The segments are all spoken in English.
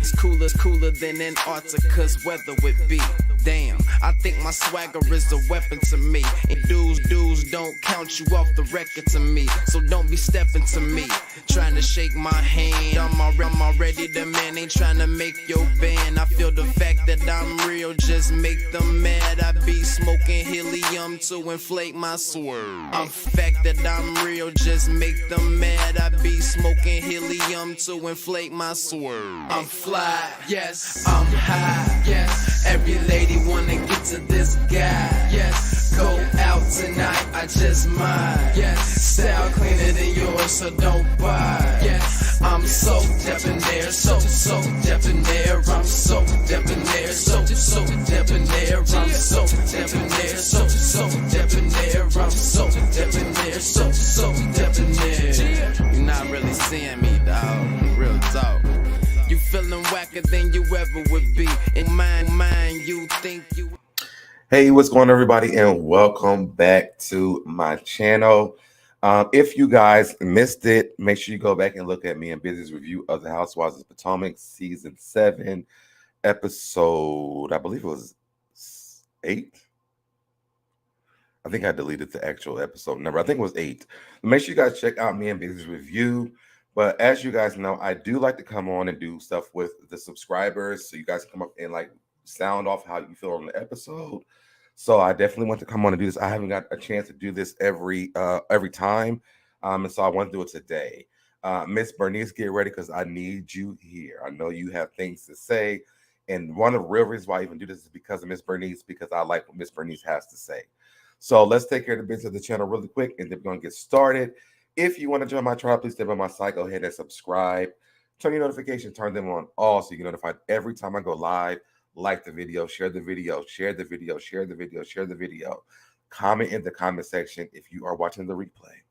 It's cooler than Antarctica's weather would be. Damn, I think my swagger is a weapon to me. And dudes don't count you off the record to me. So don't be stepping to me, trying to shake my hand. I'm already the man, ain't trying to make your band. I feel the fact that I'm real just make them mad. I be smoking helium to inflate my swerve. I'm fact that I'm real just make them mad. I be smoking helium to inflate my swerve. I'm fly, yes, I'm high, yes. Every lady wanna get to this guy, yes. Go out tonight, I just might, yes. Style cleaner than yours, so don't buy, yes. I'm so debonair, so debonair. I'm so debonair, so debonair. I'm so debonair, so debonair. I'm so debonair, so debonair. You're not really seeing me, dog. Real talk. You feeling whacker than you ever would be. In mine, you think you. Hey, what's going on, everybody, and welcome back to my channel. If you guys missed it, make sure you go back and look at me and Busy's review of the Housewives of Potomac season 7, episode, I believe it was 8. I think I deleted the actual episode number. I think it was 8. Make sure you guys check out me and Busy's review. But as you guys know, I do like to come on and do stuff with the subscribers, so you guys can come up and like sound off how you feel on the episode. So I definitely want to come on and do this. I haven't got a chance to do this every time, and so I want to do it today. Miss Bernice, get ready because I need you here. I know you have things to say, and one of the real reasons why I even do this is because of Miss Bernice, because I like what Miss Bernice has to say. So let's take care of the business of the channel really quick, and then we're going to get started. If you want to join my tribe, please stay by my side. Go ahead and subscribe. Turn your notifications, turn them on all so you get notified every time I go live. Like the video, share the video, share the video, share the video, share the video. Comment in the comment section if you are watching the replay.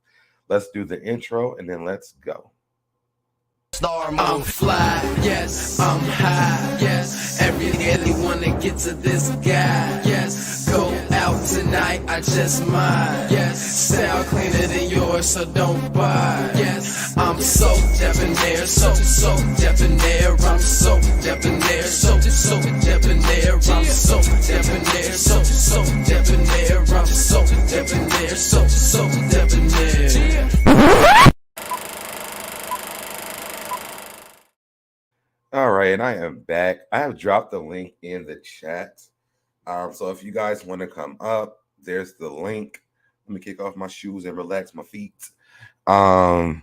Let's do the intro and then let's go. I'm fly, yes, I'm high, yes. Every lady wanna get to this guy, yes. Go out tonight, I just might, yes. Style cleaner than yours, so don't buy, yes. I'm so debonair, so debonair. I'm so debonair, so debonair. I'm so debonair, so debonair. I'm so debonair, so debonair. All right, and I am back. I have dropped the link in the chat. So if you guys want to come up, there's the link. Let me kick off my shoes and relax my feet. Yeah,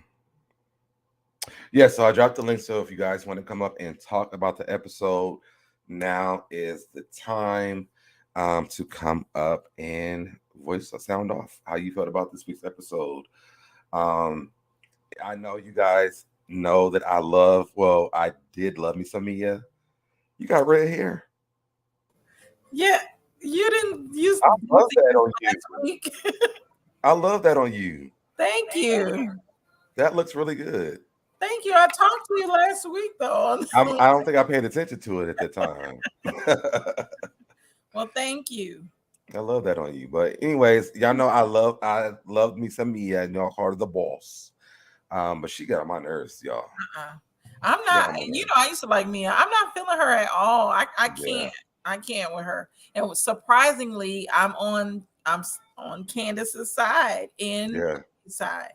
so I dropped the link. So if you guys want to come up and talk about the episode, now is the time to come up and voice a sound off how you felt about this week's episode. I know you guys know that I did love me some Mia. You got red hair. Yeah, you didn't use. I love that on you. Week. I love that on you. Thank you. That looks really good. Thank you. I talked to you last week, though. I don't think I paid attention to it at the time. Well, thank you. I love that on you. But anyways, y'all know I love me some Mia. You know, I call her the boss. But she got on my nerves, y'all. I'm not. You know, I used to like Mia. I'm not feeling her at all. I can't. Yeah. I can't with her. And surprisingly, I'm on Candace's side side.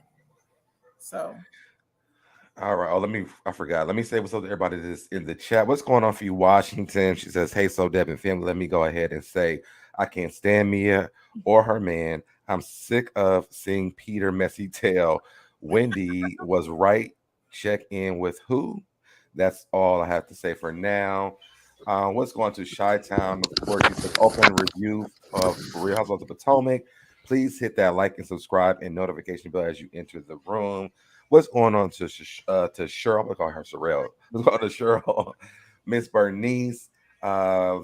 So. All right. Oh, I forgot. Let me say what's up to everybody that's in the chat. What's going on for you, Washington? She says, hey, SoDeb and family, let me go ahead and say I can't stand Mia or her man. I'm sick of seeing Peter messy tail. Wendy was right. Check in with who? That's all I have to say for now. What's going to Chi-Town? Of course, it's an open review of Real Housewives of Potomac. Please hit that like and subscribe and notification bell as you enter the room. What's going on to Cheryl? I'm gonna call her Cheryl. What's going on to Cheryl? Miss Bernice,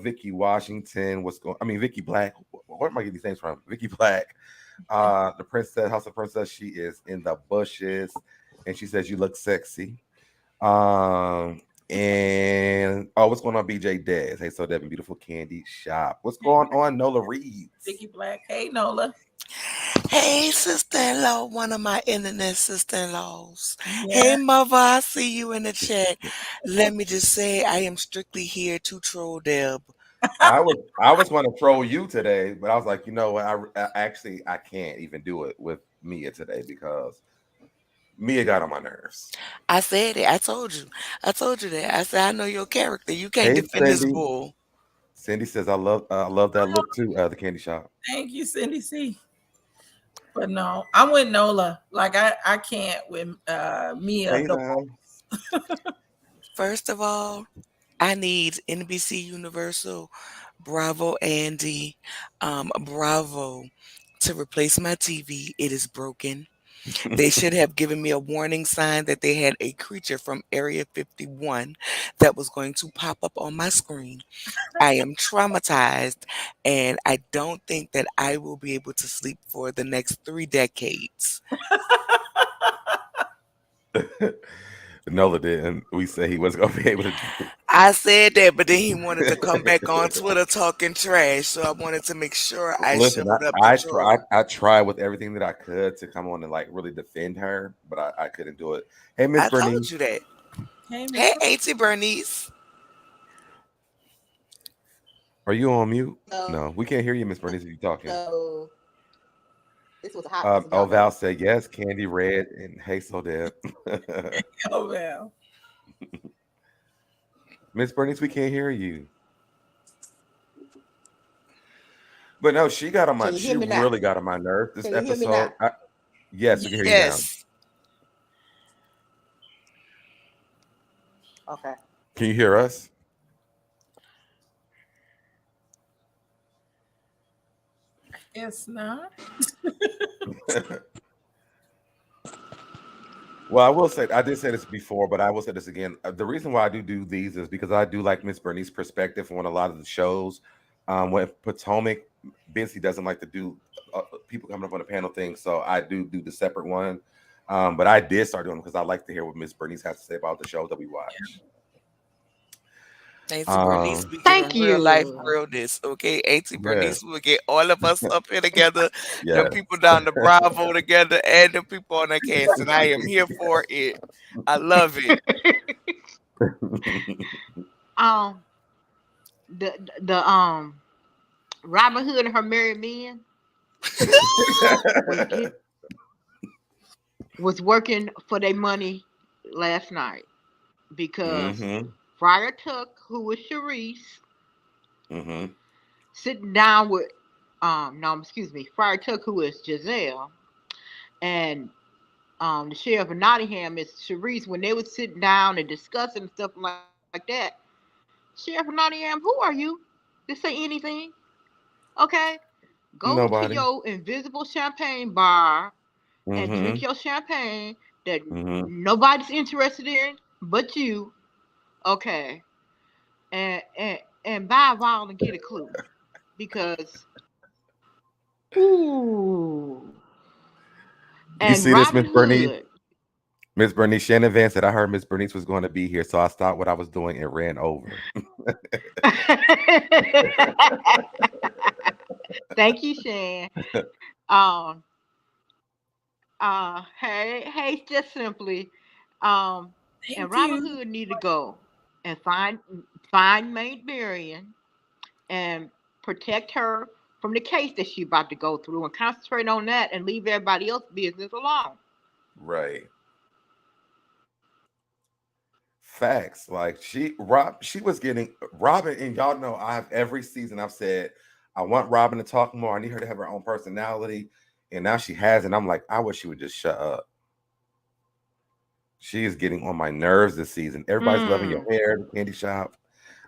Vicky Washington. Vicky Black. Where am I getting these names from? Vicky Black. The princess, House of Princess. She is in the bushes, and she says you look sexy. And what's going on, BJ Dez? Hey, so Devin, beautiful candy shop. What's going on, Nola Reeves? Vicky Black. Hey, Nola. Hey, sister-in-law, one of my internet sister-in-laws. Yeah. Hey, mother, I see you in the chat. Let me just say, I am strictly here to troll Deb. I was going to troll you today, but I was like, you know what? I can't even do it with Mia today because Mia got on my nerves. I said it. I told you. I told you that. I said, I know your character. You can't Hey, defend this Cindy. bull. Cindy says I love that look too. The candy shop. Thank you, Cindy C. But no, I'm with Nola. Like I can't with Mia Hey the now. First of all, I need NBC Universal, Bravo Andy, Bravo to replace my TV. It is broken. They should have given me a warning sign that they had a creature from Area 51 that was going to pop up on my screen. I am traumatized, and I don't think that I will be able to sleep for the next 3 decades. Nola didn't. We said he wasn't gonna be able to do I said that, but then he wanted to come back on Twitter talking trash, so I wanted to make sure I Listen, showed up to I troll. tried. I tried with everything that I could to come on and like really defend her, but I couldn't do it. Hey, Miss I told Bernice, you that. Hey, Miss Hey, Auntie Bernice. are you on mute? So, No, we can't hear you, Miss Bernice, if you're talking. so this was a hot mess. Oh, Y'all know. Val said yes. Candy Red and Hey So Deb. Oh well. Miss Bernice, we can't hear you. But no, she got on my. Can you hear She me now? really got on my nerve this Can you hear me now? episode. Yes, we can hear you now. Yes. Okay. Can you hear us? It's not. Well, I will say I did say this before, but I will say this again. The reason why I do these is because I do like Miss Bernice's perspective on a lot of the shows. When Potomac, Busy doesn't like to do people coming up on the panel thing, so I do the separate one. But I did start doing them because I like to hear what Miss Bernice has to say about the shows that we watch. Auntie Bernice Um, be Thank giving real life you. realness, okay? Auntie yeah, Bernice will get all of us up here together, the yeah. people down the Bravo together, and the people on the cast, and I am here for it. I love it. Um, the Robin Hood and her married men was get was working for their money last night because Mm-hmm. Friar Tuck, who was Sharice, Mm-hmm. sitting down with no, excuse me, Friar Tuck, who is Giselle, and the sheriff of Nottingham is Sharice. When they was sitting down and discussing stuff like that, Sheriff of Nottingham, who are you to say anything? Okay, go to Nobody. your invisible champagne bar and drink Mm-hmm. your champagne that Mm-hmm. nobody's interested in but you. Okay, and buy a vowel and get a clue because ooh, You and see this, Robin Miss Bernice? Hood. Miss Bernice Shannon Van said I heard Miss Bernice was going to be here, so I stopped what I was doing and ran over. Thank you, Shan. Um, hey, just simply, um, and Thank Robin you. Hood need to go and find Maid Marian and protect her from the case that she about to go through and concentrate on that and leave everybody else's business alone. Right. Facts. Like she was getting Robin, and y'all know I've every season I've said I want Robin to talk more. I need her to have her own personality. And now she has, and I'm like, I wish she would just shut up. She is getting on my nerves this season. Everybody's loving your Mm. hair, the candy shop.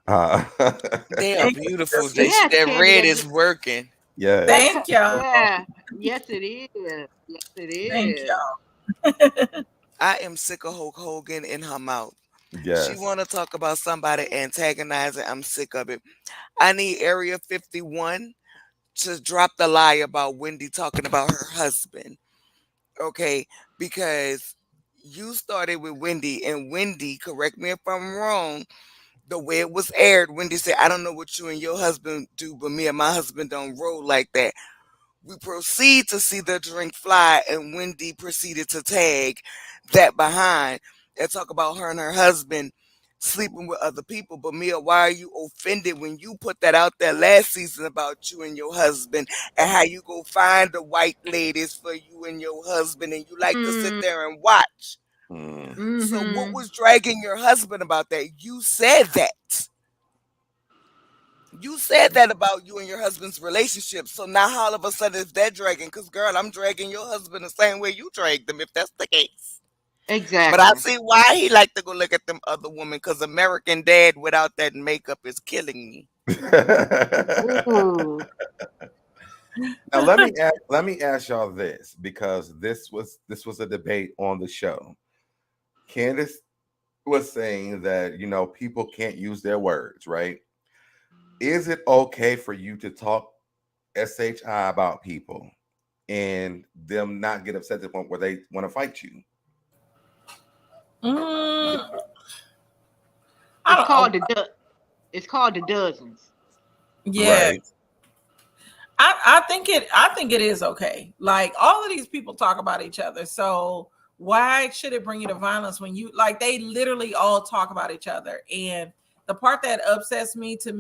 Uh, They are Thank you, beautiful. sister. Yes, That Candy. red is working. yes. Thank y'all. Yeah. Yes, it is. Yes, it Thank is. y'all. I am sick of Hulk Hogan in her mouth. She Yes. want to talk about somebody antagonizing. I'm sick of it. I need Area 51 to drop the lie about Wendy talking about her husband. Okay, because you started with Wendy, and Wendy, correct me if I'm wrong, the way it was aired, Wendy said, I don't know what you and your husband do, but me and my husband don't roll like that. We proceed to see the drink fly, and Wendy proceeded to tag that behind and talk about her and her husband sleeping with other people. But Mia, why are you offended when you put that out there last season about you and your husband and how you go find the white ladies for you and your husband and you like to sit there and watch? Mm. So what Mm-hmm. was dragging your husband about that? You said that. You said that about you and your husband's relationship. So now all of a sudden it's that dragging. Because, girl, I'm dragging your husband the same way you dragged them, if that's the case. But I Exactly. see why he like to go look at them other women. Because American Dad without that makeup is killing me. Ooh. Now let me ask y'all this, because this was a debate on the show. Candace was saying that, you know, people can't use their words, right? Is it okay for you to talk SHI about people and them not get upset to the point where they want to fight you? Mm, I It's don't know. called it's called the dozens. Yeah, Right. I think it is okay. Like all of these people talk about each other. So why should it bring you to violence when you like they literally all talk about each other? And the part that upsets me to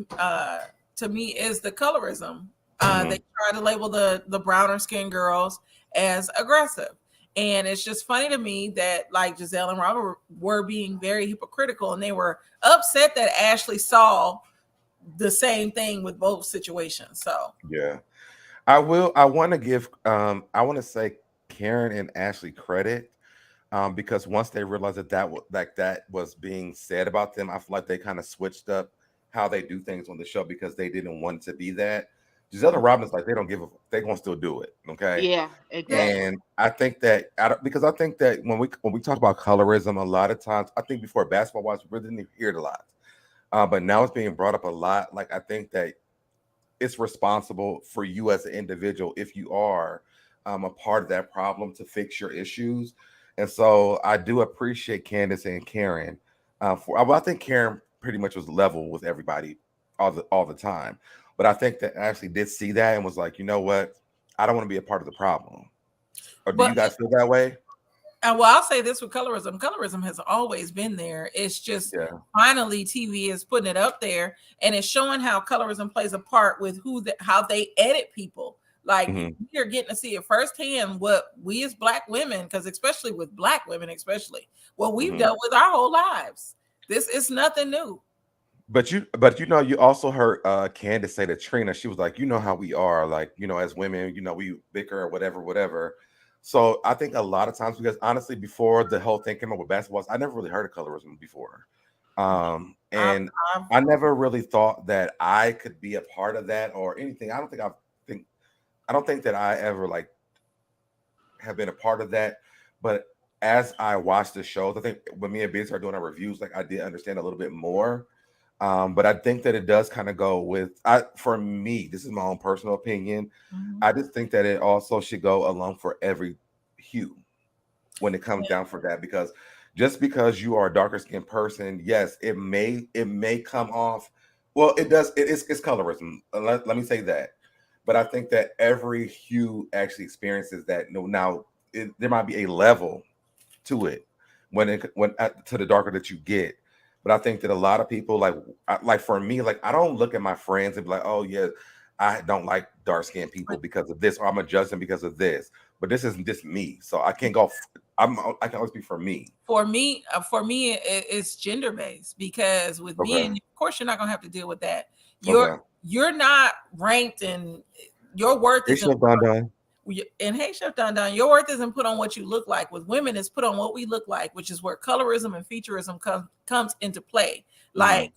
me is the colorism. They Mhm. try to label the browner skinned girls as aggressive. And it's just funny to me that like Giselle and Robert were being very hypocritical and they were upset that Ashley saw the same thing with both situations. So Yeah. I want to give I want to say Karen and Ashley credit, because once they realized that that was being said about them, I feel like they kind of switched up how they do things on the show because they didn't want it to be that. Giselle and Robin's like they don't give a, they gonna still do it, okay? Yeah, exactly. And I think that because I think that when we talk about colorism, a lot of times I think before basketball wise, we really didn't hear it a lot, but now it's being brought up a lot. Like I think that it's responsible for you as an individual, if you are a part of that problem, to fix your issues. And so I do appreciate Candace and Karen, for well, I think Karen pretty much was level with everybody all the time, but I think that Ashley did see that and was like, you know what, I don't want to be a part of the problem. Or do you but guys feel that way? well, I'll say this with colorism. Colorism has always been there. It's just Yeah. finally TV is putting it up there and it's showing how colorism plays a part with how they edit people. Like Hmm. you're getting to see it firsthand what we as black women, because especially with black women, especially what we've Hmm. dealt with our whole lives. This is nothing new. But you know, you also heard Candace say to Trina, she was like, you know how we are, like, you know, as women, you know, we bicker or whatever, whatever. So I think a lot of times, because honestly, before the whole thing came up with basketballs, I never really heard of colorism before. I've, And I've I never really thought that I could be a part of that or anything. Think I don't think that I ever like have been a part of that. But as I watched the shows, I think when me and Biz are doing our reviews, like I did understand a little bit more. But I think that it does kind of go with for me, this is my own personal opinion. Mhm. I just think that it also should go along for every hue when it comes down for that, because just because you are a darker skinned person, yes, it may come off. Well, it does. It's colorism. Let me say that. But I think that every hue actually experiences that. No, now there might be a level to it to the darker that you get. But I think that a lot of people like for me, like I don't look at my friends and be like, oh yeah, I don't like dark skinned people because of this, or I'm gonna judge them because of this. But this isn't just me, so I can't go. I can always be for me. For me, it's gender based because with me Okay. and you, of course, you're not gonna have to deal with that. You're Okay. you're not ranked, and your worth Hey, isn't Chef Don Don. and hey, Chef Don Don, your worth isn't put on what you look like. With women, it's put on what we look like, which is where colorism and featureism comes into play. Mhm. Like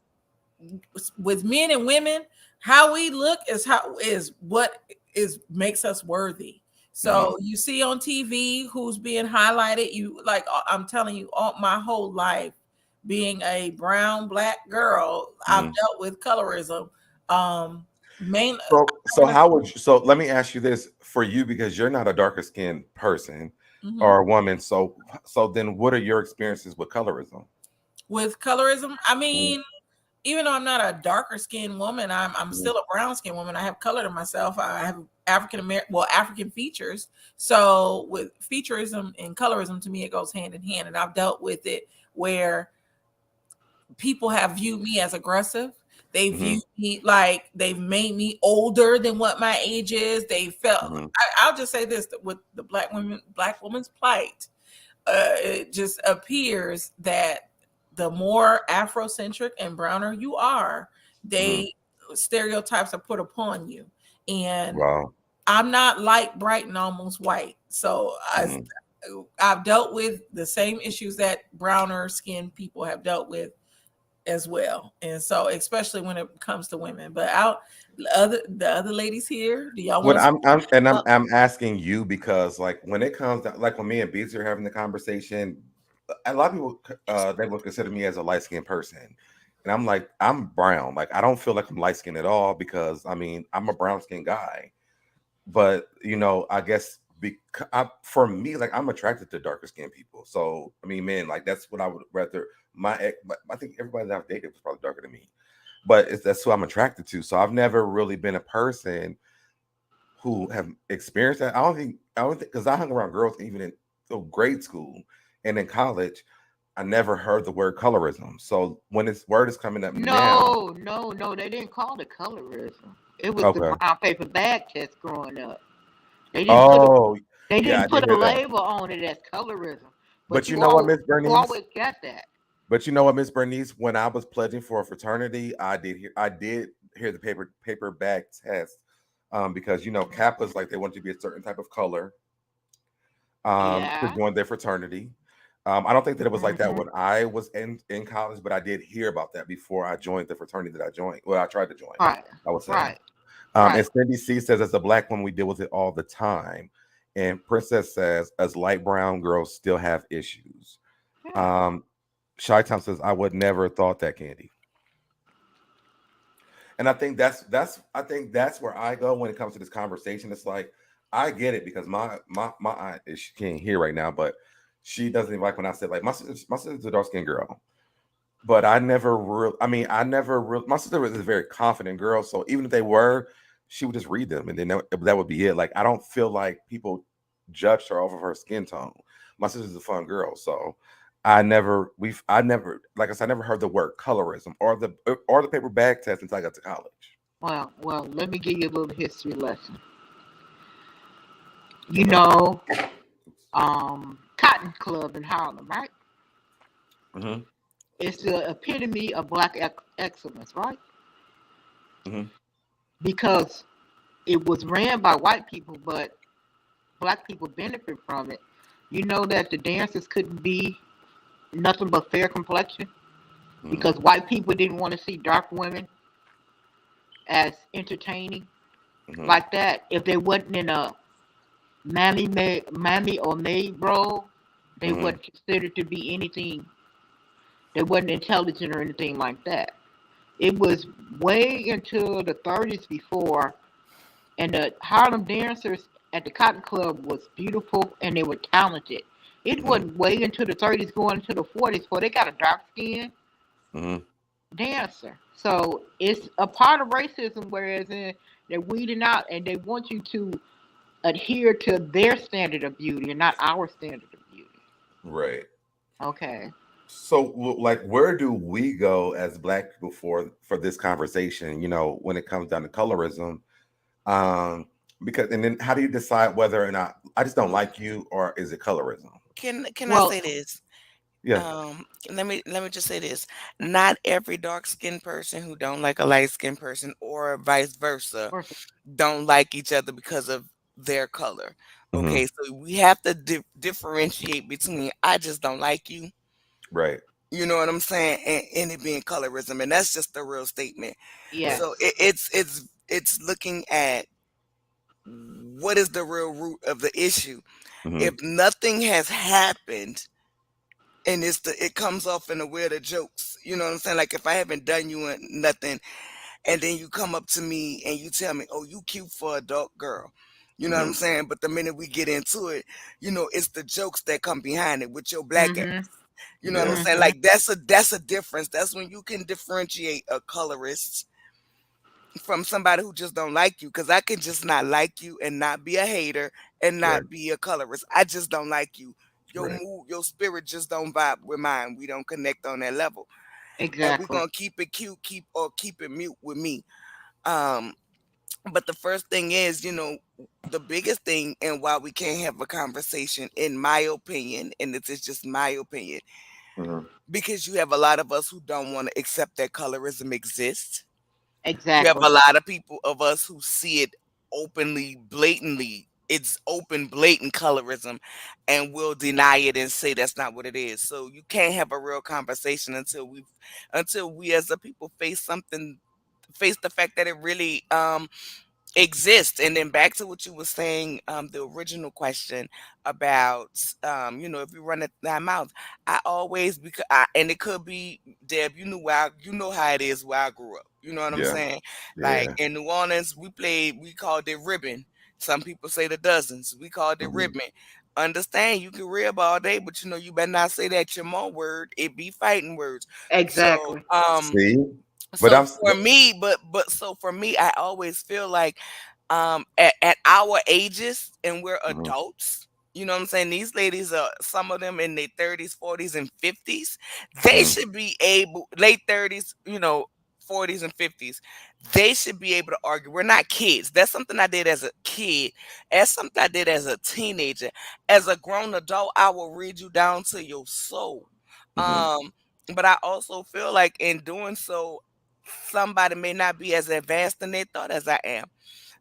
with men and women, how we look is what is makes us worthy. Mhm. So you see on TV who's being highlighted. You like I'm telling you, all my whole life, being a brown black girl, I've Mhm. dealt with colorism. Main So how would you, so let me ask you this for you, because you're not a darker skinned person Mhm. or a woman. So then what are your experiences with colorism? With colorism, I Mhm. mean, even though I'm not a darker skinned woman, I'm Mhm. still a brown skinned woman. I have color to myself. I have African features. So with featureism and colorism, to me, it goes hand in hand. And I've dealt with it where people have viewed me as aggressive. They view me like they've made me older than what my age is. They felt, I'll just say this, with the black woman's plight, it just appears that the more Afrocentric and browner you are, stereotypes are put upon you. And I'm not light, bright, and almost white. So I've dealt with the same issues that browner skinned people have dealt with as well. And so especially when it comes to women. But the other ladies here, do y'all want I'm asking you because like when it comes to, like when me and Beats are having the conversation, a lot of people they would consider me as a light-skinned person. And I'm like, I'm brown. Like I don't feel like I'm light-skinned at all because I mean I'm a brown-skinned guy. But you know, I guess for me, like I'm attracted to darker skinned people. So I mean, man, like that's what I would rather. I think everybody that I've dated was probably darker than me, but that's who I'm attracted to. So I've never really been a person who have experienced that. I don't think because I hung around girls even in grade school and in college. I never heard the word colorism. So when this word is coming up now, no, they didn't call it colorism. It was the brown paper bag test growing up. They didn't put a label on it as colorism. But you know what, Miss Bernice? You always got that. But you know what, Miss Bernice? When I was pledging for a fraternity, I did hear the paper bag test, because you know Kappa's like they want you to be a certain type of color, to join their fraternity. I don't think that it was like that when I was in college, but I did hear about that before I joined the fraternity that I joined. Well, I tried to join. I would say. And Cindy C says, as a black woman, we deal with it all the time. And Princess says, as light brown girls still have issues. Shy Tom says, I would never thought that, Candy. And I think that's where I go when it comes to this conversation. It's like I get it because my aunt, she can't hear right now, but she doesn't even like when I said like my sister's a dark skinned girl. But my sister was a very confident girl. So even if they were, she would just read them and then that would be it. Like I don't feel like people judged her off of her skin tone. My sister's a fun girl, so I never like I said, I never heard the word colorism or the paper bag test until I got to college. Well, let me give you a little history lesson. You know, Cotton Club in Harlem, right? Mm-hmm. It's the epitome of black excellence, right? Mm-hmm. Because it was ran by white people, but black people benefit from it. You know that the dancers couldn't be nothing but fair complexion because white people didn't want to see dark women as entertaining like that. If they wasn't in a mammy or maid role, they weren't considered to be anything. They wasn't intelligent or anything like that. It was way into the 30s before, and the Harlem dancers at the Cotton Club was beautiful and they were talented. It wasn't way into the 30s going into the 40s before they got a dark skin dancer. So it's a part of racism, whereas they're weeding out and they want you to adhere to their standard of beauty and not our standard of beauty. Right. Okay. So, like, where do we go as black people for this conversation? You know, when it comes down to colorism, because and then how do you decide whether or not I just don't like you or is it colorism? Can I say this? Yeah. Let me just say this. Not every dark skinned person who don't like a light skinned person or vice versa don't like each other because of their color. Okay, so we have to differentiate between I just don't like you. Right. You know what I'm saying? And it being colorism. And that's just a real statement. Yeah. So it's looking at what is the real root of the issue. If nothing has happened and it comes off in the weirder jokes, you know what I'm saying? Like if I haven't done you nothing and then you come up to me and you tell me, oh, you cute for a dark girl. You know what I'm saying? But the minute we get into it, you know, it's the jokes that come behind it with your black ass. You know what I'm saying? Like that's a difference. That's when you can differentiate a colorist from somebody who just don't like you, because I can just not like you and not be a hater and Right. not be a colorist. I just don't like you. Your Right. mood, your spirit just don't vibe with mine. We don't connect on that level. And we're Exactly. gonna keep it cute, keep it mute with me. Um, but the first thing is, the biggest thing and why we can't have a conversation, in my opinion, and this is just my opinion, Mhm. because you have a lot of us who don't want to accept that colorism exists. You have Exactly. a lot of people of us who see it openly, blatantly. It's open, blatant colorism, and will deny it and say that's not what it is. So you can't have a real conversation until we as a people face the fact that it really exist. And then back to what you were saying, the original question about if you run that mouth. I always, and it could be, Deb, you know how it is where I grew up, you know what I'm Yeah. saying? Like Yeah. in New Orleans, we called it ribbon. Some people say the dozens, we called it Mhm. ribbon. Understand, you can rib all day, but you better not say that your mom word. It be fighting words. So Exactly. See, but so I'm. for me, so for me, I always feel like at our ages, and we're Mhm. adults, you know what I'm saying? These ladies are, some of them in their 30s, 40s, and 50s. They Mhm. should be able, late 30s, 40s and 50s. They should be able to argue. We're not kids. That's something I did as a kid. That's something I did as a teenager. As a grown adult, I will read you down to your soul. Mhm. Um, but I also feel like in doing so, somebody may not be as advanced in their thought as I am.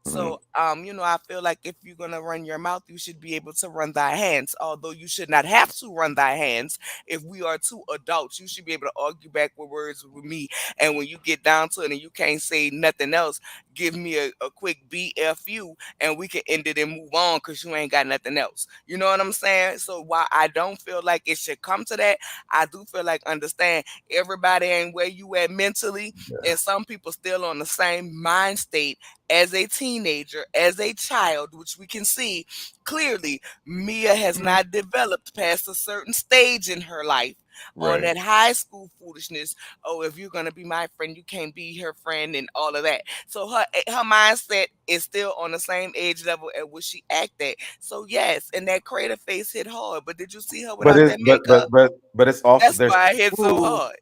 So, Mhm. I feel like if you're gonna run your mouth, you should be able to run thy hands. Although you should not have to run thy hands. If we are two adults, you should be able to argue back with words with me. And when you get down to it and you can't say nothing else, give me a quick BFU and we can end it and move on because you ain't got nothing else. You know what I'm saying? So while I don't feel like it should come to that, I do feel like, understand, everybody ain't where you at mentally, and some people still on the same mind state as a teenager, as a child, which we can see clearly Mia has Mhm. not developed past a certain stage in her life on Right. that high school foolishness. Oh, if you're gonna be my friend, you can't be her friend and all of that. So her mindset is still on the same age level at which she act at. So yes, and that crater face hit hard. But did you see her But without it's that makeup? but it's also That's there's why it hit so Ooh. hard.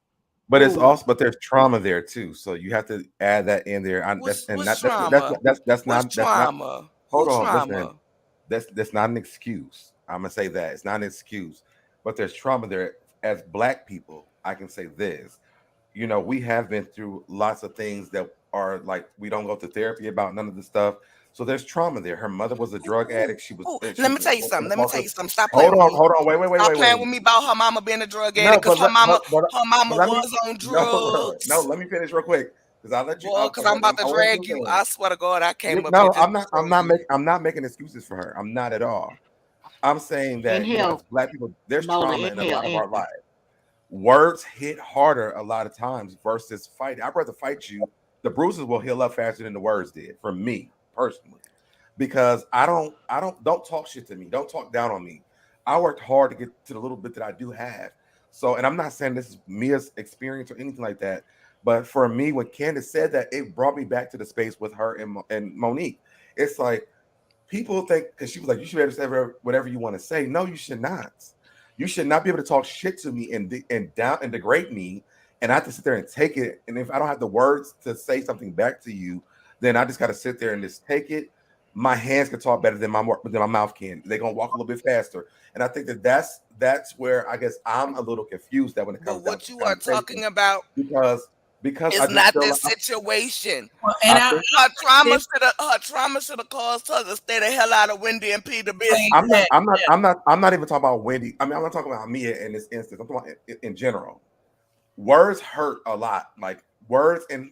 Ooh. there's trauma there too. So you have to add that in there. That's and What's not trauma? that's not. Trauma? Who Hold on, listen. trauma? That's not an excuse. I'm gonna say that it's not an excuse, but there's trauma there. As Black people, I can say this. We have been through lots of things that are like we don't go to therapy about none of the stuff. So there's trauma there. Her mother was a Ooh, drug ooh, addict. She was ooh. she Let was me tell you something. an Let me tell assaulter. you something. Stop playing with me. Hold on, Stop wait a playing with minute. me about her mama being a drug No, addict, because her mama, but let me was on no, drugs. let me finish real quick because I let you. Boy, because I'm about to I want drag you you. to I swear to God, I came up here No, just to troll you. I'm not making excuses for her. I'm not at all. I'm saying that as Inhale, Black people, there's Nola. trauma in a Inhale, lot of our inhale. lives. Words hit harder a lot of times versus fighting. I'd rather fight you. The bruises will heal up faster than the words did for me personally, because don't talk shit to me. Don't talk down on me. I worked hard to get to the little bit that I do have. So, and I'm not saying this is Mia's experience or anything like that, but for me, when Candace said that, it brought me back to the space with her and Monique. It's like people think, because she was like, you should be able to say whatever you want to say. No, you should not. You should not be able to talk shit to me and down and degrade me, and I have to sit there and take it. And if I don't have the words to say something back to you, then I just got to sit there and just take it. My hands can talk better than my mouth can. They're gonna walk a little bit faster, and I think that's where I guess I'm a little confused that when it But comes down to what the you are conversation, talking about because I is just not feel this like situation. Well, I and I think Her trauma should have caused her to stay the hell out of Wendy and Peter business. exactly. I'm not even talking about Wendy. I mean, I'm not talking about Mia in this instance. I'm talking about in general. Words hurt a lot. Like words and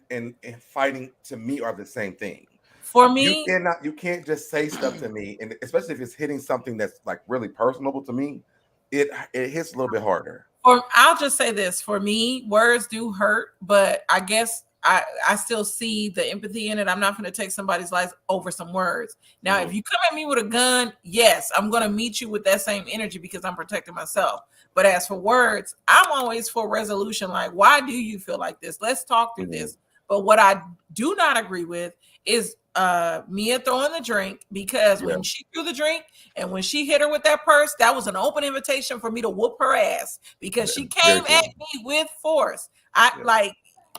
fighting to me are the same thing. For me, You can't just say stuff to me, and especially if it's hitting something that's like really personable to me, it hits a little bit harder. or I'll just say this: for me, words do hurt, but I guess I still see the empathy in it. I'm not going to take somebody's life over some words. Now, if Mhm. you come at me with a gun, yes, I'm going to meet you with that same energy because I'm protecting myself. But as for words, I'm always for resolution. Like, why do you feel like this? Let's talk through Mhm. this. But what I do not agree with is Mia throwing the drink, because when she threw the drink and when she hit her with that purse, that was an open invitation for me to whoop her ass, because she came at me with force. Like,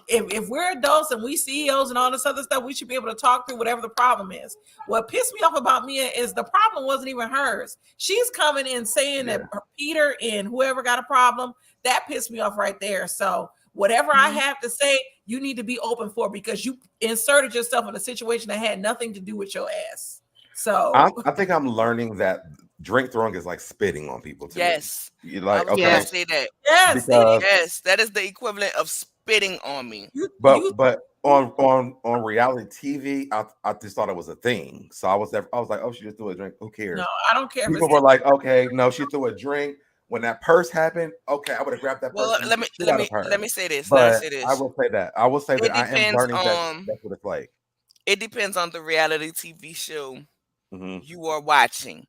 if we're adults and we CEOs and all this other stuff, we should be able to talk through whatever the problem is. What pissed me off about Mia is the problem wasn't even hers. She's coming in saying that Peter and whoever got a problem. That pissed me off right there. So whatever I have to say, you need to be open for, because you inserted yourself in a situation that had nothing to do with your ass. So I think I'm learning that drink throwing is like spitting on people too. Yes. You like, I was gonna say that. Yes, yes, that is the equivalent of spitting on me. But on reality TV, I just thought it was a thing. So I was like, oh, she just threw a drink. Who cares? No, I don't care. People were like, okay, no, she threw a drink. When that purse happened, okay, I would have grabbed that purse. Well, let me say this. But I will say that. I will say that I am learning that that's what it's like. It depends on the reality TV show you are watching.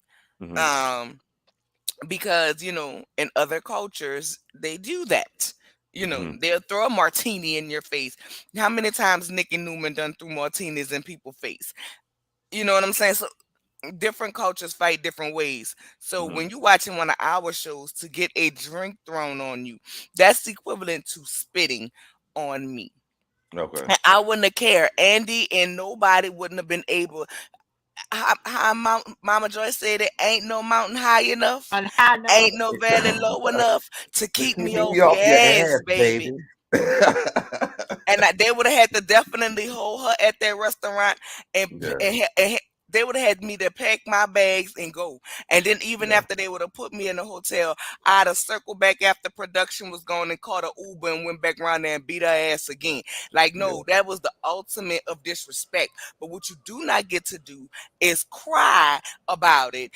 Because, you know, in other cultures, they do that. You know, they'll throw a martini in your face. How many times Nicky Newman done threw martinis in people's face? You know what I'm saying? So different cultures fight different ways. So when you're watching one of our shows, to get a drink thrown on you, that's equivalent to spitting on me. Okay. And I wouldn't have cared. Andy and nobody wouldn't have been able. How Mama Joy said, it ain't no mountain high enough, ain't no valley low enough to keep me off your ass, baby. And they would have had to definitely hold her at that restaurant, and they would have had me to pack my bags and go. And then even after they would have put me in the hotel, I'd have circled back after production was gone and caught an Uber and went back around there and beat her ass again. Like, no, that was the ultimate of disrespect. But what you do not get to do is cry about it.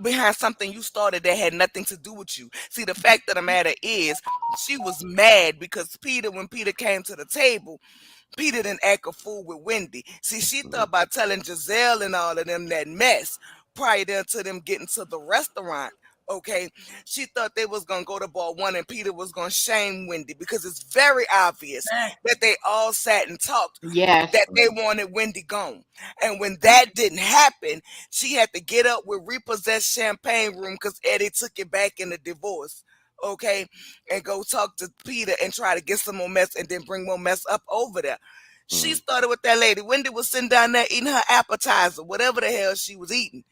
Behind something you started that had nothing to do with you. See, the fact of the matter is, she was mad because when Peter came to the table, Peter didn't act a fool with Wendy. See, she thought about telling Giselle and all of them that mess prior to them getting to the restaurant. Okay, she thought they was gonna go to bar one and Peter was gonna shame Wendy, because it's very obvious that they all sat and talked that they wanted Wendy gone. And when that didn't happen, she had to get up with repossessed champagne room because Eddie took it back in the divorce. Okay, and go talk to Peter and try to get some more mess and then bring more mess up over there. She started with that lady. Wendy was sitting down there eating her appetizer, whatever the hell she was eating.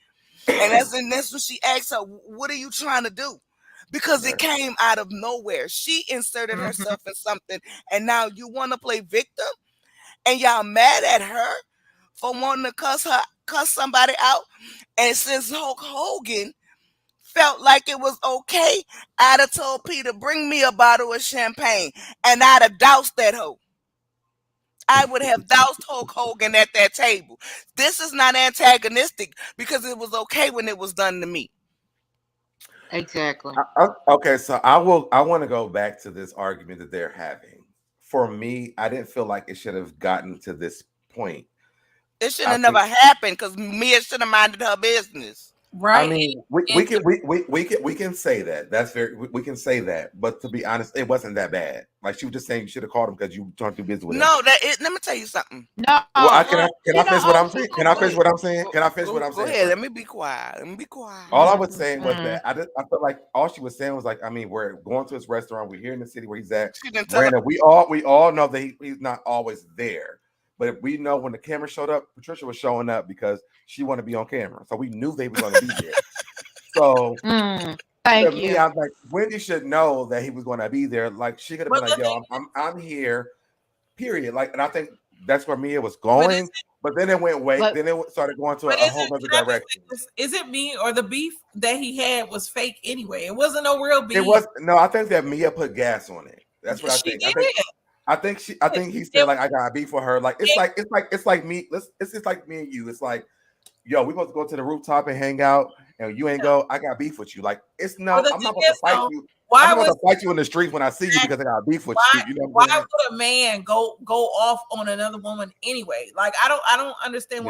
And that's when she asked her, what are you trying to do? Because it came out of nowhere. She inserted herself in something, and now you want to play victim? And y'all mad at her for wanting to cuss somebody out? And since Hulk Hogan felt like it was okay, I'd have told Peter, bring me a bottle of champagne, and I'd have doused that hoe. I would have doused Hulk Hogan at that table. This is not antagonistic, because it was okay when it was done to me. Exactly. Okay, so I want to go back to this argument that they're having. For me, I didn't feel like it should have gotten to this point. It should have never happened, because Mia should have minded her business. Right. I mean, we can say that. That's we can say that. But to be honest, it wasn't that bad. Like, she was just saying you should have called him because you weren't too busy with him. No, let me tell you something. No. Well, can I finish what I'm saying? Can I finish what I'm saying? Go ahead. Let me be quiet. All I was saying was that I felt like all she was saying was like, I mean, we're going to his restaurant. We're here in the city where he's at. Brandon, we all know that he's not always there. But we know when the camera showed up, Patricia was showing up because she wanted to be on camera. So we knew they were going to be there. So thank you. I was like, Wendy should know that he was going to be there. Like, she could have been like, yo, I'm here, period. Like, and I think that's where Mia was going. But then it went then it started going to a whole other direction. Is it me, or the beef that he had was fake anyway? It wasn't no real beef. I think that Mia put gas on it. That's what I think. I think he said, like, I got beef for her. Like, it's like me. It's just like me and you. It's like, yo, we're supposed to go to the rooftop and hang out, and you ain't go. I got beef with you. Like, I'm not going to fight you. I'm going to fight you in the streets when I see you because I got beef with you. You know why would a man go off on another woman anyway? Like, I don't understand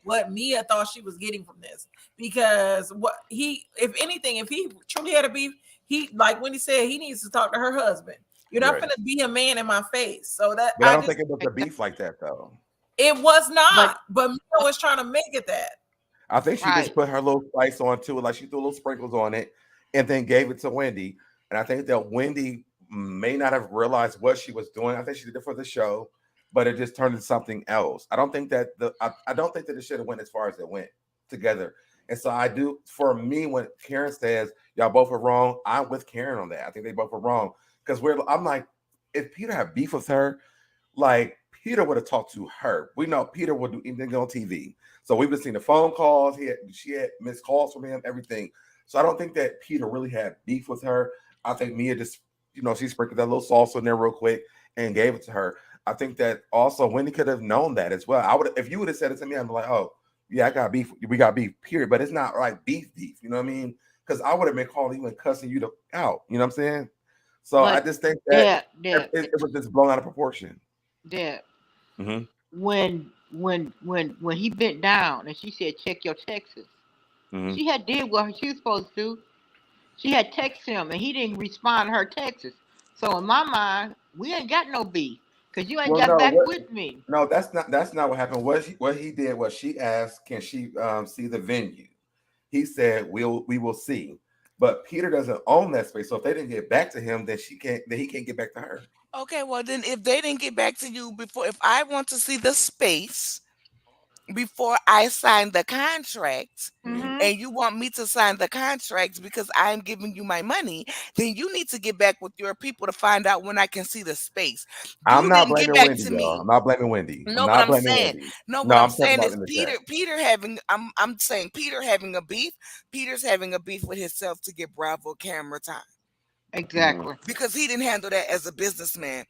what Mia thought she was getting from this, because if anything, if he truly had a beef, he, like Wendy said, he needs to talk to her husband. You're not Right. gonna be a man in my face. So that But I don't think it was a beef like that though. it was But not, but Mia was trying to make it that. I think she right. just put her little spice on too, like she threw little sprinkles on it, and then gave it to Wendy. And I think that Wendy may not have realized what she was doing. I think she did it for the show, but it just turned into something else. I don't think that I don't think that it should have went as far as it went together. And so I do. For me, when Karen says y'all both are wrong, I'm with Karen on that. I think they both are wrong because I'm like, if Peter had beef with her, like Peter would have talked to her. We know Peter would do anything on TV. So we've been seeing the phone calls. She had missed calls from him, everything. So I don't think that Peter really had beef with her. I think Mia just, she sprinkled that little salsa in there real quick and gave it to her. I think that also Wendy could have known that as well. I would, if you would have said it to me, I'd be like, oh yeah, I got beef. We got beef, period. But it's not like beef. You know what I mean? Because I would have been calling you and cussing you out. You know what I'm saying? So I But just think that there, it was just blown out of proportion. there. Mm-hmm. When he bent down and she said, "Check your texts," Mm-hmm. she had did what she was supposed to. She had texted him and he didn't respond to her texts. So in my mind, we ain't got no beef because you ain't Well, got no, back with me. no, that's not what happened. What he did was she asked, "Can she see the venue?" He said, "We will see." But Peter doesn't own that space, so if they didn't get back to him, then he can't get back to her. Okay, well then if they didn't get back to you before, if I want to see the space before I sign the contract, Mm-hmm. and you want me to sign the contract because I'm giving you my money, then you need to get back with your people to find out when I can see the space. I'm You not didn't get blaming back Wendy, to y'all. me. I'm not blaming Wendy. I'm No, but not I'm blaming saying, Wendy. no, No, what I'm I'm talking saying about is in the chat. Peter having, I'm saying Peter having a beef. Peter's having a beef with himself to get Bravo camera time Mm-hmm. Exactly. because he didn't handle that as a businessman.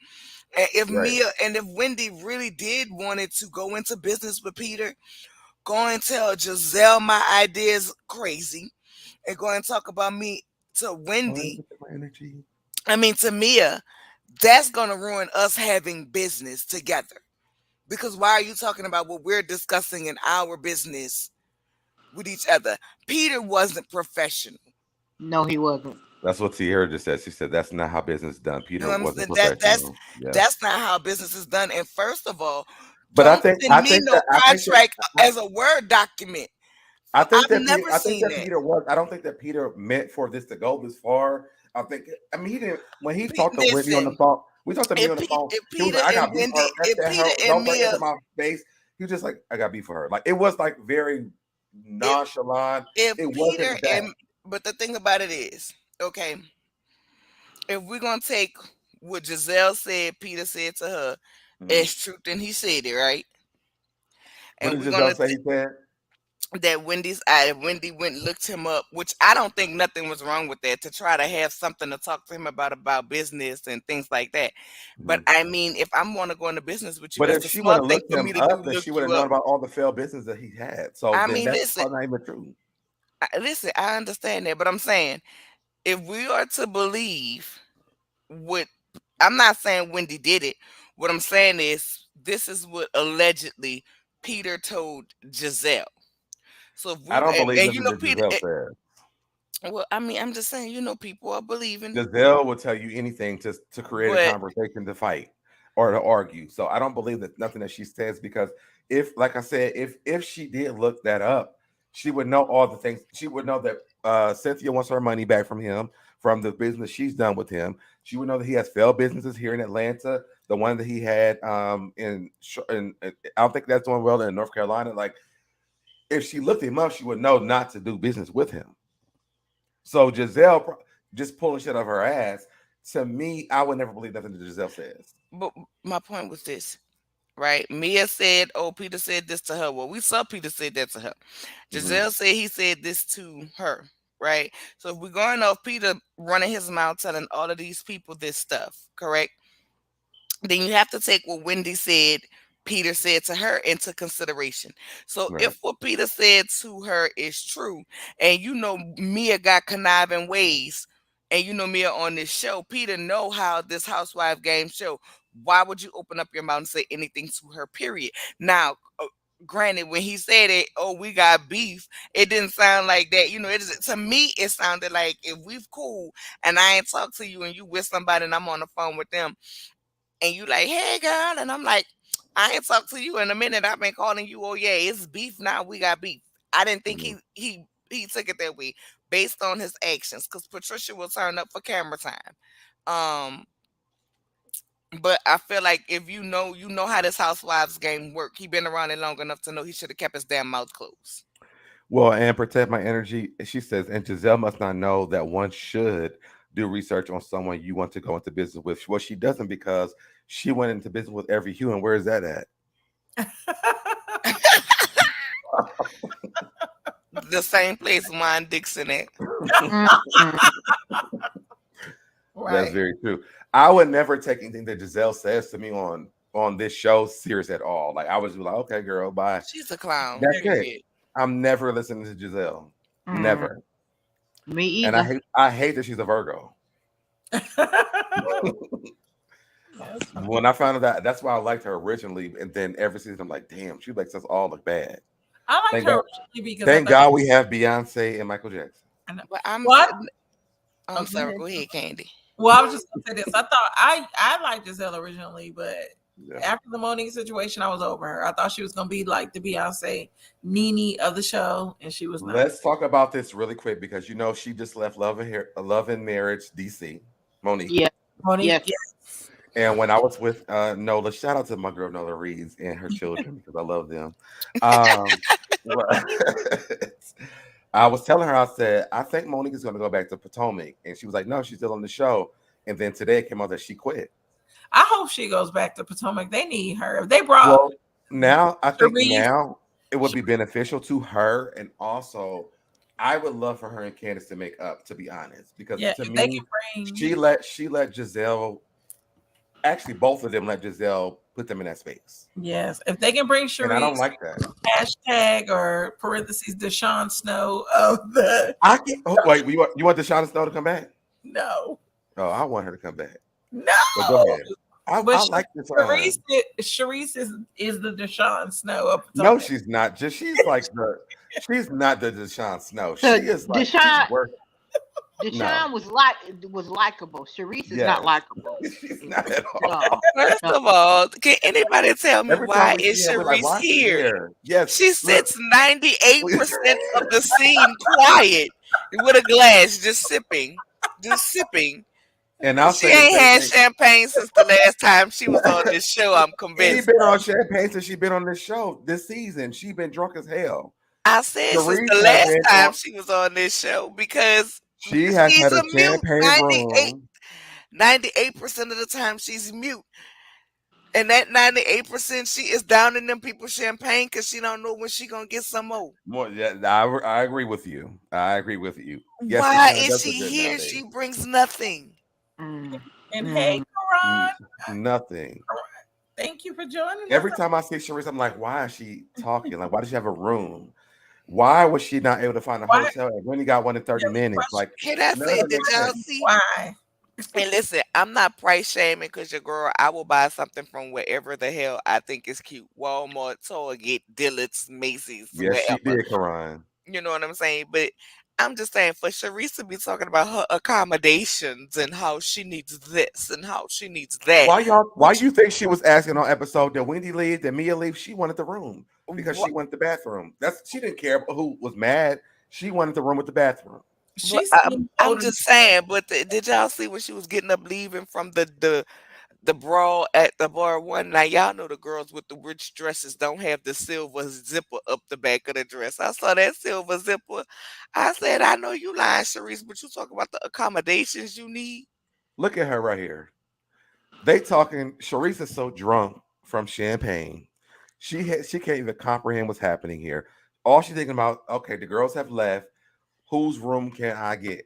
And if Right. Mia and if Wendy really did wanted to go into business with Peter, go and tell Giselle my ideas crazy and go and talk about me to Wendy. My energy. I mean to Mia, that's gonna ruin us having business together. Because why are you talking about what we're discussing in our business with each other? Peter wasn't professional. No, he wasn't. That's what Sierra just said. She said that's not how business is done. You Peter know what I'm wasn't saying? That's professional. Yeah. that's not how business is done. And first of all, But don't send me no I think that contract as a Word document. I've never I think seen that that. Peter was. I don't think that Peter meant for this to go this far. I think. I mean, he didn't. When he talked to Wendy on the Listen, phone, we talked to me on the phone. if He was Peter like, "I and got beef for Wendy, her. F if that Peter her. and Don't bring it Mia, to my face." He was just like, "I got beef for her." Like it was like very if nonchalant. if It Peter wasn't that. and but the thing about it is, okay, if we're gonna take what Giselle said, Peter said to her Mhm. as truth, and he said it right, What and did we're Giselle gonna say? He said. that Wendy went and looked him up, which I don't think nothing was wrong with that to try to have something to talk to him about business and things like that. But Mhm. I mean, if I'm going to go into business with you, But that's if a she would smart have thing looked for him me to do, up, then look she would have you known up. about all the failed business that he had. So I then mean, that's listen, probably not even true. listen, I understand that, but I'm saying if we are to believe what I'm not saying Wendy did it. What I'm saying is this is what allegedly Peter told Giselle. So if we I don't believe and this you is know what Peter, Giselle said. well, I mean, I'm just saying, people are believing, Giselle will tell you anything to create a but conversation to fight or to argue. So I don't believe that nothing that she says because if, like I said, if she did look that up, she would know all the things. She would know that Cynthia wants her money back from him from the business she's done with him. She would know that he has failed businesses here in Atlanta. The one that he had in I don't think that's doing well in North Carolina. Like if she looked him up, she would know not to do business with him. So Giselle just pulling shit out of her ass. To me, I would never believe nothing that Giselle says. but my point was this, right? Mia said, "Oh, Peter said this to her." Well, we saw Peter said that to her. Mhm. Giselle said he said this to her, right? So if we're going off Peter running his mouth telling all of these people this stuff, correct? Then you have to take what Wendy said, Peter said to her into consideration. So Right. if what Peter said to her is true, and Mia got conniving ways, and Mia on this show, Peter know how this housewife game show. Why would you open up your mouth and say anything to her? Period. Now, granted, when he said it, oh, we got beef, it didn't sound like that. To me, it sounded like if we've cool and I ain't talk to you and you with somebody and I'm on the phone with them and you like, hey girl, and I'm like, I ain't talked to you in a minute. I've been calling you. Oh yeah, it's beef now. We got beef. I didn't think Mhm. he took it that way based on his actions because Patricia will turn up for camera time. Um, but I feel like if you know how this housewives game work. He been around it long enough to know he should have kept his damn mouth closed. Well, and protect my energy. She says, and Giselle must not know that one should do research on someone you want to go into business with. Well, she doesn't because she went into business with every hue. And where is that at? The same place Juan Dixon at. That's Right. very true. I would never take anything that Giselle says to me on this show serious at all. Like I was just like, okay, girl, bye. She's a clown. That's it. Period. I'm never listening to Giselle. Never. Me And either. I hate that she's a Virgo. That's funny. When I found out that, that's why I liked her originally, and then every season I'm like, damn, she makes us all look bad. I like Thank her God. originally because Thank God we have Beyonce and Michael Jackson. But I'm What? I'm Okay. sorry. Go ahead, Candy. Well, I was just gonna say this. I thought I liked Giselle originally, but Yeah. after the Monique situation, I was over her. I thought she was gonna be like the Beyonce Nene of the show, and she was not. Let's talk about this really quick because she just left Love and Marriage DC, Monique. Yeah. Monique, Yes. And when I was with Nola, shout out to my girl Nola Reeves and her children because I love them. I was telling her, I said, I think Monique is going to go back to Potomac. And she was like, no, she's still on the show. And then today it came out that she quit. I hope she goes back to Potomac. They need her. If they brought Well, now I think Sharice. now it would be beneficial to her. And also, I would love for her and Candace to make up, to be honest. Because yeah, to if they me, can bring she let Giselle, actually both of them let Giselle put them in that space. yes, if they can bring And I don't Sharice like that. hashtag or parentheses Deshaun Snow of the I can wait. You want Deshaun Snow to come back? no. Oh, I want her to come back. No. But go ahead. I But like this. Sharice is the Deshaun Snow of No, Potomac. she's not. She's not the Deshaun Snow. She So is like Deshaun- No. Deshaun was likable. Sharice is Yes. not likable. She's not at all. No. First of all, can anybody tell me Every time why we is see her, we're like, Sharice why is she here? here? Yes, She look. sits 98% of the scene quiet with a glass, just sipping. And I'll She say the ain't same had thing. champagne since the last time she was on this show. I'm She convinced. been on champagne since she been on this show this season. She been drunk as hell. I said since Sharice the has last been time on- she was on this show because She has she's had a a mute. champagne room. 98% of the time she's mute. And that 98% she is downing them people champagne because she don't know when she gonna get some more. More, yeah, I agree with you. I agree with you. Yes, Why she is does she look good here? nowadays. She brings nothing. Mm. And hey, Karan, Nothing. thank you for joining Every us. time I see Sharice, I'm like, why is she talking? Like, why does she have a room? Why was she not able to find a Why? hotel? And when he got one in 30 Yeah, minutes, like, Can I none say, of it did makes y'all sense. see? Why? And listen, I'm not price shaming because your girl, I will buy something from wherever the hell I think is cute. Walmart, Target, Dillard's, Macy's, Yes, she wherever. did, Karan. You know what I'm saying? But I'm just saying for Sharice to be talking about her accommodations and how she needs this and how she needs that. Why you think she was asking on episode that Wendy leave, that Mia leave? She wanted the room because she wanted the bathroom. She didn't care who was mad. She wanted the room with the bathroom. She's I'm just saying, but did y'all see when she was getting up leaving from the brawl at the bar one night? Y'all know the girls with the rich dresses don't have the silver zipper up the back of the dress. I saw that silver zipper. I said, I know you lying, Sharice, but you talk about the accommodations you need. Look at her right here. They talking. Sharice is so drunk from champagne. She can't even comprehend what's happening here. All she's thinking about, okay, the girls have left. Whose room can I get?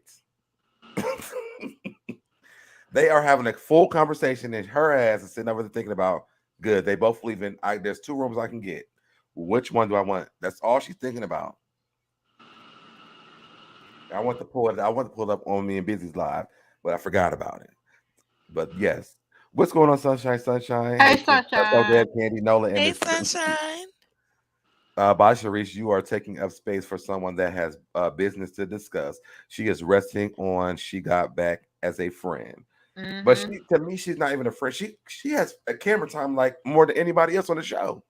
They are having a full conversation, and her ass is sitting over there thinking about, good, they both leaving. There's 2 rooms I can get. Which one do I want? That's all she's thinking about. I want to pull it up on me and Busy's live, but I forgot about it. But yes. What's going on, Sunshine? Hey, Sunshine. So Dead Candy, Nola, and Hey, Miss sunshine. By Sharice, you are taking up space for someone that has business to discuss. She is resting on she got back as a friend. But Mm-hmm. to me, she's not even a friend. She has a camera time like more than anybody else on the show.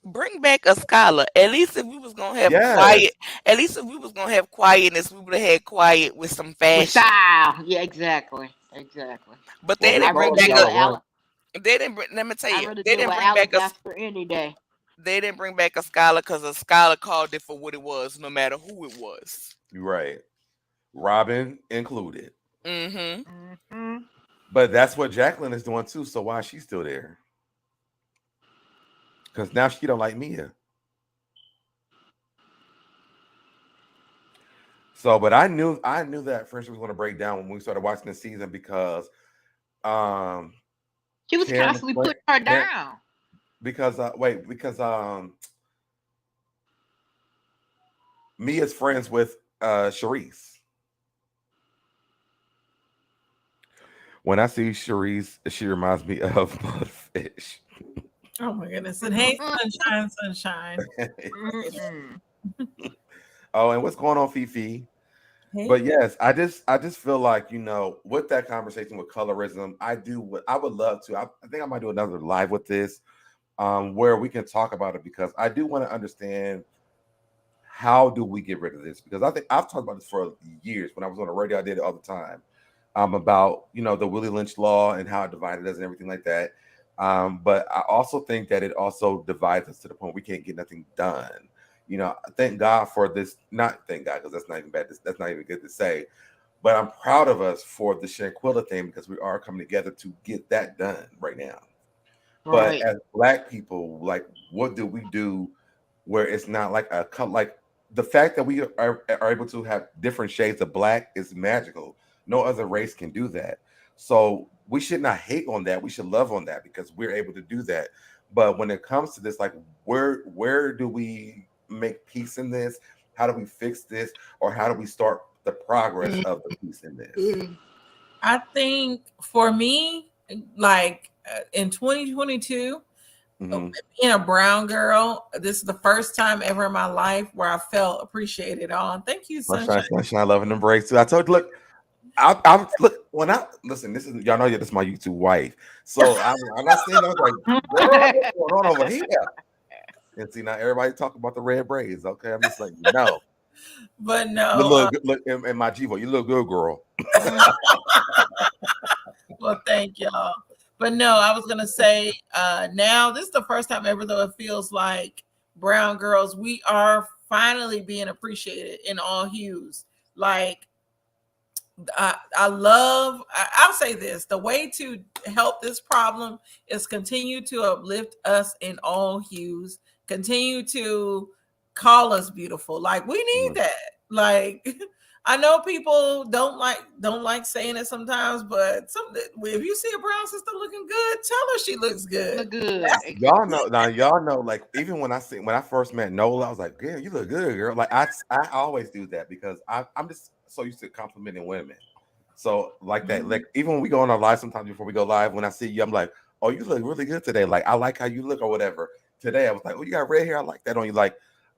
Bring back a scholar. At least if we was gonna have quiet, Yes, at least if we was gonna have quietness, we would have had quiet with some With fashion. style. Yeah, exactly. Exactly. But well, they didn't bring I'd rather back deal a. with Alex. They didn't bring. Let me tell I'd you, rather they deal didn't with bring back Alex a. Jasper any day. They didn't bring back a scholar because a scholar called it for what it was, no matter who it was. you're right. Robin included. Mm-hmm. Mm-hmm. But that's what Jacqueline is doing too. So why is she still there? Because now she don't like Mia. So, but I knew that friendship was going to break down when we started watching the season because um She was Kim constantly putting her down. because Mia's friends with Sharice. When I see Sharice, she reminds me of Mudfish. Oh my goodness. And hey, sunshine, sunshine. Mm-mm. Oh, and what's going on, Fifi? Hey. But yes, I just feel like, with that conversation with colorism, I would love to. I think I might do another live with this, where we can talk about it because I do want to understand how do we get rid of this? Because I think I've talked about this for years. When I was on the radio, I did it all the time. About the Willie Lynch law and how it divided us and everything like that. But I also think that it also divides us to the point we can't get nothing done. Thank God for this. Not thank God because that's not even bad. That's not even good to say. But I'm proud of us for the Shanquilla thing because we are coming together to get that done right now. But Right. as Black people, like, what do we do where it's not like like the fact that we are able to have different shades of Black is magical. No other race can do that. So we should not hate on that. We should love on that because we're able to do that. But when it comes to this, like, where do we make peace in this? How do we fix this? Or how do we start the progress of the peace in this? I think for me, like in 2022, Mm-hmm. being a brown girl, this is the first time ever in my life where I felt appreciated on. Thank you, Sunshine, sunshine. sunshine, love and embrace too. I told you, look, I look when I listen. This is y'all know this is my YouTube wife, so I'm not saying I was like, girl, what's going on over here? And see now everybody talk about the red braids. Okay, I'm just like, no, But you no, look good. Look in my Jivo, you look good, girl. well, thank y'all. But no, I was gonna say now this is the first time ever though it feels like brown girls, we are finally being appreciated in all hues. Like I'll say this, the way to help this problem is continue to uplift us in all hues, continue to call us beautiful. Like we need Mhm. that. Like I know people don't like saying it sometimes, but if you see a brown sister looking good, tell her she looks good. Look good. Y'all know now. Y'all know, like, even when I first met Nola, I was like, "Girl, you look good, girl." Like I always do that because I'm just so used to complimenting women. So like that, like even when we go on our live, sometimes before we go live, when I see you, I'm like, "Oh, you look really good today." Like I like how you look or whatever. Today I was like, "Oh, you got red hair. I like that on you." Like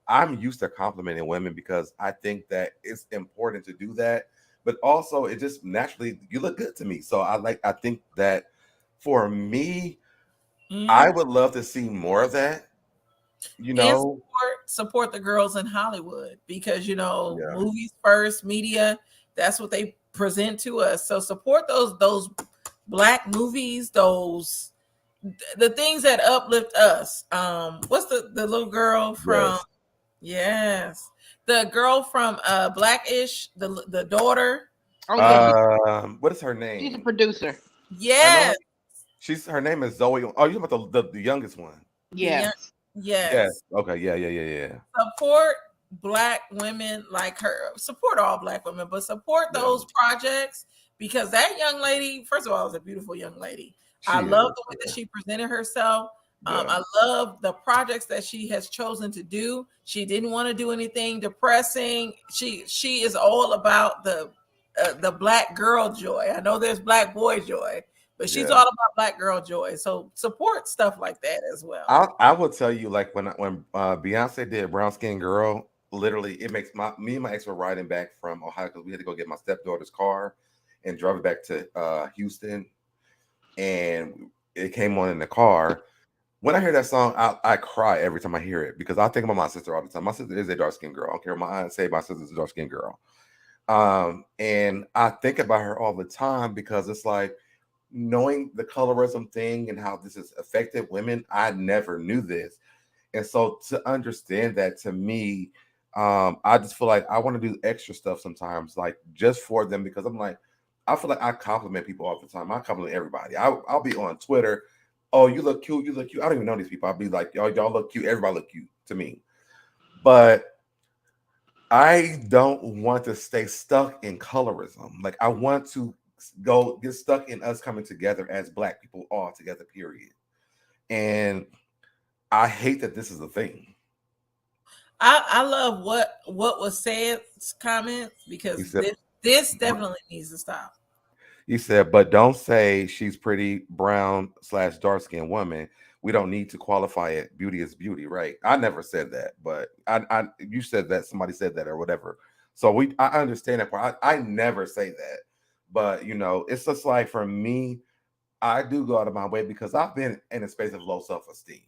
I'm used to complimenting women because I think that it's important to do that. But also, it just naturally you look good to me. So I think that for me, I would love to see more of that. You And know, support the girls in Hollywood because yeah, movies first, media, that's what they present to us. So support those Black movies, the things that uplift us. What's the little girl from? yes. Yes, the girl from Blackish, the daughter. Oh yeah, What is her she's a name? producer. I know Yes, her name is Zoe. Oh, you about the youngest one? the young, Yes. Yes. yes. Okay. Yeah. Support Black women like her. Support all Black women, but support Yeah. those projects because that young lady, first of all, is a beautiful young lady. She I is. love the way that Yeah. she presented herself. Yeah. I love the projects that she has chosen to do. She didn't want to do anything depressing. She is all about the Black girl joy. I know there's Black boy joy, but she's Yeah. all about Black girl joy. So support stuff like that as well. I will tell you, like when Beyonce did Brown Skin Girl, literally it makes me and my ex were riding back from Ohio because we had to go get my stepdaughter's car and drive it back to Houston, and it came on in the car. When I hear that song, I cry every time I hear it because I think about my sister all the time. My sister is a dark skinned girl. I don't care what my aunt say, my sister's a dark skinned girl. And I think about her all the time because it's like knowing the colorism thing and how this has affected women. I never knew this. And so to understand that, to me, I just feel like I want to do extra stuff sometimes, like just for them, because I'm like, I feel like I compliment people all the time. I compliment everybody. I'll be on Twitter. Oh, you look cute. You look cute. I don't even know these people. I'll be like, y'all look cute. Everybody look cute to me. But I don't want to stay stuck in colorism. Like I want to get stuck in us coming together as Black people all together, period. And I hate that this is a thing. I love what was said comments because Said, this definitely needs to stop. He said, but don't say she's pretty brown / dark skinned woman. We don't need to qualify it. Beauty is beauty, right? I never said that, but you said that, somebody said that or whatever. So I understand that part. I never say that, but it's just like for me, I do go out of my way because I've been in a space of low self-esteem.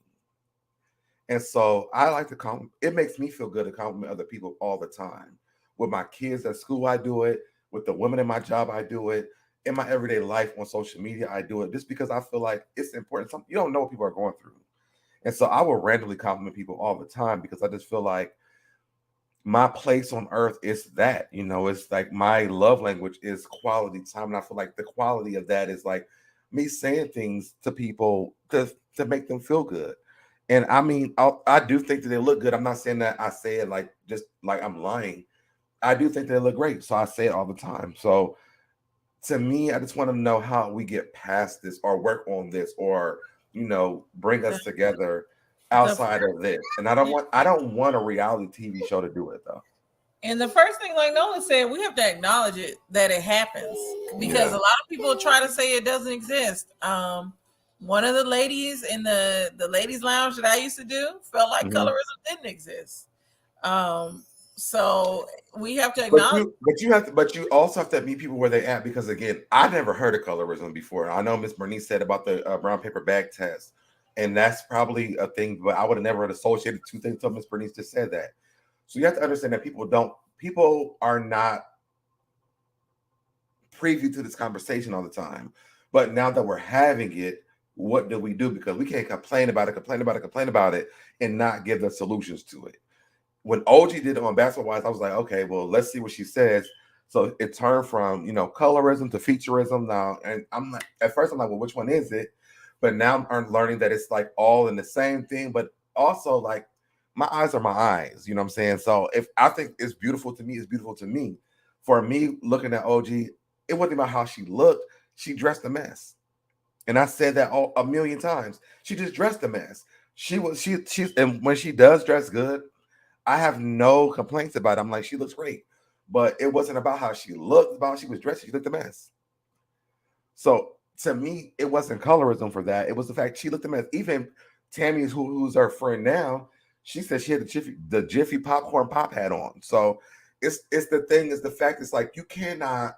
And so I like to compliment. It makes me feel good to compliment other people all the time. With my kids at school, I do it. With the women in my job, I do it. In my everyday life on social media, I do it just because I feel like it's important. You don't know what people are going through. And so I will randomly compliment people all the time because I just feel like my place on earth is that, it's like my love language is quality time. And I feel like the quality of that is like me saying things to people to make them feel good. And I mean, I do think that they look good. I'm not saying that I say it like just like I'm lying. I do think they look great. So I say it all the time. So to me, I just want to know how we get past this or work on this or, bring us together outside of this. And I don't want a reality TV show to do it though. And the first thing, like Nolan said, we have to acknowledge it that it happens because a lot of people try to say it doesn't exist. One of the ladies in the ladies' lounge that I used to do felt like colorism didn't exist. So we have to acknowledge. But you also have to meet people where they at because again, I never heard of colorism before. I know Miss Bernice said about the brown paper bag test, and that's probably a thing. But I would have never associated two things until Miss Bernice just said that. So you have to understand that people are not preview to this conversation all the time. But now that we're having it, what do we do? Because we can't complain about it, and not give the solutions to it. When OG did it on Basketball Wives, I was like, okay, well, let's see what she says. So it turned from, colorism to featureism now. And at first I'm like, well, which one is it? But now I'm learning that it's like all in the same thing, but also like my eyes are my eyes, you know what I'm saying? So if I think it's beautiful to me, it's beautiful to me. For me, looking at OG, it wasn't about how she looked. She dressed a mess. And I said that a million times. She just dressed a mess. And when she does dress good, I have no complaints about it. I'm like, she looks great. But it wasn't about how she looked, about how she was dressed. She looked a mess. So to me, it wasn't colorism for that. It was the fact she looked a mess. Even Tammy, who's our friend now, she said she had the Jiffy popcorn pop hat on. So it's the thing is the fact it's like you cannot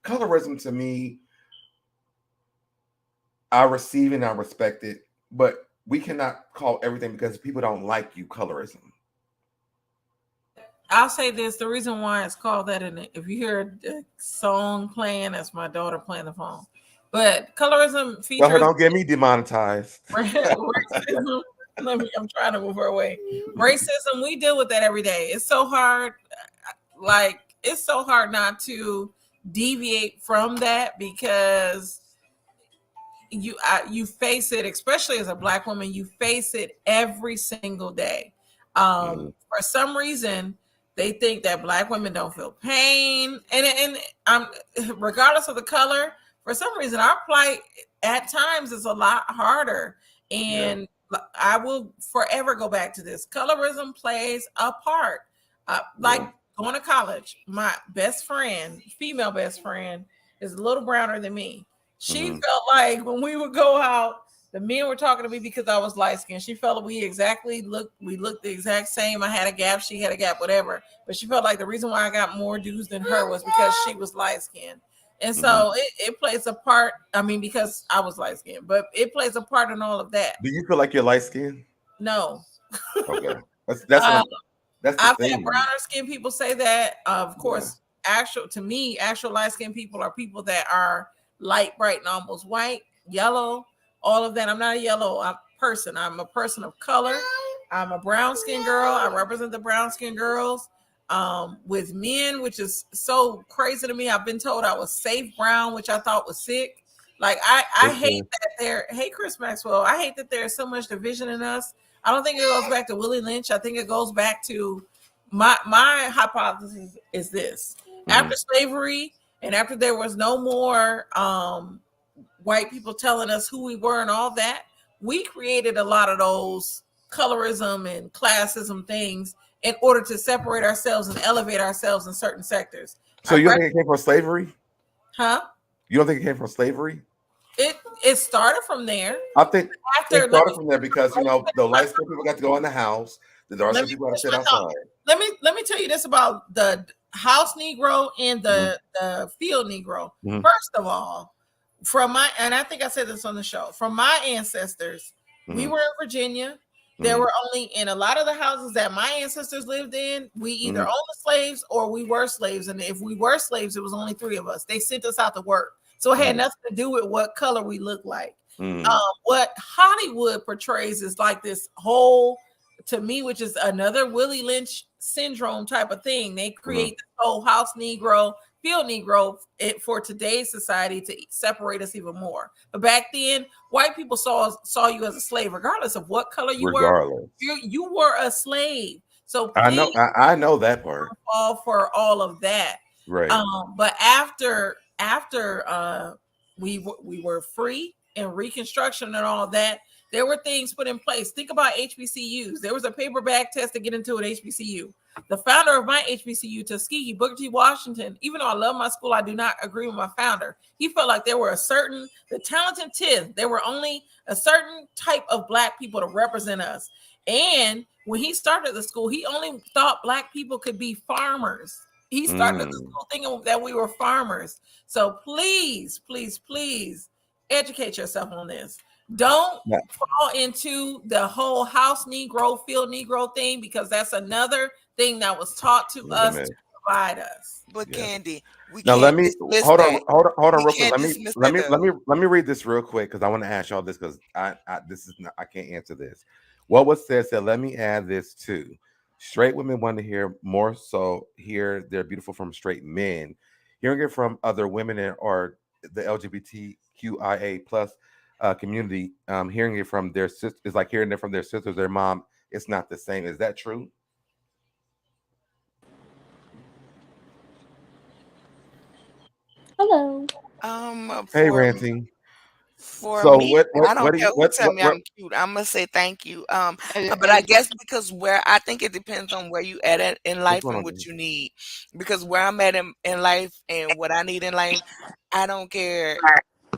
colorism to me. I receive and I respect it, but we cannot call everything because people don't like you colorism. I'll say this: the reason why it's called that, and if you hear a song playing, that's my daughter playing the phone. But colorism features. Well, don't get me demonetized. Racism. I'm trying to move her away. Racism. We deal with that every day. It's so hard. Like it's so hard not to deviate from that because you face it, especially as a Black woman. You face it every single day. For some reason, they think that Black women don't feel pain, and regardless of the color, for some reason, our plight at times is a lot harder. And I will forever go back to this. Colorism plays a part. Going to college, my best friend, female best friend, is a little browner than me. She felt like when we would go out, the men were talking to me because I was light skinned. She felt like we looked the exact same. I had a gap, she had a gap, whatever. But she felt like the reason why I got more dudes than her was because she was light skinned. And so it plays a part. I mean, because I was light skinned, but it plays a part in all of that. Do you feel like you're light skinned? No. Okay. That's the I've thing. had browner skinned people say that. Of course, actual light skinned people are people that are light, bright, and almost white, yellow, all of that. I'm not a yellow person. I'm a person of color. I'm a brown skinned girl. I represent the brown skinned girls. With men, which is so crazy to me. I've been told I was safe brown, which I thought was sick. Like I hate that hey Chris Maxwell, I hate that there's so much division in us. I don't think it goes back to Willie Lynch. I think it goes back to my hypothesis is this. After slavery and after there was no more white people telling us who we were and all that, we created a lot of those colorism and classism things in order to separate ourselves and elevate ourselves in certain sectors. So you don't think it came from slavery? Huh? You don't think it came from slavery? It started from there. I think it started from there because the light skinned people got to go in the house. The dark skinned people got to sit outside. Let me tell you this about the house Negro and the field Negro. First of all, and I think I said this on the show, from my ancestors, we were in Virginia. There were only in a lot of the houses that my ancestors lived in, we either owned the slaves or we were slaves. And if we were slaves, it was only 3 of us. They sent us out to work. So it had nothing to do with what color we look like. What Hollywood portrays is like this whole, to me, which is another Willie Lynch syndrome type of thing. They create this whole house Negro, field Negro for today's society to separate us even more. But back then, white people saw you as a slave, regardless of what color you were. You were a slave. So please, I know that part. All for all of that, right? But after we were free and Reconstruction and all that, there were things put in place. Think about HBCUs. There was a paper bag test to get into an HBCU. The founder of my HBCU, Tuskegee, Booker T. Washington, even though I love my school, I do not agree with my founder. He felt like there were the talented 10, there were only a certain type of Black people to represent us. And when he started the school, he only thought Black people could be farmers. He started the school thinking that we were farmers. So please, please, please educate yourself on this. Don't fall into the whole house Negro, field Negro thing, because that's another thing that was taught to us to provide us. But Candy, let me hold on real quick. Let me read this real quick because I want to ask y'all this because I can't answer this. What was said, let me add this too. Straight women want to hear more, so hear they're beautiful from straight men. Hearing it from other women or the LGBTQIA plus community, hearing it from their sisters is like hearing it from their sisters, their mom. It's not the same. Is that true? Hello. Hey, Ranting. For me, I don't care who tell me I'm cute. I'm gonna say thank you. But I guess because I think it depends on where you at in life and what you need. Because where I'm at in life and what I need in life, I don't care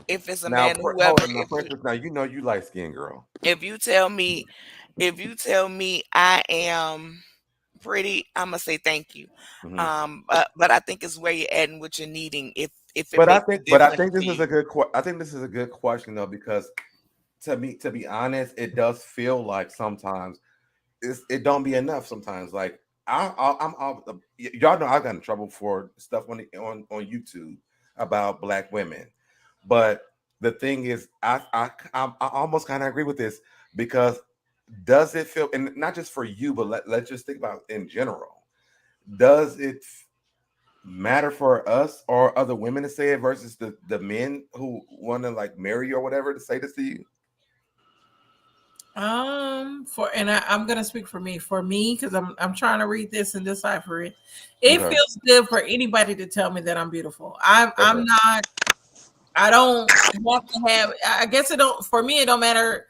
if it's a man or whoever. Now you light skinned girl. If you tell me I am pretty, I'm gonna say thank you. But I think it's where you're at and what you're needing. I think this is a good question though, because to be honest, it does feel like sometimes it don't be enough. Sometimes, like y'all know I got in trouble for stuff on YouTube about Black women, but the thing is, I almost kind of agree with this, because does it feel, and not just for you, but let's just think about in general, does it matter for us or other women to say it versus the men who want to like marry you or whatever to say this to you? I'm gonna speak for me. For me, because I'm trying to read this and decipher it. It feels good for anybody to tell me that I'm beautiful. I'm not. I don't want to have. I guess it don't. For me, it don't matter.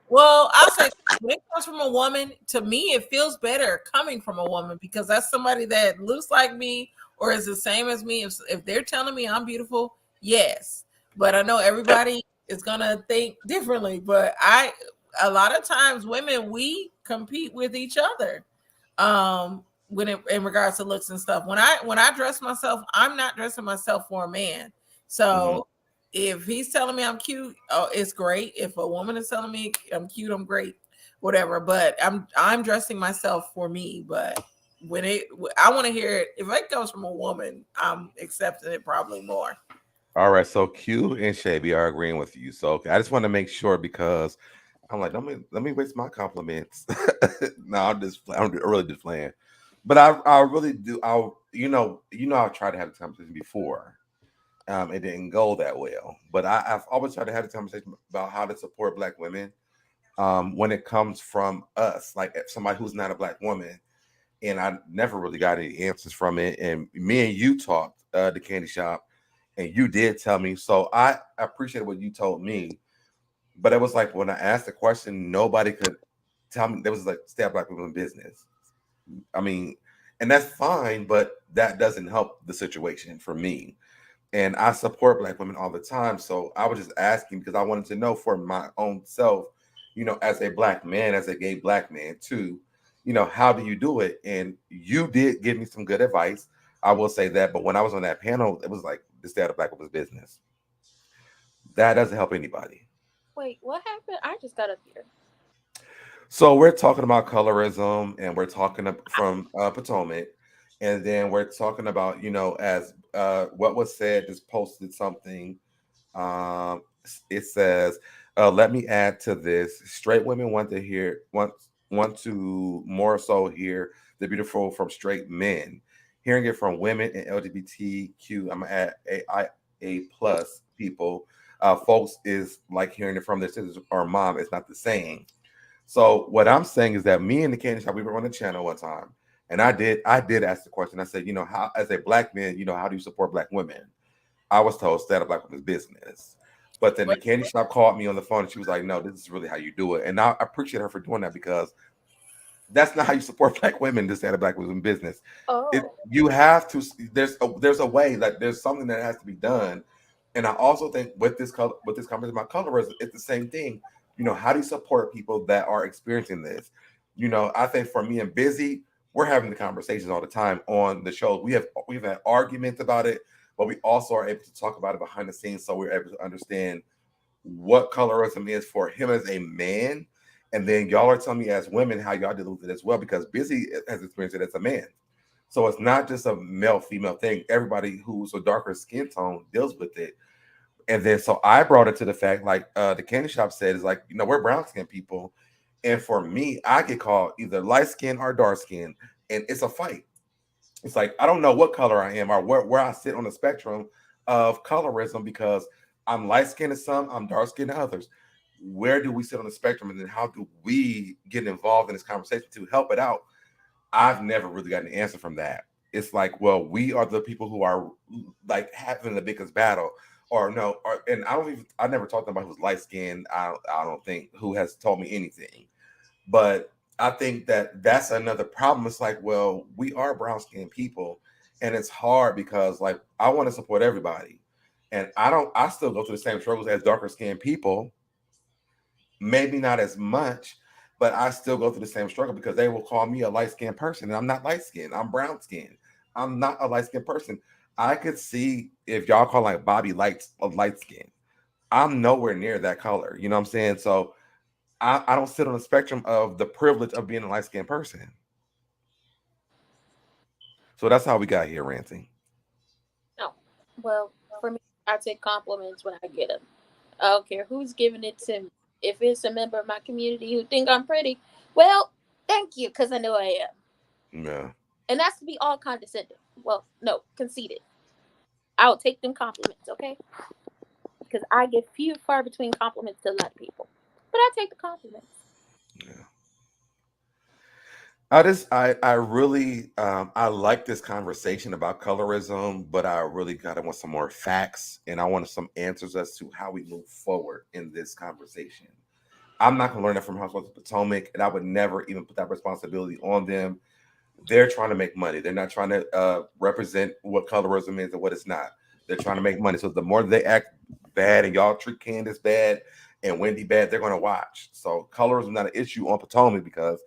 Well, I'll say when it comes from a woman, to me, it feels better coming from a woman, because that's somebody that looks like me or is the same as me. If they're telling me I'm beautiful, yes. but I know everybody is gonna think differently. But a lot of times women, we compete with each other. When in regards to looks and stuff. When I dress myself, I'm not dressing myself for a man. So if he's telling me I'm cute, oh, it's great. If a woman is telling me I'm cute, I'm great. Whatever. But I'm dressing myself for me. But when I want to hear it. If it comes from a woman, I'm accepting it probably more. All right, so Q and Shabby are agreeing with you. So I just want to make sure because I'm like, let me waste my compliments. No, I'm really just playing. But I really do. I've tried to have this conversation before. It didn't go that well. But I've always tried to have a conversation about how to support Black women when it comes from us, like somebody who's not a Black woman. And I never really got any answers from it. And me and you talked the candy shop, and you did tell me. So I appreciate what you told me. But it was like when I asked the question, nobody could tell me. There was like stay out Black women business. I mean, and that's fine, but that doesn't help the situation for me. And I support Black women all the time. So I was just asking because I wanted to know for my own self, as a Black man, as a gay Black man too, how do you do it? And you did give me some good advice. I will say that. But when I was on that panel, it was like the stay out of Black women's business. That doesn't help anybody. Wait, what happened? I just got up here. So we're talking about colorism, and we're talking from Potomac, and then we're talking about as what was said. Just posted something. Um, it says, "Let me add to this: straight women want to more so hear the beautiful from straight men. Hearing it from women and LGBTQ, I'm gonna add A plus people, folks is like hearing it from their sisters or mom. It's not the same." So what I'm saying is that me and the candy shop, we were on the channel one time, and I did ask the question. I said, how as a Black man, how do you support Black women? I was told stay out of Black women's business. But then the candy shop called me on the phone and she was like, no, this is really how you do it. And I appreciate her for doing that because that's not how you support Black women to stay out of Black women's business. Oh, You have to, there's a way, like there's something that has to be done. And I also think with this conversation about colorism, it's the same thing. How do you support people that are experiencing this? I think for me and Busy, we're having the conversations all the time on the show. We've had arguments about it, but we also are able to talk about it behind the scenes, so we're able to understand what colorism is for him as a man, and then y'all are telling me as women how y'all deal with it as well, because Busy has experienced it as a man. So it's not just a male female thing. Everybody who's a darker skin tone deals with it. And then so I brought it to the fact, like the candy shop said, is like, we're brown skin people. And for me, I get called either light skin or dark skin. And it's a fight. It's like, I don't know what color I am or where I sit on the spectrum of colorism because I'm light skinned to some, I'm dark skinned to others. Where do we sit on the spectrum? And then how do we get involved in this conversation to help it out? I've never really gotten an answer from that. It's like, well, we are the people who are like having the biggest battle, or no, and I never talked to anybody who's light skinned. I don't think who has told me anything, but I think that's another problem. It's like, well, we are brown skinned people, and it's hard because like I want to support everybody, and I still go through the same struggles as darker skinned people, maybe not as much, but I still go through the same struggle because they will call me a light skinned person, and I'm not light skinned. I'm brown skinned. I'm not a light skinned person. I could see if y'all call like Bobby light skin. I'm nowhere near that color. You know what I'm saying? So I don't sit on the spectrum of the privilege of being a light skinned person. So that's how we got here ranting. no. Well, for me, I take compliments when I get them. I don't care who's giving it to me. If it's a member of my community who think I'm pretty, well, thank you, because I know I am. Yeah. And that's to be all condescending. Well, no, conceited. I'll take them compliments, okay? Because I get few far between compliments to a lot of people. But I take the compliments. Yeah. I really I like this conversation about colorism, but I really gotta want some more facts and I want some answers as to how we move forward in this conversation. I'm not gonna learn that from Housewives of Potomac, and I would never even put that responsibility on them. They're trying to make money. They're not trying to represent what colorism is and what it's not. They're trying to make money. So the more they act bad and y'all treat Candace bad and Wendy bad, they're going to watch. So colorism is not an issue on Potomac because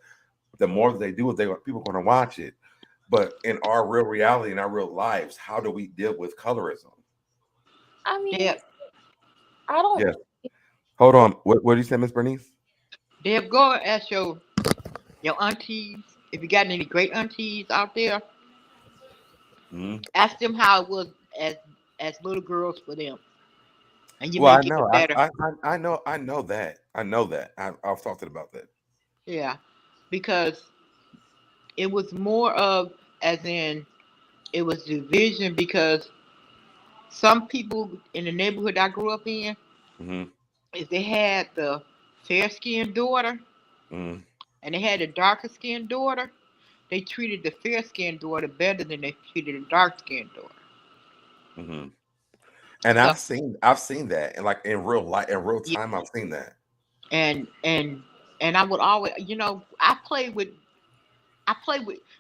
the more they do it, people are going to watch it. But in our real reality, in our real lives, how do we deal with colorism? I mean, Deb, I don't. Yes. Hold on. What did you say, Miss Bernice? Deb, go and ask your aunties if you got any great aunties out there. Ask them how it was as little girls for them, and you Well, may I get know. it better. I know that. I've talked about that. Yeah, because it was more of, as in, it was division because some people in the neighborhood I grew up in, if they had the fair-skinned daughter and they had the darker-skinned daughter, they treated the fair-skinned daughter better than they treated the dark-skinned daughter. And So, I've seen that, and like in real life, in real yeah, time, I've seen that. and I would always, I play with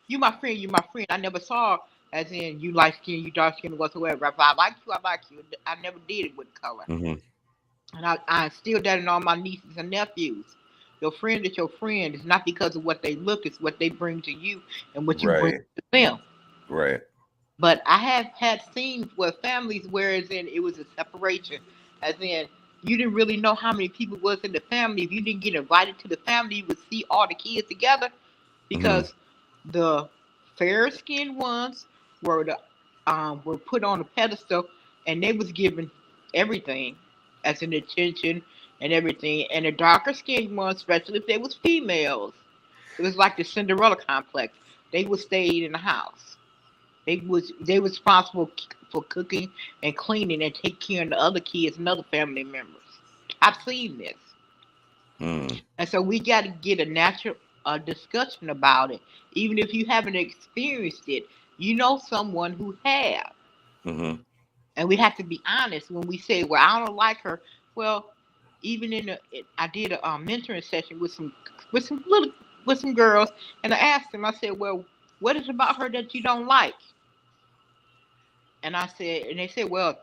you, my friend. You, my friend. I never saw as in you light skin, you dark skin, whatsoever. If I like you, I like you. I never did it with color. And I instill that in all my nieces and nephews. Your friend is your friend. It's not because of what they look, it's what they bring to you and what you bring to them. Right. But I have had scenes where families, whereas in it was a separation, as in you didn't really know how many people was in the family. If you didn't get invited to the family, you would see all the kids together because the fair-skinned ones were put on a pedestal and they was given everything as an attention and everything, and the darker-skinned ones, especially if they was females, it was like the Cinderella complex. They would stay in the house. They was responsible for cooking and cleaning and take care of the other kids and other family members. I've seen this. And so we got to get a natural discussion about it. Even if you haven't experienced it, you know someone who have. And we have to be honest when we say, well, I don't like her. Well, even I did a mentoring session with some girls, and I asked them, I said, well, what is about her that you don't like? And they said, well,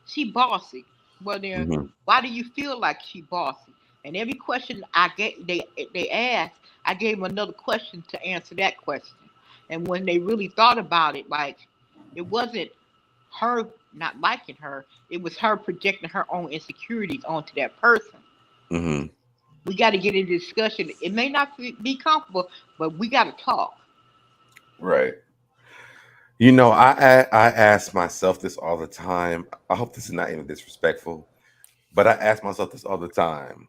she bossy. Well, then why do you feel like she bossy? And every question they asked, I gave them another question to answer that question. And when they really thought about it, like it wasn't her not liking her, it was her projecting her own insecurities onto that person. We got to get into discussion. It may not be comfortable, but we got to talk. Right. You know, I ask myself this all the time. I hope this is not even disrespectful, but I ask myself this all the time.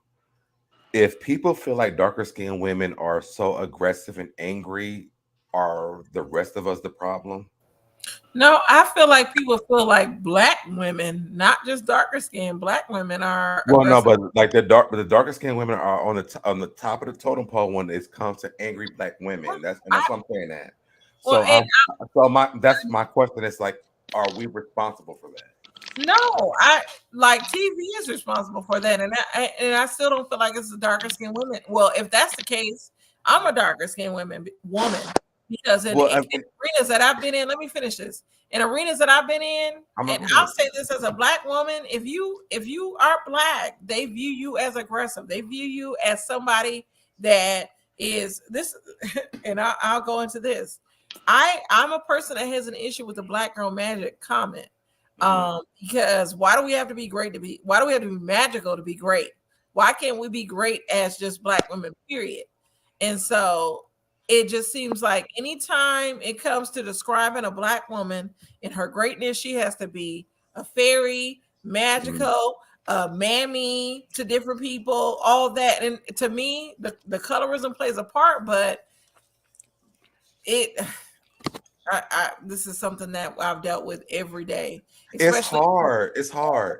If people feel like darker skinned women are so aggressive and angry, are the rest of us the problem? No, I feel like people feel like black women, not just darker skinned, black women are Well, no, aggressive. but like the darker skinned women are on the top of the totem pole when it comes to angry black women. That's what I'm saying that. So that's my question. Is like, are we responsible for that? No, I like TV is responsible for that, and I still don't feel like it's the darker skinned women. Well, if that's the case, I'm a darker skinned woman because in arenas that I've been in, let me finish this. In arenas that I've been in, I'll say this as a black woman: if you are black, they view you as aggressive. They view you as somebody that is this, and I'll go into this. I'm a person that has an issue with the black girl magic comment. Because why do we have to be magical to be great? Why can't we be great as just black women, period? And so it just seems like anytime it comes to describing a black woman in her greatness, she has to be a fairy, magical, mammy to different people, all that. And to me, the colorism plays a part, but this is something that I've dealt with every day. It's hard.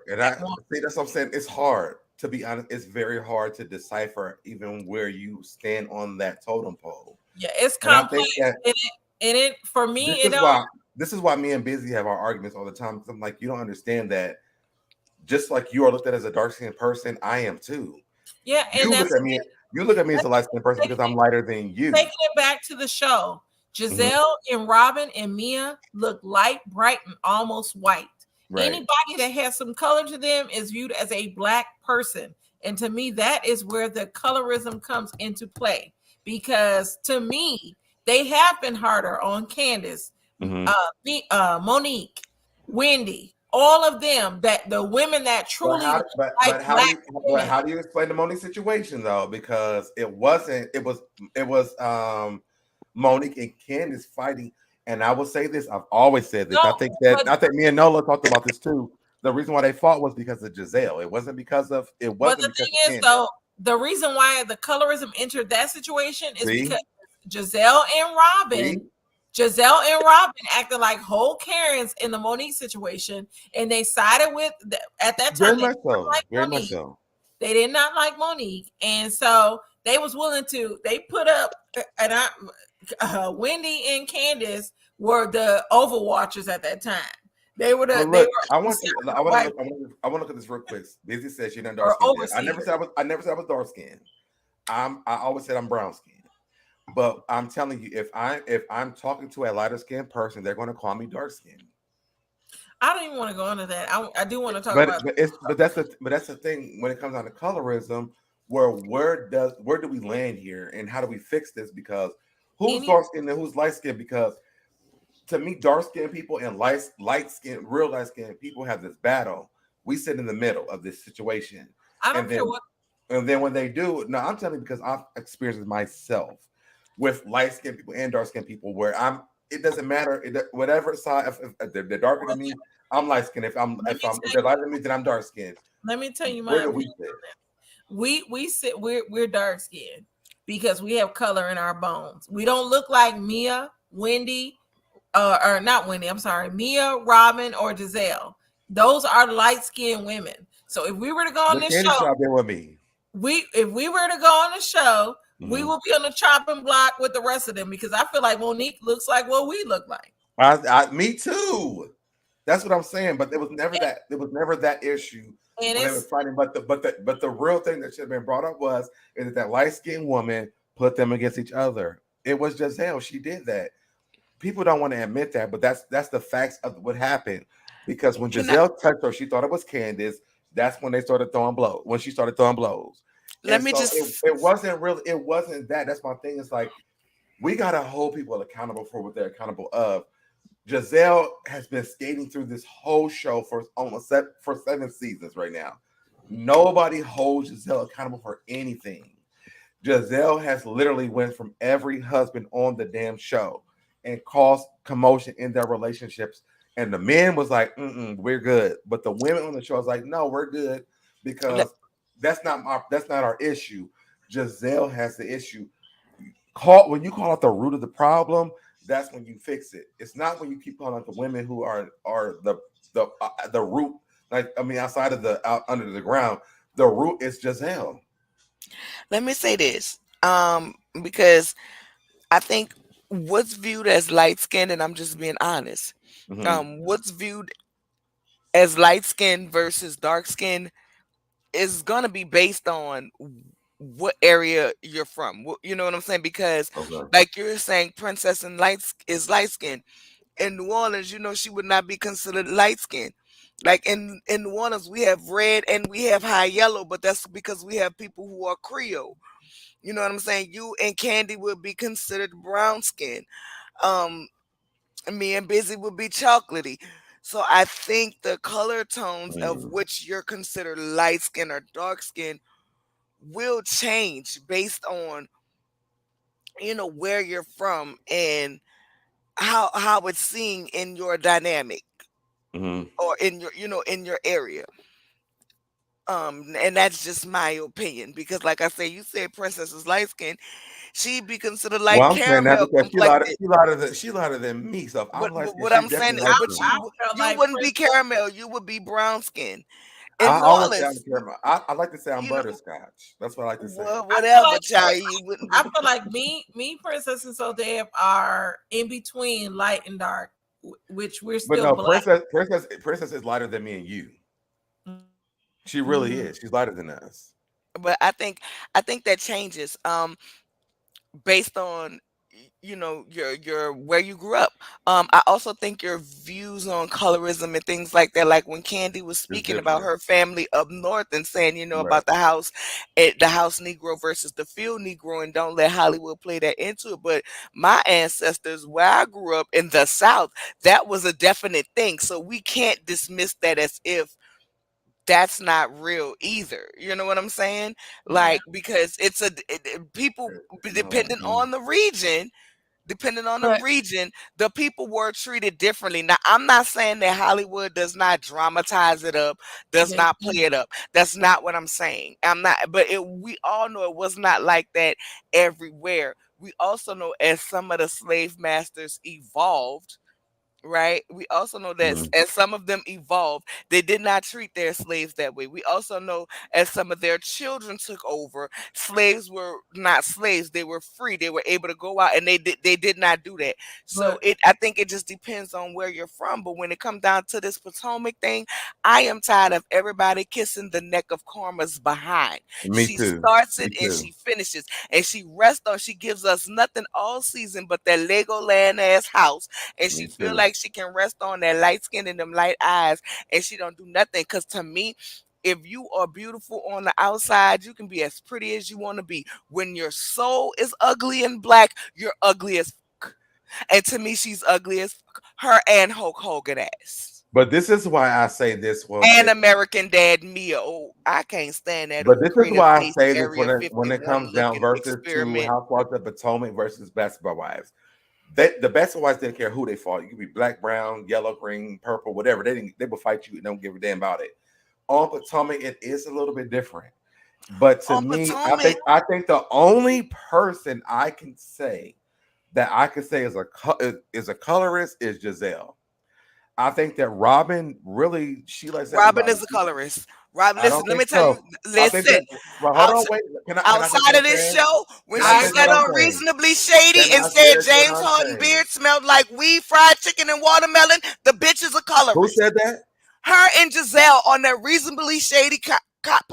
And I see that's what I'm saying. It's hard. To be honest, it's very hard to decipher even where you stand on that totem pole. Yeah, it's complex. For me, this is why me and Busy have our arguments all the time. I'm like, you don't understand that just like you are looked at as a dark-skinned person, I am too. Yeah, and you look at me as a light-skinned person because I'm lighter than you. Taking it back to the show. Giselle and Robin and Mia look light, bright, and almost white. Right. Anybody that has some color to them is viewed as a black person. And to me, that is where the colorism comes into play. Because to me, they have been harder on Candace, Mm-hmm. Monique, Wendy, all of them, that the women that But truly how? look But like how do black you? But women. how do you explain the Monique situation though? Because it wasn't. It was Monique and Candace fighting. And I will say this. I've always said this. I No, think that. but I think me and Nola talked about this too. The reason why they fought was because of Giselle. It wasn't because of. It but wasn't the because thing of is, Candace. though, the reason why the colorism entered that situation is See. because Giselle and See. Robin, Giselle and Robin acted like whole Karens in the Monique situation, and they sided with at that time Very they did much not so. like Very much Monique. so. They did not like Monique, and so they was willing to. They put up, and Wendy and Candace were the Overwatchers at that time. They were But the they look, I were want you. I want to white look. I want to look at this real quick. Busy says she done dark or skin. I never overseers. said I was. I never said I was dark skin. I always said I'm brown skin. But I'm telling you, if I'm talking to a lighter skinned person, they're going to call me dark skinned. I don't even want to go into that. I do want to talk But about. that's the thing when it comes down to colorism. Where do we land here, and how do we fix this? Because who's Any. dark skinned and who's light skinned? Because to me, dark skinned people and light skinned, real light skinned people have this battle. We sit in the middle of this situation, I and don't care then what. and then when they do, no, I'm telling you because I've experienced it myself with light skinned people and dark skinned people where it doesn't matter. Whatever side, if they're darker than me, I'm light skinned. Let me If tell they're you. lighter than me, then I'm dark skinned. Let me tell you Where my do we opinion. sit? We sit. We're dark skinned because we have color in our bones. We don't look like Mia, Wendy, or not Wendy. I'm sorry, Mia, Robin, or Giselle. Those are light skinned women. So if we were to go on But this Candy's show, out there with me. if we were to go on the show, we Mhm. will be on the chopping block with the rest of them because I feel like Monique looks like what we look like. Me too. That's what I'm saying. But there was never that. There was never that issue And when they were it's fighting. But the real thing that should have been brought up was is that light skinned woman put them against each other. It was Giselle. She did that. People don't want to admit that, but that's the facts of what happened. Because when Can I, Giselle touched her, she thought it was Candace. That's when they started throwing blows. When she started throwing blows, let and me so just it wasn't really. It wasn't that. That's my thing. It's like we gotta hold people accountable for what they're accountable of. Giselle has been skating through this whole show for almost for 7 seasons right now. Nobody holds Giselle accountable for anything. Giselle has literally went from every husband on the damn show and caused commotion in their relationships. And the men was like, "We're good," but the women on the show was like, "No, we're good," let, because that's not our issue. Giselle has the issue. Call when you call out the root of the problem. That's when you fix it. It's not when you keep calling out the women who are the root. Like I mean, outside of the out under the ground, the root is Giselle. let me say this. Because I think what's viewed as light skinned, and I'm just being honest. Mm-hmm. What's viewed as light skin versus dark skin is gonna be based on what area you're from. You know what I'm saying? Because, Okay. like you're saying, Princess and is light skin. In New Orleans, she would not be considered light skin. Like in New Orleans, we have red and we have high yellow, but that's because we have people who are Creole. You know what I'm saying? You and Candy would be considered brown skin. Um, Me and Busy would be chocolatey. So I think the color tones of Mm-hmm. which you're considered light skin or dark skin will change based on where you're from and how it's seen in your dynamic Mm-hmm. or in your in your area. And that's just my opinion because, like I say, you said Princess is light skin, she'd be considered like Well, I'm saying that caramel because complected. she lighter than me. So if But I'm light skinned, what she's I'm saying, definitely light but skinned. I felt you like wouldn't be Princess. caramel, you would be brown skin. In I New always say I'm Orleans, caramel. I like to say I'm you know, butterscotch. That's what I like to say. I feel whatever, like child, you wouldn't I be. feel like me, Princess, and SoDeb are in between light and dark, which we're But still no, black. Princess is lighter than me and you. She really Mhm. is. She's lighter than us. But I think that changes based on your where you grew up. I also think your views on colorism and things like that, like when Candy was It's speaking about different. her family up north and saying, Right. about the house Negro versus the field Negro, and don't let Hollywood play that into it. But my ancestors, where I grew up in the South, that was a definite thing. So we can't dismiss that as if that's not real either. You know what I'm saying? Yeah. Like, because people, No, depending on the region, But the people were treated differently. Now, I'm not saying that Hollywood does not dramatize it up, does they not play it up. That's not what I'm saying. I'm not, but we all know it was not like that everywhere. We also know as some of the slave masters evolved, right? We also know that mm, as some of them evolved, they did not treat their slaves that way. We also know as some of their children took over, slaves were not slaves; they were free. They were able to go out, and they did not do that. So but I think it just depends on where you're from. But when it comes down to this Potomac thing, I am tired of everybody kissing the neck of Karma's behind. me She too. starts Me it and too. she finishes, and she rests on. She gives us nothing all season but that Legoland ass house, and Me she feel too. like she can rest on that light skin and them light eyes, and she don't do nothing. Because to me, if you are beautiful on the outside, you can be as pretty as you want to be. When your soul is ugly and black, you're ugly as fuck. And to me, she's ugly as fuck. Her and Hulk Hogan ass. But this is why I say this one. And American Dad Mia. Oh, I can't stand that But old this is crater why I face say this Area when it 51 comes down looking versus to experiment. Housewives of Potomac versus Basketball Wives. The Basketball Wives didn't care who they fought. You could be black, brown, yellow, green, purple, whatever. They would fight you and don't give a damn about it. On Potomac, it is a little bit different. But to On me, Potomac, I think the only person I can say that I could say is a colorist is Giselle. I think that Robin really she lets Robin everybody. is a colorist. Robin, I listen, don't let think me tell you, so. I think listen, that. Well, hold out, on, wait. Can I say outside what of I'm this saying? show, when Can I she I finish said what agree. I'm saying? unreasonably shady Can and I said finish what James I'm Harden saying? beard smelled like weed, fried chicken, and watermelon, the bitch is a Who colorist. said that? Her and Giselle on that reasonably shady Oh,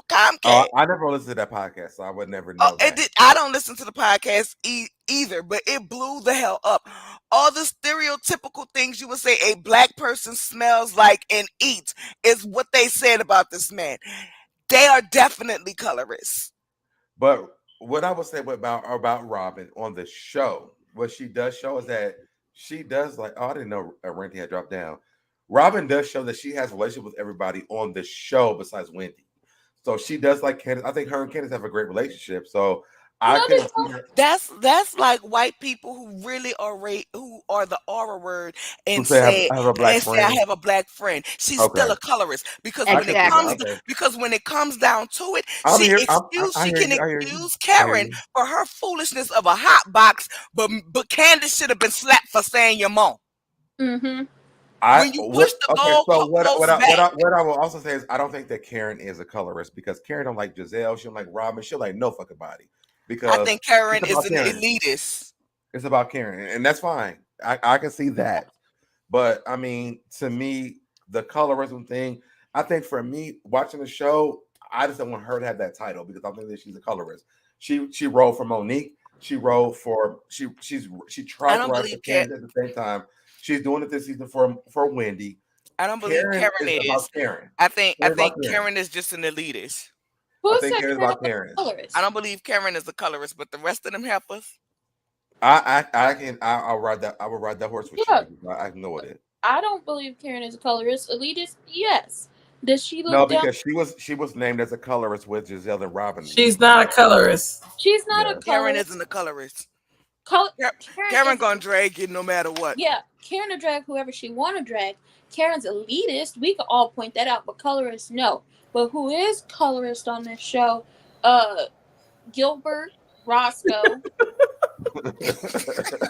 Comcast. I never listened to that podcast, so I would never Oh, know that. I don't listen to the podcast either, but it blew the hell up. All the stereotypical things you would say a black person smells like and eats is what they said about this man. They are definitely colorists. But what I would say about Robin on the show, what she does show is that she does like. Oh, I didn't know Randy had dropped down. Robin does show that she has a relationship with everybody on the show besides Wendy. So she does like Candace. I think her and Candace have a great relationship. So I No, they can see don't. her That's like white people who really are who are the aura word who and say say I have a black I friend. have a black friend. She's Okay, still a colorist because I when can it see that. comes Exactly. Okay, because when it comes down to it, I'm here. I she hear can you. I hear you. excuse I hear Karen you. for her foolishness of a hot box, but Candace should have been slapped for saying your mom. Mm-hmm. I When you what push the okay. So goalpost back, what I will also say is I don't think that Karen is a colorist because Karen don't like Giselle. She don't like Robin. She'll like no fucking body I because think Karen it's is about an Karen. elitist. It's about Karen, and that's fine. I can see that. But I mean, to me, the colorism thing, I think for me, watching the show, I just don't want her to have that title because I think that she's a colorist. She wrote for Monique. She wrote for she I tried to don't write for believe Candace at the same time. She's doing it this season for Wendy. I don't believe Karen Karen is about is. Karen. I Karen's about think Karen. Karen is just an elitist. I Who think said Karen's Karen about was Karen. a I colorist? don't believe Karen is a colorist, but the rest of them heifers. I'll ride that. I will ride that horse with you Yeah, because I know it. I don't believe Karen is a colorist. Elitist, yes. Does she No, look down? because she was named as a colorist with Giselle and Robin. She's not a colorist. She's not a Yeah. Karen colorist. isn't a colorist. Karen Karen is, gonna drag you no matter what. yeah, Karen to drag whoever she want to drag. Karen's elitist. We can all point that out, but colorist, no. But who is colorist on this show? Gilbert, Roscoe,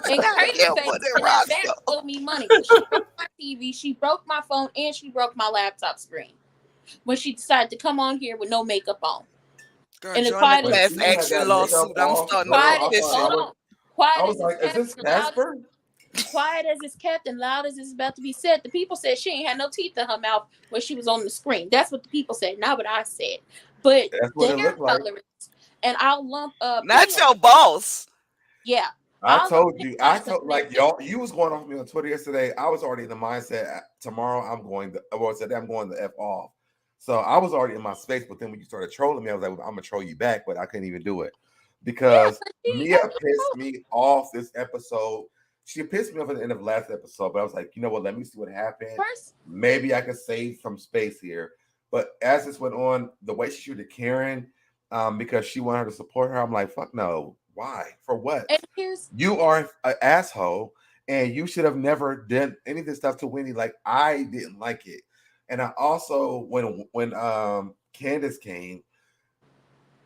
and crazy Yeah, face put it for that back Roscoe. owed me money. She broke my TV, she broke my phone, and she broke my laptop screen when she decided to come on here with no makeup on. Girl, And the join the quiet When as class she had action that makeup lawsuit. I'm off, starting a girl, quiet I thought petition. hold on. Quiet I was as it's like, is kept this and loud Casper? quiet as it's kept and loud as it's about to be said. The people said she ain't had no teeth in her mouth when she was on the screen. That's what the people said, not what I said. But That's what it they're looked like. colorists, and I'll lump Not Pam. your boss. Yeah, I told you. I told like y'all. You was going off me on Twitter yesterday. I was already in the mindset. Tomorrow I'm going to. Well, today I'm going to f off. So I was already in my space. But then when you started trolling me, I was like, well, I'm gonna troll you back. But I couldn't even do it because Mia pissed me off this episode. She pissed me off at the end of last episode. But I was like, you know what? Let me see what happened. Maybe I could save some space here. But as this went on, the way she treated Karen, because she wanted her to support her, I'm like, fuck no. Why? For what? And You are an asshole, and you should have never done any of this stuff to Wendy. Like I didn't like it, and I also when Candace came,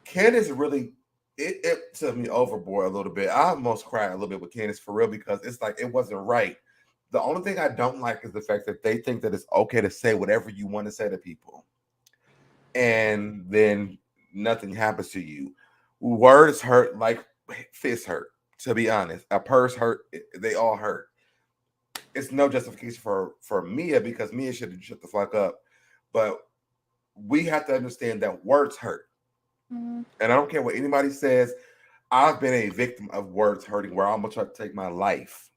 Candace really it took me overboard a little bit. I almost cried a little bit with Candace for real because it's like it wasn't right. The only thing I don't like is the fact that they think that it's okay to say whatever you want to say to people, and then nothing happens to you. Words hurt like fists hurt. To be honest, a purse hurt. They all hurt. It's no justification for Mia because Mia should have shut the fuck up. But we have to understand that words hurt, and I don't care what anybody says. I've been a victim of words hurting, where I'm gonna try to take my life.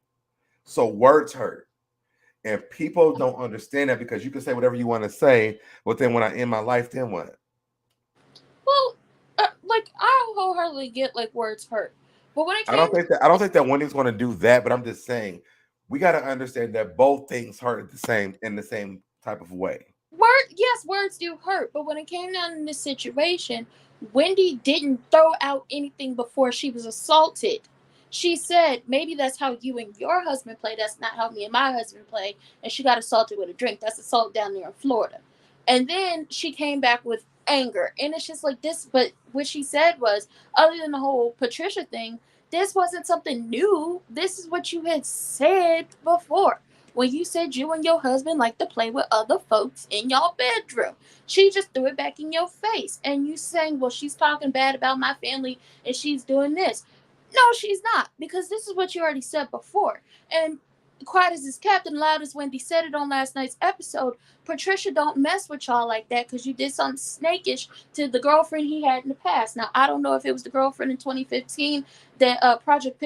So words hurt, and people don't understand that because you can say whatever you want to say, but then when I end my life, then what? Well, like I wholeheartedly get like words hurt, but when it I don't think that Wendy's going to do that. But I'm just saying we got to understand that both things hurt in the same type of way. Words do hurt, but when it came down in this situation, Wendy didn't throw out anything before she was assaulted. She said, maybe that's how you and your husband play. That's not how me and my husband play. And she got assaulted with a drink. That's assault down there in Florida. And then she came back with anger. And it's just like this. But what she said was, other than the whole Patricia thing, this wasn't something new. This is what you had said before. When you said you and your husband like to play with other folks in your bedroom. She just threw it back in your face. And you saying, well, she's talking bad about my family and she's doing this. No, she's not, because this is what you already said before. And quiet as is kept, and loud as Wendy said it on last night's episode, Patricia don't mess with y'all like that because you did something snakish to the girlfriend he had in the past. Now, I don't know if it was the girlfriend in 2015 that Project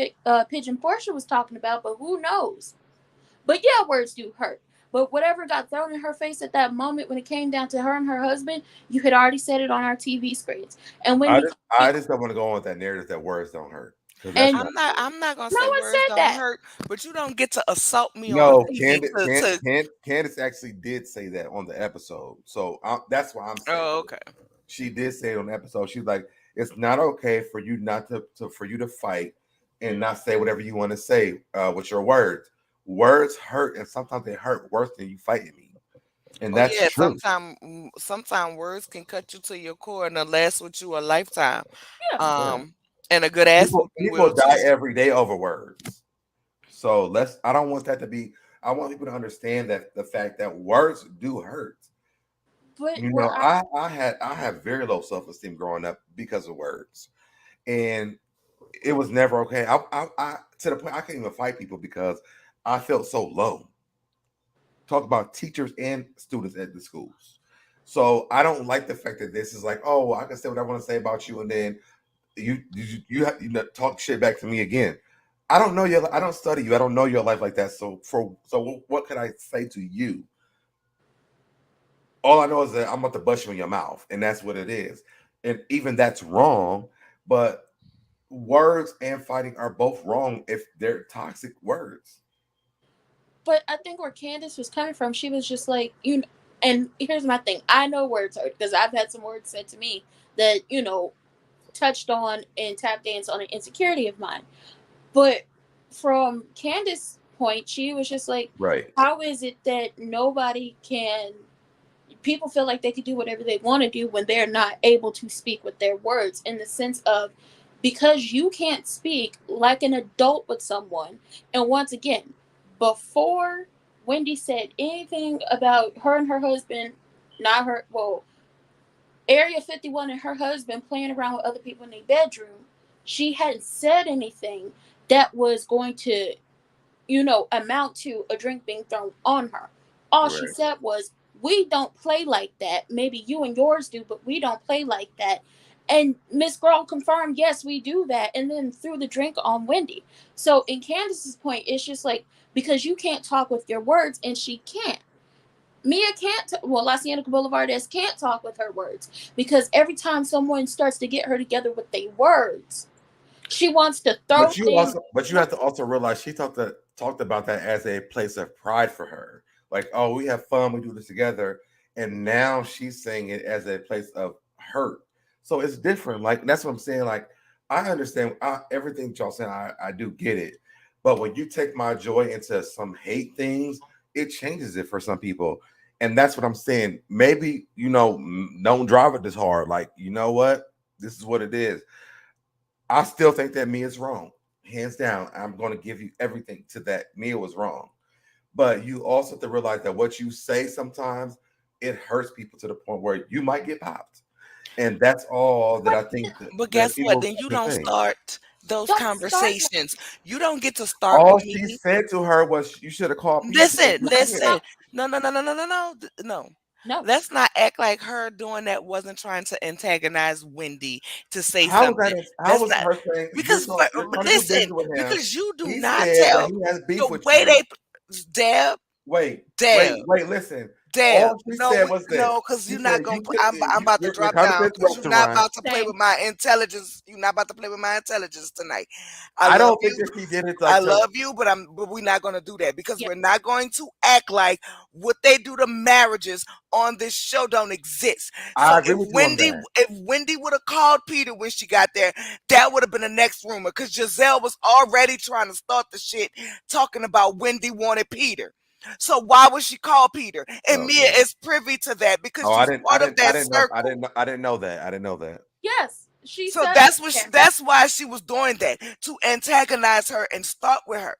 Pigeon Portia was talking about, but who knows? But yeah, words do hurt. But whatever got thrown in her face at that moment when it came down to her and her husband, you had already said it on our TV screens. And when I just don't want to go on with that narrative that words don't hurt. I'm not gonna say words don't hurt, but you don't get to assault me on TV. Candace actually did say that on the episode, so that's why I'm saying. Oh, okay. She did say it on the episode. She's like, it's not okay for you not for you to fight and not say whatever you want to say with your words. Words hurt, and sometimes they hurt worse than you fighting me. And that's true. Sometimes words can cut you to your core and last with you a lifetime. Yeah. And a good ass people die every day over words. So I don't want that to be. I want people to understand that the fact that words do hurt. But I have very low self-esteem growing up because of words, and it was never okay. I to the point I can't even fight people because I felt so low. Talk about teachers and students at the schools. So I don't like the fact that this is like, oh, I can say what I want to say about you, and then you have talk shit back to me again. I don't know I don't study you. I don't know your life like that. So what could I say to you? All I know is that I'm about to bust you in your mouth, and that's what it is. And even that's wrong. But words and fighting are both wrong if they're toxic words. But I think where Candace was coming from, she was just like, and here's my thing. I know words hurt because I've had some words said to me that, touched on and tap dance on an insecurity of mine. But from Candace's point, she was just like, right. How is it that people feel like they can do whatever they want to do when they're not able to speak with their words, in the sense of, because you can't speak like an adult with someone. And once again, before Wendy said anything about her and her husband, Area 51 and her husband playing around with other people in their bedroom, she hadn't said anything that was going to, amount to a drink being thrown on her. All she said was, we don't play like that. Maybe you and yours do, but we don't play like that. And Miss Girl confirmed, yes, we do that, and then threw the drink on Wendy. So in Candace's point, it's just like, because you can't talk with your words, and she can't. Mia can't, La Cienega Boulevardes can't talk with her words, because every time someone starts to get her together with their words, she wants to throw things. But you have to also realize she talked about that as a place of pride for her. Like, oh, we have fun, we do this together, and now she's saying it as a place of hurt. So it's different. Like that's what I'm saying. Like I understand everything y'all saying. I do get it, but when you take my joy into some hate things, it changes it for some people. And that's what I'm saying. Maybe, don't drive it this hard. Like, you know what? This is what it is. I still think that Mia's wrong. Hands down, I'm going to give you everything to that. Mia was wrong. But you also have to realize that what you say sometimes, it hurts people to the point where you might get popped. And that's all that I think. But guess what? Then you don't start those conversations. You don't get to start. All she said to her was, "You should have called me." Listen. No. Let's not act like her doing that wasn't trying to antagonize Wendy to say something. How was her saying? Because listen, because you do not tell the way they. Wait, listen. Damn. All she said was this. No, because you're not going to. I'm about to drop down. You're not about to play with my intelligence. You're not about to play with my intelligence tonight. I don't think that she did it. I love you, but we're not going to do that because we're not going to act like what they do to marriages on this show don't exist. So if Wendy would have called Peter when she got there, that would have been the next rumor because Giselle was already trying to start the shit talking about Wendy wanted Peter. So why would she call Peter? And Mia is privy to that because she's part of that circle. I didn't know that. Yes, she. So that's why she was doing that, to antagonize her and start with her.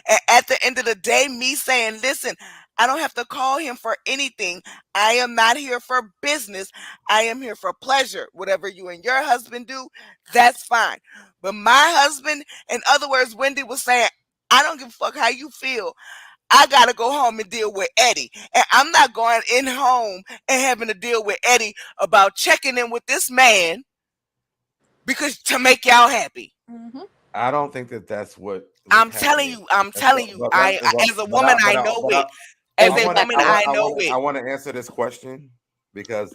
And at the end of the day, me saying, listen, I don't have to call him for anything. I am not here for business. I am here for pleasure. Whatever you and your husband do, that's fine. But my husband, in other words, Wendy was saying, I don't give a fuck how you feel. I got to go home and deal with Eddie. And I'm not going in home and having to deal with Eddie about checking in with this man because to make y'all happy. Mm-hmm. I don't think that that's what I'm telling you. I as a woman, I know it. As a woman, I know it. I want to answer this question because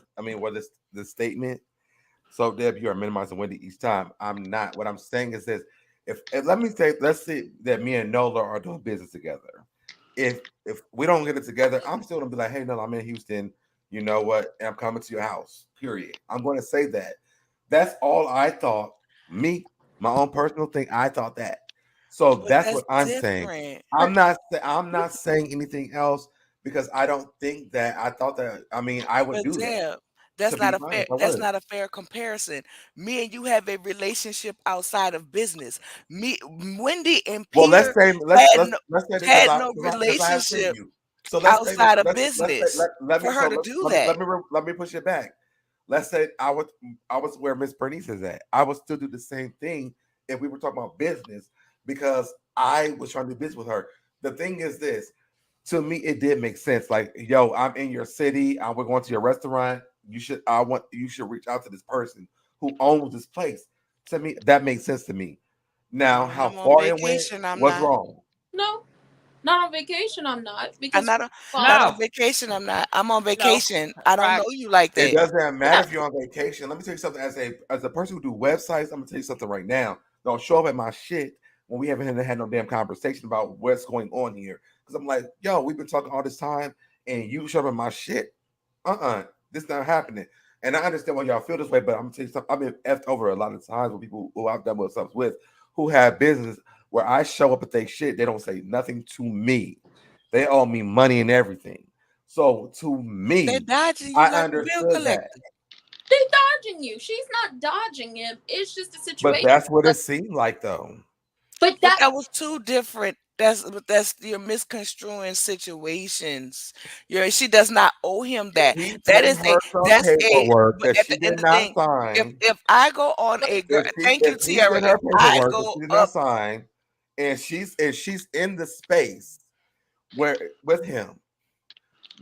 this statement. So Deb, you are minimizing Wendy each time. I'm not. What I'm saying is this: let's say that me and Nola are doing business together. If we don't get it together, I'm still gonna be like, hey, no, I'm in Houston. You know what? And I'm coming to your house. Period. I'm going to say that. That's all I thought. Me, my own personal thing. I thought that. So that's what I'm saying. I'm not saying anything else because I don't think that. I thought that. I would do that. That's not a fair comparison. Me and you have a relationship outside of business. Wendy and Peter had no relationship outside of business. For her to do that. Let me push it back. Let's say I was where Miss Bernice is at. I would still do the same thing if we were talking about business because I was trying to do business with her. The thing is this. To me, it did make sense. Like, yo, I'm in your city. We're going to your restaurant. You should reach out to this person who owns this place. To me, that makes sense to me. Now, how far it went was wrong. No, not on vacation. I'm not because not on vacation. I'm not. I'm on vacation. No. I don't know you like that. It doesn't matter if you're on vacation. Let me tell you something. As a person who do websites, I'm gonna tell you something right now. Don't show up at my shit when we haven't had no damn conversation about what's going on here. Because I'm like, yo, we've been talking all this time, and you show up at my shit. This not happening. And I understand why y'all feel this way, but I'm gonna tell you something. I've been effed over a lot of times with people who I've done with stuff with who have business where I show up at their shit, they don't say nothing to me. They owe me money and everything. So to me, I understood that. They're dodging you. She's not dodging him. It's just a situation. But that's what it seemed like, though. But that was two different. That's you're misconstruing situations. She does not owe him that. That is paperwork that she did not sign. If I go on thank you, Tiara. If I go up sign, and she's in the space where with him,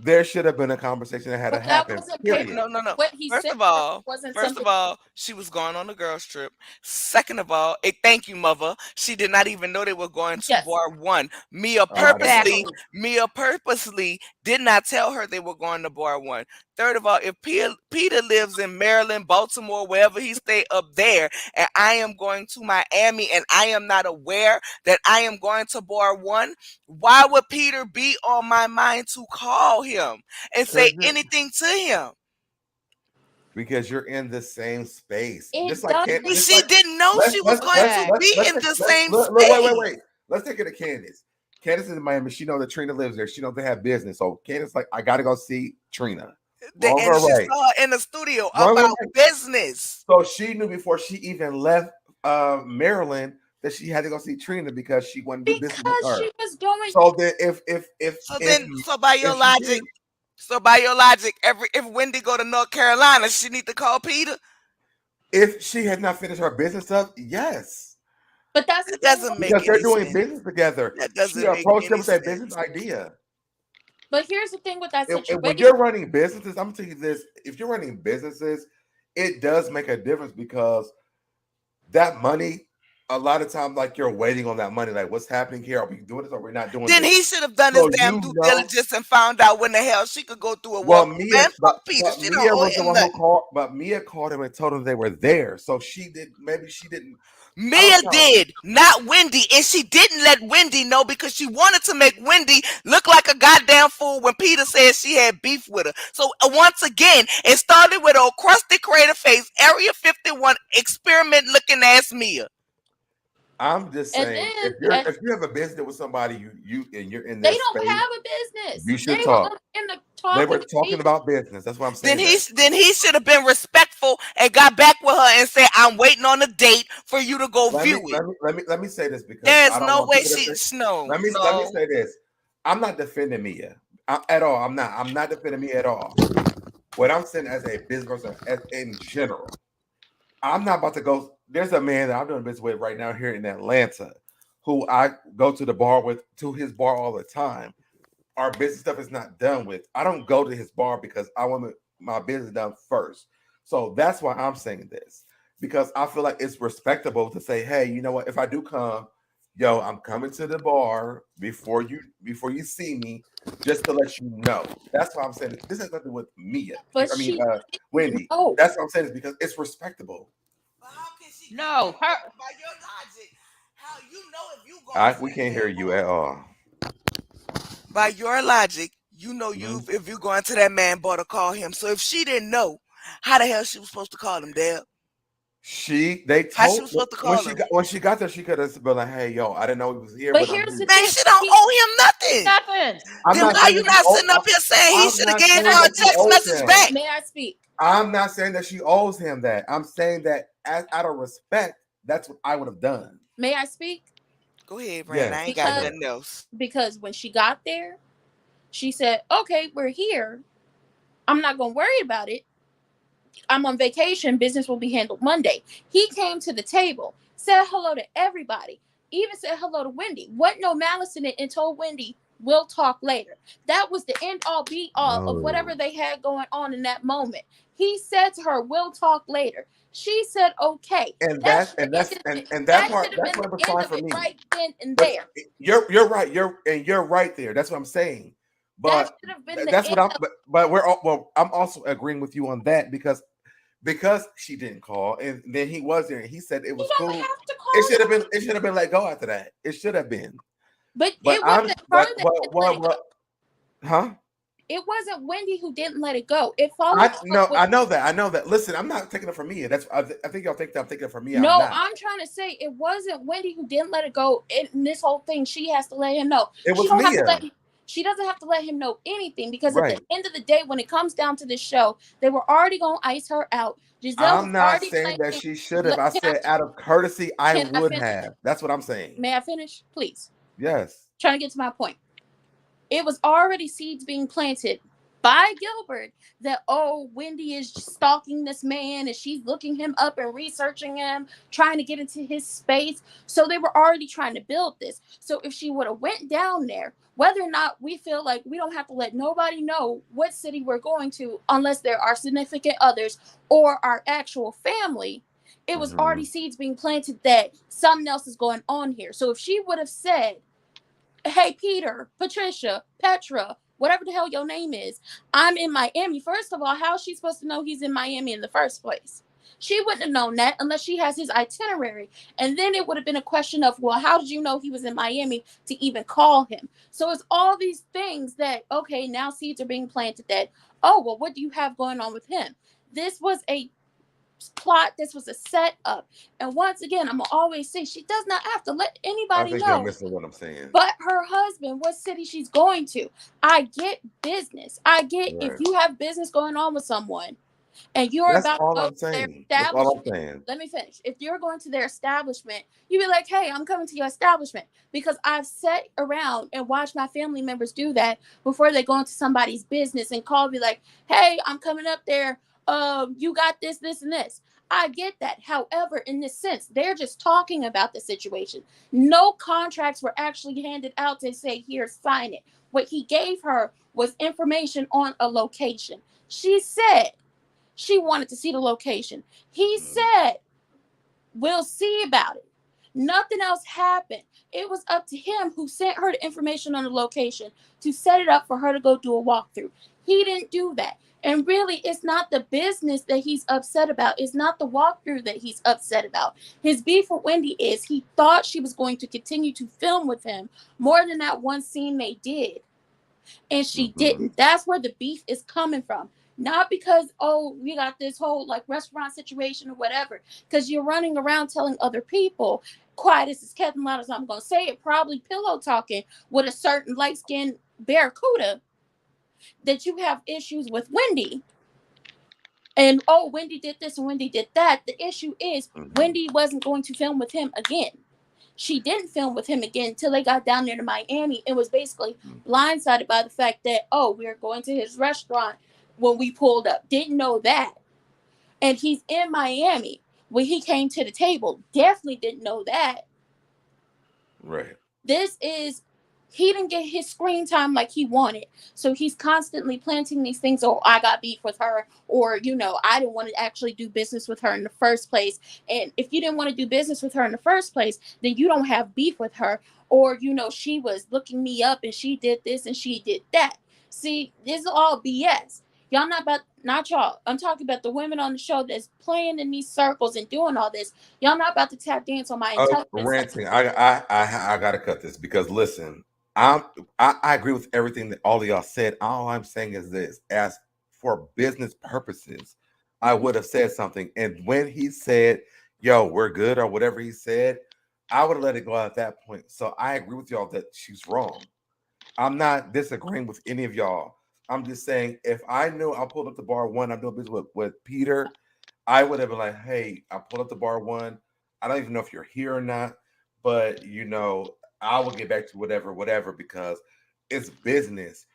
there should have been a conversation that had to But that happen. wasn't Period. No. what he First said of all, wasn't first something. of all, she was going on a girls trip. Second of all, thank you, mother. She did not even know they were going to Yes, bar one. I didn't know. Exactly. Mia purposely did not tell her they were going to bar one. Third of all, if Peter lives in Maryland, Baltimore, wherever he stay up there, and I am going to Miami and I am not aware that I am going to bar one, why would Peter be on my mind to call him and say anything to him? Because you're in the same space. Just it like doesn't. Candace, just She like didn't know she was going to be let's in the let's same wait. space. Let's take it to Candace. Candace is in Miami. She know that Trina lives there. She knows they have business. So Candace like, I gotta go see Trina. Wrong And or she right? saw her in the studio Wrong or about right? business. So she knew before she even left Maryland that she had to go see Trina because she wanted to do business with Because her. she was doing. So then So by your if she logic, did, if Wendy go to North Carolina, she need to call Peter. if she had not finished her business up, yes. But that's the That thing. doesn't make Because they're any doing sense. business together. That She doesn't make approached him any with that sense. business idea. But here's the thing with that And when situation. you're running businesses, I'm gonna tell you this: if you're running businesses, it does make a difference because that money, a lot of times, like you're waiting on that money. Like, what's happening here? Are we doing this or we're not doing Then this? he should have done his So damn you due know, diligence and found out when the hell she could go through a well, walk. Mia, Man, fuck Peter. She don't Mia owe was the him one who nothing. called, but Mia called him and told him they were there. So she did. Maybe she didn't. I Mia don't know. did, not Wendy, and she didn't let Wendy know because she wanted to make Wendy look like a goddamn fool when Peter said she had beef with her. So once again, it started with old crusty crater face, Area 51 experiment looking ass Mia. I'm just And saying, then if you have a business with somebody, you and you're in they their don't space, have a business. you They should were talk. in the They talking were talking stage. about business. That's why I'm Then saying that. he should have been respectful and got back with her and said, "I'm waiting on a date for you to go Let me view it." let me let me let me say this because I There's don't no want way people to she think. no Let me no. say this. I'm not defending Mia at all. I'm not defending Mia at all. What I'm saying as a business person, in general, I'm not about to go. There's a man that I'm doing business with right now here in Atlanta, who I go to the bar with, to his bar all the time. Our business stuff is not done with. I don't go to his bar because I want my business done first. So that's why I'm saying this, because I feel like it's respectable to say, hey, you know what? If I do come, yo, I'm coming to the bar before you see me, just to let you know. That's why I'm saying this has nothing with Mia. But I mean, she Wendy. no. That's what I'm saying is because it's respectable. But how can she No, her. by your logic? How you know if you going to We that can't hear man you bar? at all. By your logic, you know Mhm. if you going to that man bar to call him. So if she didn't know, how the hell she was supposed to call him, Deb? They How she told was supposed to call him? when she got there, she could have been like, hey, yo, I didn't know he was here, But but I'm here's the here. Man, thing. she don't owe him nothing. Nothing. I'm Then not why saying you that she not sitting up here saying he I'm should have not gave saying her a that she text owes message him. back? May I speak? I'm not saying that she owes him that. I'm saying that out of respect, that's what I would have done. May I speak? Go ahead, Brandon. I Yes, ain't got go ahead. nothing else. Because when she got there, she said, "Okay, we're here. I'm not gonna worry about it. I'm on vacation. Business will be handled Monday." He came to the table, said hello to everybody, even said hello to Wendy. What no malice in it, and told Wendy, "We'll talk later." That was the end all be all of whatever No. they had going on in that moment. He said to her, "We'll talk later." She said, "Okay." And That that's should and have that's ended and, it. and that That part should have that been part was the end fine of for it me. right then and But there. you're right. You're right there. That's what I'm saying. That But should have been the that's end what I'm. of But I'm also agreeing with you on that because she didn't call and then he was there and he said it You was don't cool. have to call them. It should have been let go after that. It should have been. But But it I'm wasn't her that didn't let it go. huh? It wasn't Wendy who didn't let it go. It followed up with I know that. I know that. Listen, I'm not taking it from me. I think y'all think that I'm taking it from me. I'm no, not. I'm trying to say it wasn't Wendy who didn't let it go. In this whole thing, she has to let him know. It She was don't have to Mia. let him, she doesn't have to let him know anything because at the Right. end of the day, when it comes down to this show, they were already gonna ice her out. Giselle was I'm not already saying that playing. she should have. I Can I, said out of courtesy, I can I would finish? have. That's what I'm saying. May I finish, please? Yes. Trying to get to my point. It was already seeds being planted by Gilbert that, oh, Wendy is stalking this man and she's looking him up and researching him, trying to get into his space. So they were already trying to build this. So if she would have went down there, whether or not we feel like we don't have to let nobody know what city we're going to unless there are significant others or our actual family, it was already seeds being planted that something else is going on here. So if she would have said, hey, Peter, Patricia, Petra, whatever the hell your name is, I'm in Miami. First of all, how is she supposed to know he's in Miami in the first place? She wouldn't have known that unless she has his itinerary. And then it would have been a question of, well, how did you know he was in Miami to even call him? So it's all these things that, okay, now seeds are being planted that, oh, well, what do you have going on with him? This was a plot. This was a setup. And once again, I'm gonna always say she does not have to let I anybody think you're know missing what I'm saying. but her husband, what city she's going to. I get business. I get if Right. you have business going on with someone and you're That's about to all go I'm to their saying. That's all I'm establishment. saying. Let me finish. If you're going to their establishment, you be like, hey, I'm coming to your establishment, because I've sat around and watched my family members do that before they go into somebody's business and call me like, hey, I'm coming up there. You got this, this, and this. I get that. However, in this sense, they're just talking about the situation. No contracts were actually handed out to say, here, sign it. What he gave her was information on a location. She said she wanted to see the location. He said, we'll see about it. Nothing else happened. It was up to him, who sent her the information on the location, to set it up for her to go do a walkthrough. He didn't do that. And really, it's not the business that he's upset about. It's not the walkthrough that he's upset about. His beef with Wendy is he thought she was going to continue to film with him more than that one scene they did. And she didn't. That's where the beef is coming from. Not because, oh, we got this whole like restaurant situation or whatever. Because you're running around telling other people, quiet as it's kept loud as I'm going to say it, probably pillow talking with a certain light-skinned barracuda, that you have issues with Wendy. And, oh, Wendy did this and Wendy did that. The issue is Wendy wasn't going to film with him again. She didn't film with him again until they got down there to Miami and was basically blindsided by the fact that, oh, we were going to his restaurant when we pulled up. Didn't know that. And he's in Miami when he came to the table. Definitely didn't know that. Right. This is, he didn't get his screen time like he wanted. So he's constantly planting these things. Oh, I got beef with her. Or, you know, I didn't want to actually do business with her in the first place. And if you didn't want to do business with her in the first place, then you don't have beef with her. Or, you know, she was looking me up and she did this and she did that. See, this is all BS. Y'all not y'all. I'm talking about the women on the show that's playing in these circles and doing all this. Y'all not about to tap dance on my intelligence. Ranting. I gotta cut this because listen, I agree with everything that all of y'all said. All I'm saying is this: as for business purposes, I would have said something. And when he said, "Yo, we're good," or whatever he said, I would have let it go at that point. So I agree with y'all that she's wrong. I'm not disagreeing with any of y'all. I'm just saying, if I knew I pulled up the bar one, I'm doing business with Peter, I would have been like, hey, I pulled up the bar one. I don't even know if you're here or not, but you know, I will get back to whatever, because it's business.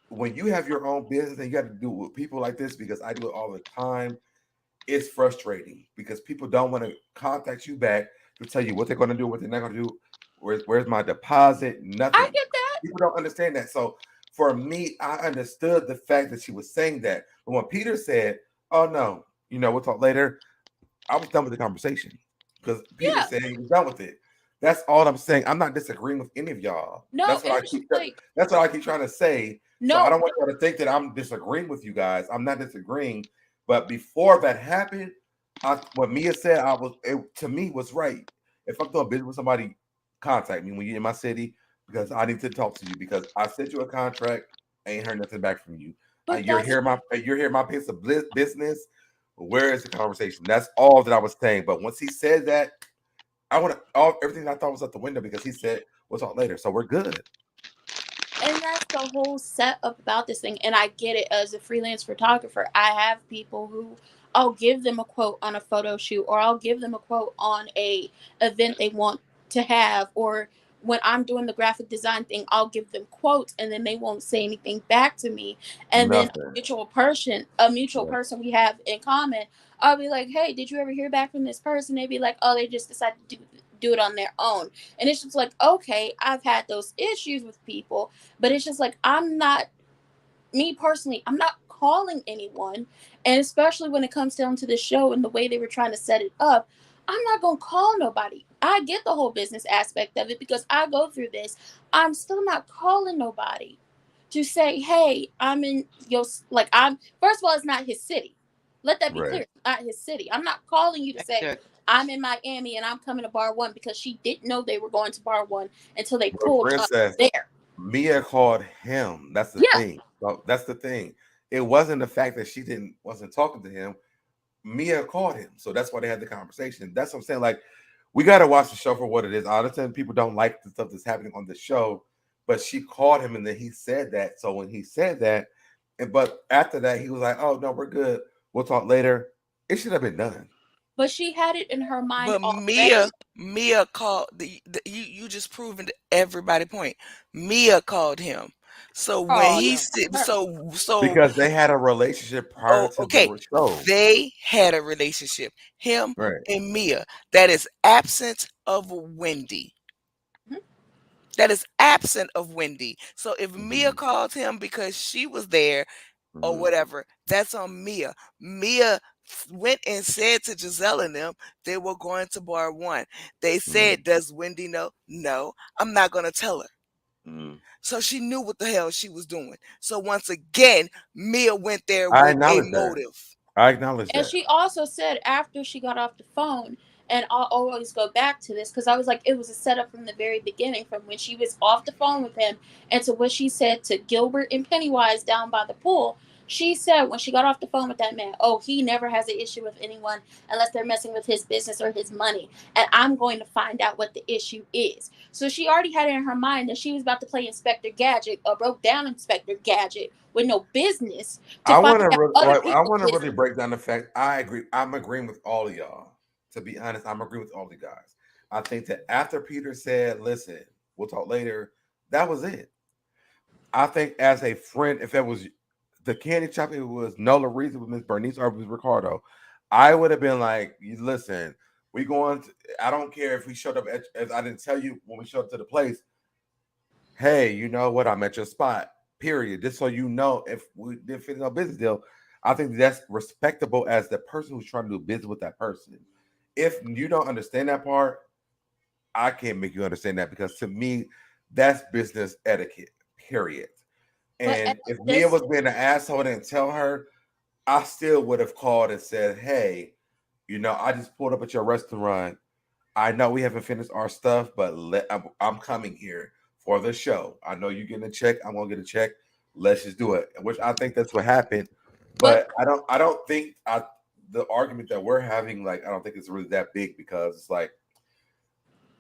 When you have your own business and you got to do it with people like this, because I do it all the time, it's frustrating because people don't want to contact you back to tell you what they're going to do, what they're not going to do. Where's my deposit? Nothing. I get that. People don't understand that. So for me, I understood the fact that she was saying that. But when Peter said, oh, no, you know, we'll talk later, I was done with the conversation because Peter said he was done with it. That's all I'm saying. I'm not disagreeing with any of y'all. No, that's what I keep trying to say. No, so I don't want y'all to think that I'm disagreeing with you guys. I'm not disagreeing. But before that happened, what Mia said, to me was right. If I'm doing business with somebody, contact me when you're in my city because I need to talk to you because I sent you a contract. I ain't heard nothing back from you. You're here my piece of business. Where is the conversation? That's all that I was saying. But once he said that, everything I thought was out the window because he said we'll talk later. So we're good. And that's the whole setup about this thing. And I get it. As a freelance photographer, I have people who I'll give them a quote on a photo shoot, or I'll give them a quote on a event they want to have, or when I'm doing the graphic design thing, I'll give them quotes and then they won't say anything back to me. And then Nothing. a mutual Yeah. person we have in common, I'll be like, hey, did you ever hear back from this person? They'd be like, oh, they just decided to do it on their own. And it's just like, okay, I've had those issues with people, but it's just like, me personally, I'm not calling anyone. And especially when it comes down to the show and the way they were trying to set it up, I'm not going to call nobody. I get the whole business aspect of it because I go through this. I'm still not calling nobody to say, hey, I'm in your, like, first of all, it's not his city. Let that be Right. clear. It's not his city. I'm not calling you to say, Exactly. I'm in Miami and I'm coming to Bar One, because she didn't know they were going to Bar One until they Well, pulled up Princess, there. Mia called him. That's the Yeah. thing. So that's the thing. It wasn't the fact that she wasn't talking to him. Mia called him, so that's why they had the conversation. That's what I'm saying. Like, we got to watch the show for what it is. I understand people don't like the stuff that's happening on the show, but she called him and then he said that. So when he said that, but after that, he was like, "Oh no, we're good. We'll talk later." It should have been done. But she had it in her mind But already. Mia called you just proven to everybody point. Mia called him. So when Oh he no. said Her- so Because they had a relationship prior oh to okay, the show. they had a relationship, him Right. and Mia, that is absent of Wendy. Mhm. That is absent of Wendy. So if Mia Mhm. called him because she was there or Mhm. whatever, that's on Mia. Mia went and said to Giselle and them they were going to Bar One. They Mhm. said, "Does Wendy know?" No, I'm not going to tell her. Mhm. So she knew what the hell she was doing. So once again, Mia went there I with a acknowledge that. motive. I acknowledge And that. she also said after she got off the phone, and I'll always go back to this because I was like, it was a setup from the very beginning, from when she was off the phone with him and to what she said to Gilbert and Pennywise down by the pool. She said when she got off the phone with that man, oh, he never has an issue with anyone unless they're messing with his business or his money. And I'm going to find out what the issue is. So she already had it in her mind that she was about to play Inspector Gadget, or broke down Inspector Gadget with no business, to I find want to out other I people's want to really business. break down the fact. I agree. I'm agreeing with all of y'all. To be honest, I'm agreeing with all the guys. I think that after Peter said, "Listen, we'll talk later," that was it. I think as a friend, if it was the candy shop, it was Nola Reason with Miss Bernice or with Ricardo, I would have been like, "Listen, we going. I don't care if we showed up as I didn't tell you when we showed up to the place. Hey, you know what? I'm at your spot. Period. Just so you know, if we didn't fit no business deal, I think that's respectable as the person who's trying to do business with that person. If you don't understand that part, I can't make you understand that because to me, that's business etiquette. Period. But And at if Mia this was being an asshole and didn't tell her, I still would have called and said, "Hey, I just pulled up at your restaurant. I know we haven't finished our stuff, but I'm coming here for the show. I know you're getting a check. I'm gonna get a check. Let's just do it." Which I think that's what happened. but But I don't think the argument that we're having, like, I don't think it's really that big because it's like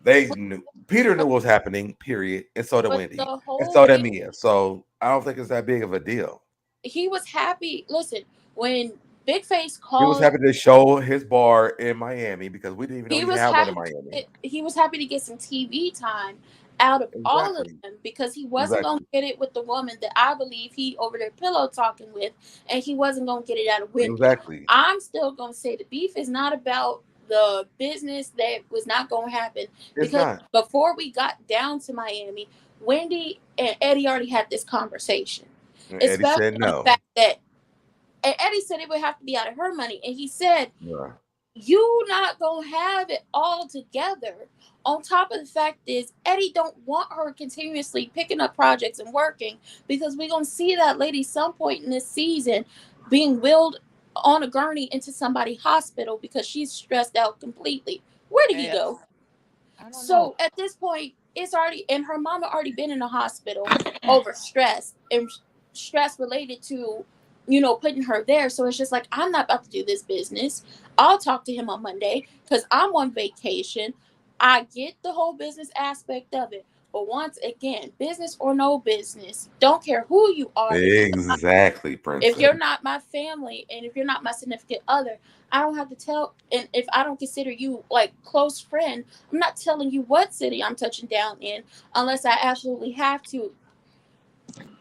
they knew Peter knew what was happening, period, and so did but Wendy, the and whole so did thing, Mia. So I don't think it's that big of a deal. he was happy. Listen, when Big Face He was called, happy to show his bar in Miami because we didn't even know he he was had one in happy. Miami. He was happy to get some TV time out of all of Exactly. them, because he wasn't gonna Exactly. get it with the woman that I believe he over there pillow talking with, and he wasn't gonna get it out of Wendy. Exactly. I'm still gonna say the beef is not about the business that was not gonna happen, It's because not. before we got down to Miami, Wendy and Eddie already had this conversation, And Eddie especially said on the no. fact that, and Eddie said it would have to be out of her money, and he said, Yeah. you not gonna have it all together. On top of the fact is Eddie don't want her continuously picking up projects and working, because we're gonna see that lady some point in this season being wheeled on a gurney into somebody's hospital because she's stressed out completely. Where did he Yeah, go? I don't know. So at this point, it's already, and her mama already been in the hospital over stress, and stress related to, putting her there. So it's just like, I'm not about to do this business. I'll talk to him on Monday because I'm on vacation. I get the whole business aspect of it. But once again, business or no business, don't care who you are. Exactly, If princess. you're not my family and if you're not my significant other, I don't have to tell. And if I don't consider you like close friend, I'm not telling you what city I'm touching down in unless I absolutely have to.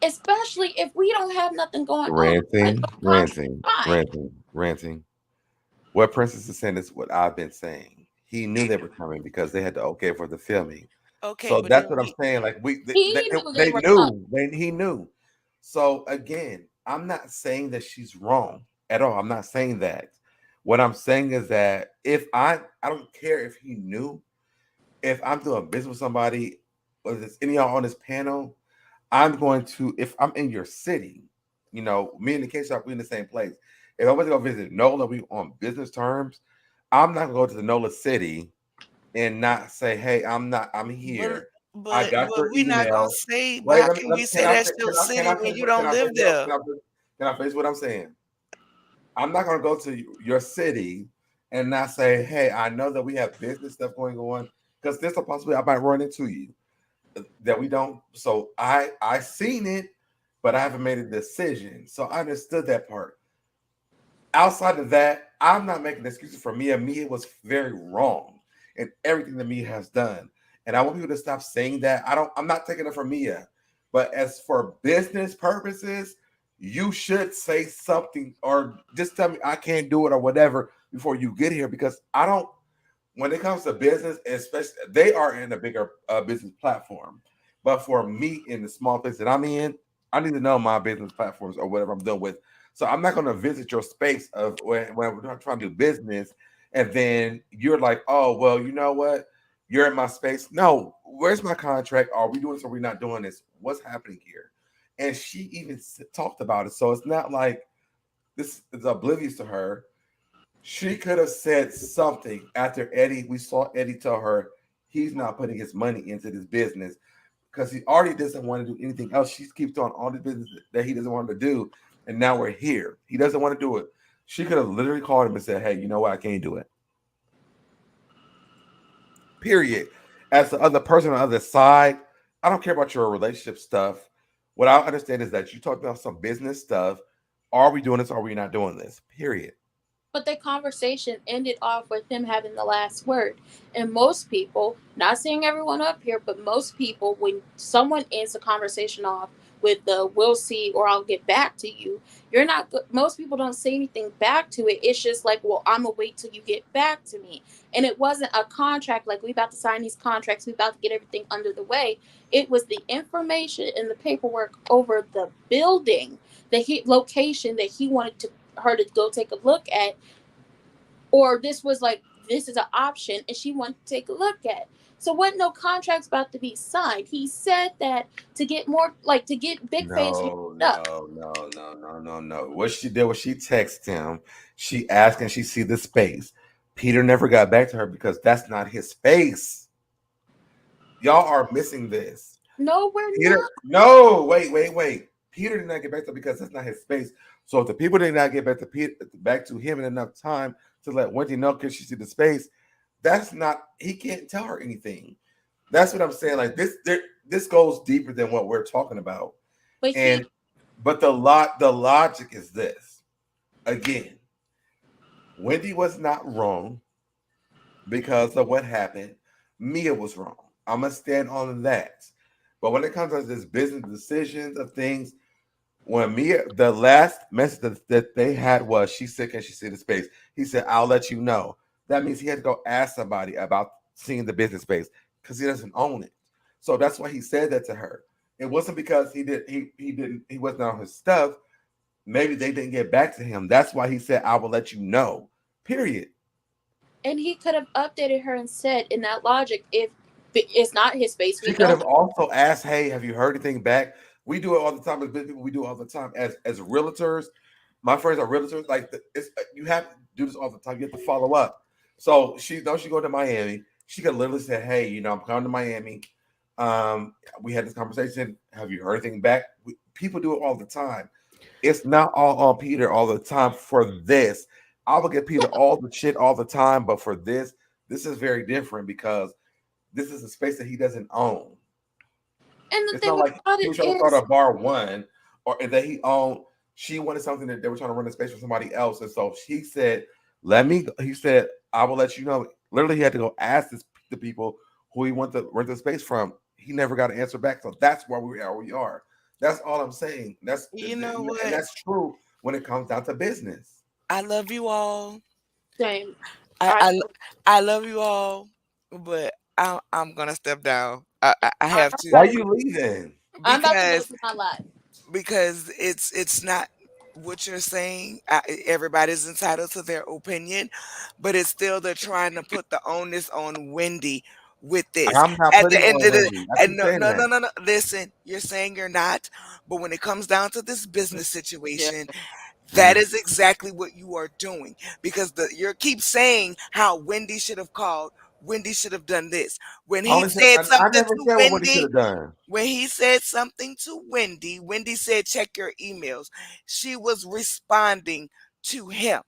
Especially if we don't have nothing going on. Like, Ranting, no contract, ranting, fine. ranting, ranting. What Princess is saying is what I've been saying. He knew they were coming because they had to okay for the filming. Okay, So but that's then what I'm saying. Like He knew they they were coming. knew. He knew. So again, I'm not saying that she's wrong at all. I'm not saying that. What I'm saying is that if I don't care if he knew, if I'm doing business with somebody, whether it's any of y'all on this panel, I'm going to, if I'm in your city, you know, me and the Cashapp, we in the same place. If I was to go visit Nola, we on business terms, I'm not gonna go to the Nola city and not say, hey, I'm but here. I but got but your we're not gonna email. say. But Wait, how can we say can I that's your can city I when finish you don't live there? can I finish what I'm saying? I'm not gonna go to your city and not say, hey, I know that we have business stuff going on because there's a possibility I might run into you that we don't. So I seen it, but I haven't made a decision. So I understood that part. Outside of that, I'm not making excuses for Mia. Mia was very wrong in everything that Mia has done. And I want people to stop saying that. I'm not taking it from Mia. But as for business purposes, you should say something or just tell me I can't do it or whatever before you get here because I don't when it comes to business, especially they are in a bigger business platform. But for me in the small place that I'm in, I need to know my business platforms or whatever I'm doing with. So I'm not going to visit your space of when we're trying to do business, and then you're like, oh well, you know what? You're in my space. No, where's my contract? Are we doing this or are we not doing this? What's happening here? And she even talked about it. So it's not like this is oblivious to her. She could have said something after Eddie. We saw Eddie tell her he's not putting his money into this business because he already doesn't want to do anything else. She keeps doing all the business that he doesn't want to do, and now we're here. He doesn't want to do it. She could have literally called him and said, "Hey, you know what? I can't do it." Period. As the other person on the other side, I don't care about your relationship stuff. What I understand is that you talked about some business stuff. Are we doing this? Or are we not doing this? Period. But the conversation ended off with him having the last word. And most people, not saying everyone up here, but most people, when someone ends a conversation off with the "we'll see" or "I'll get back to you," you're not. Most people don't say anything back to it. It's just like, "Well, I'm gonna wait till you get back to me." And it wasn't a contract like we about to sign these contracts. We about to get everything under the way. It was the information and the paperwork over the building, location that he wanted to her to go take a look at, or this was like this is an option and she wanted to take a look at. So what? No contracts about to be signed. He said that to get more, like to get big face No, up. no. What she did was she texted him. She asked and she see the space. Peter never got back to her because that's not his space. Y'all are missing this. No, we're Peter, not. no, wait. Peter did not get back to her because that's not his space. So if the people did not get back to Peter, back to him in enough time to let Wendy know because she see the space, that's not. He can't tell her anything. That's what I'm saying. Like this goes deeper than what we're talking about. But And but the logic is this. Again, Wendy was not wrong because of what happened. Mia was wrong. I'm gonna stand on that. But when it comes to this business decisions of things, when Mia, the last message that they had was, she said, "Can she see the space?" He said, "I'll let you know." That means he had to go ask somebody about seeing the business space because he doesn't own it. So that's why he said that to her. It wasn't because he wasn't on his stuff. Maybe they didn't get back to him. That's why he said, "I will let you know." Period. and he could have updated her and said, in that logic, if it's not his space, She we could don't. have also asked, "Hey, have you heard anything back?" We do it all the time as business people. We do it all the time as realtors. My friends are realtors. Like it's you have to do this all the time. You have to follow up. So she knows she go to Miami. She could literally say, "Hey, I'm coming to Miami. We had this conversation. Have you heard anything back?" People do it all the time. It's not all on Peter all the time for this. I will get Peter all the shit all the time, but for this is very different because this is a space that he doesn't own. And the It's thing not like about he it was trying to start is, a bar one, or that he owned. She wanted something that they were trying to run a space for somebody else, and so he said, "Let me." He said, "I will let you know." Literally, he had to go ask the people who he wanted to rent the space from. He never got an answer back, so that's why we are where we are. That's all I'm saying. You know And what? that's true when it comes down to business. I love you all. same. I I I, I love you all, but I'm gonna step down. I I'm have Why to, about to you leaving? I'm about to go because to my life. it's not what you're saying. Everybody's entitled to their opinion, but it's still they're trying to put the onus on Wendy with this. I'm not At the putting it end on of the Wendy. I and keep no saying no no that. no no. Listen, you're saying you're not, but when it comes down to this business Yeah. situation, that Mhm. is exactly what you are doing, because you keep saying how Wendy should have called. Wendy should have done this. When I he only said said I something never to said what he should Wendy, have done. when he said something to Wendy, Wendy said, check your emails. She was responding to him.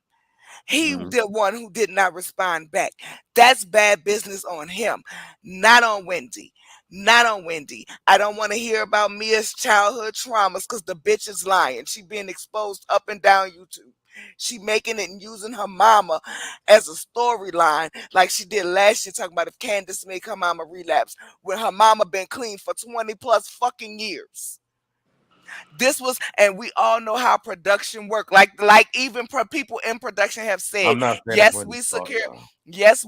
He Mhm. the one who did not respond back. That's bad business on him, not on Wendy. Not on Wendy. I don't want to hear about Mia's childhood traumas because the bitch is lying. She being exposed up and down YouTube. She making it and using her mama as a storyline like she did last year, talking about if Candace make her mama relapse when her mama been clean for 20 plus fucking years. This was, and we all know how production work. Like even people in production have said, I'm not saying it's yes, Wendy's we fault, secure, y'all. yes,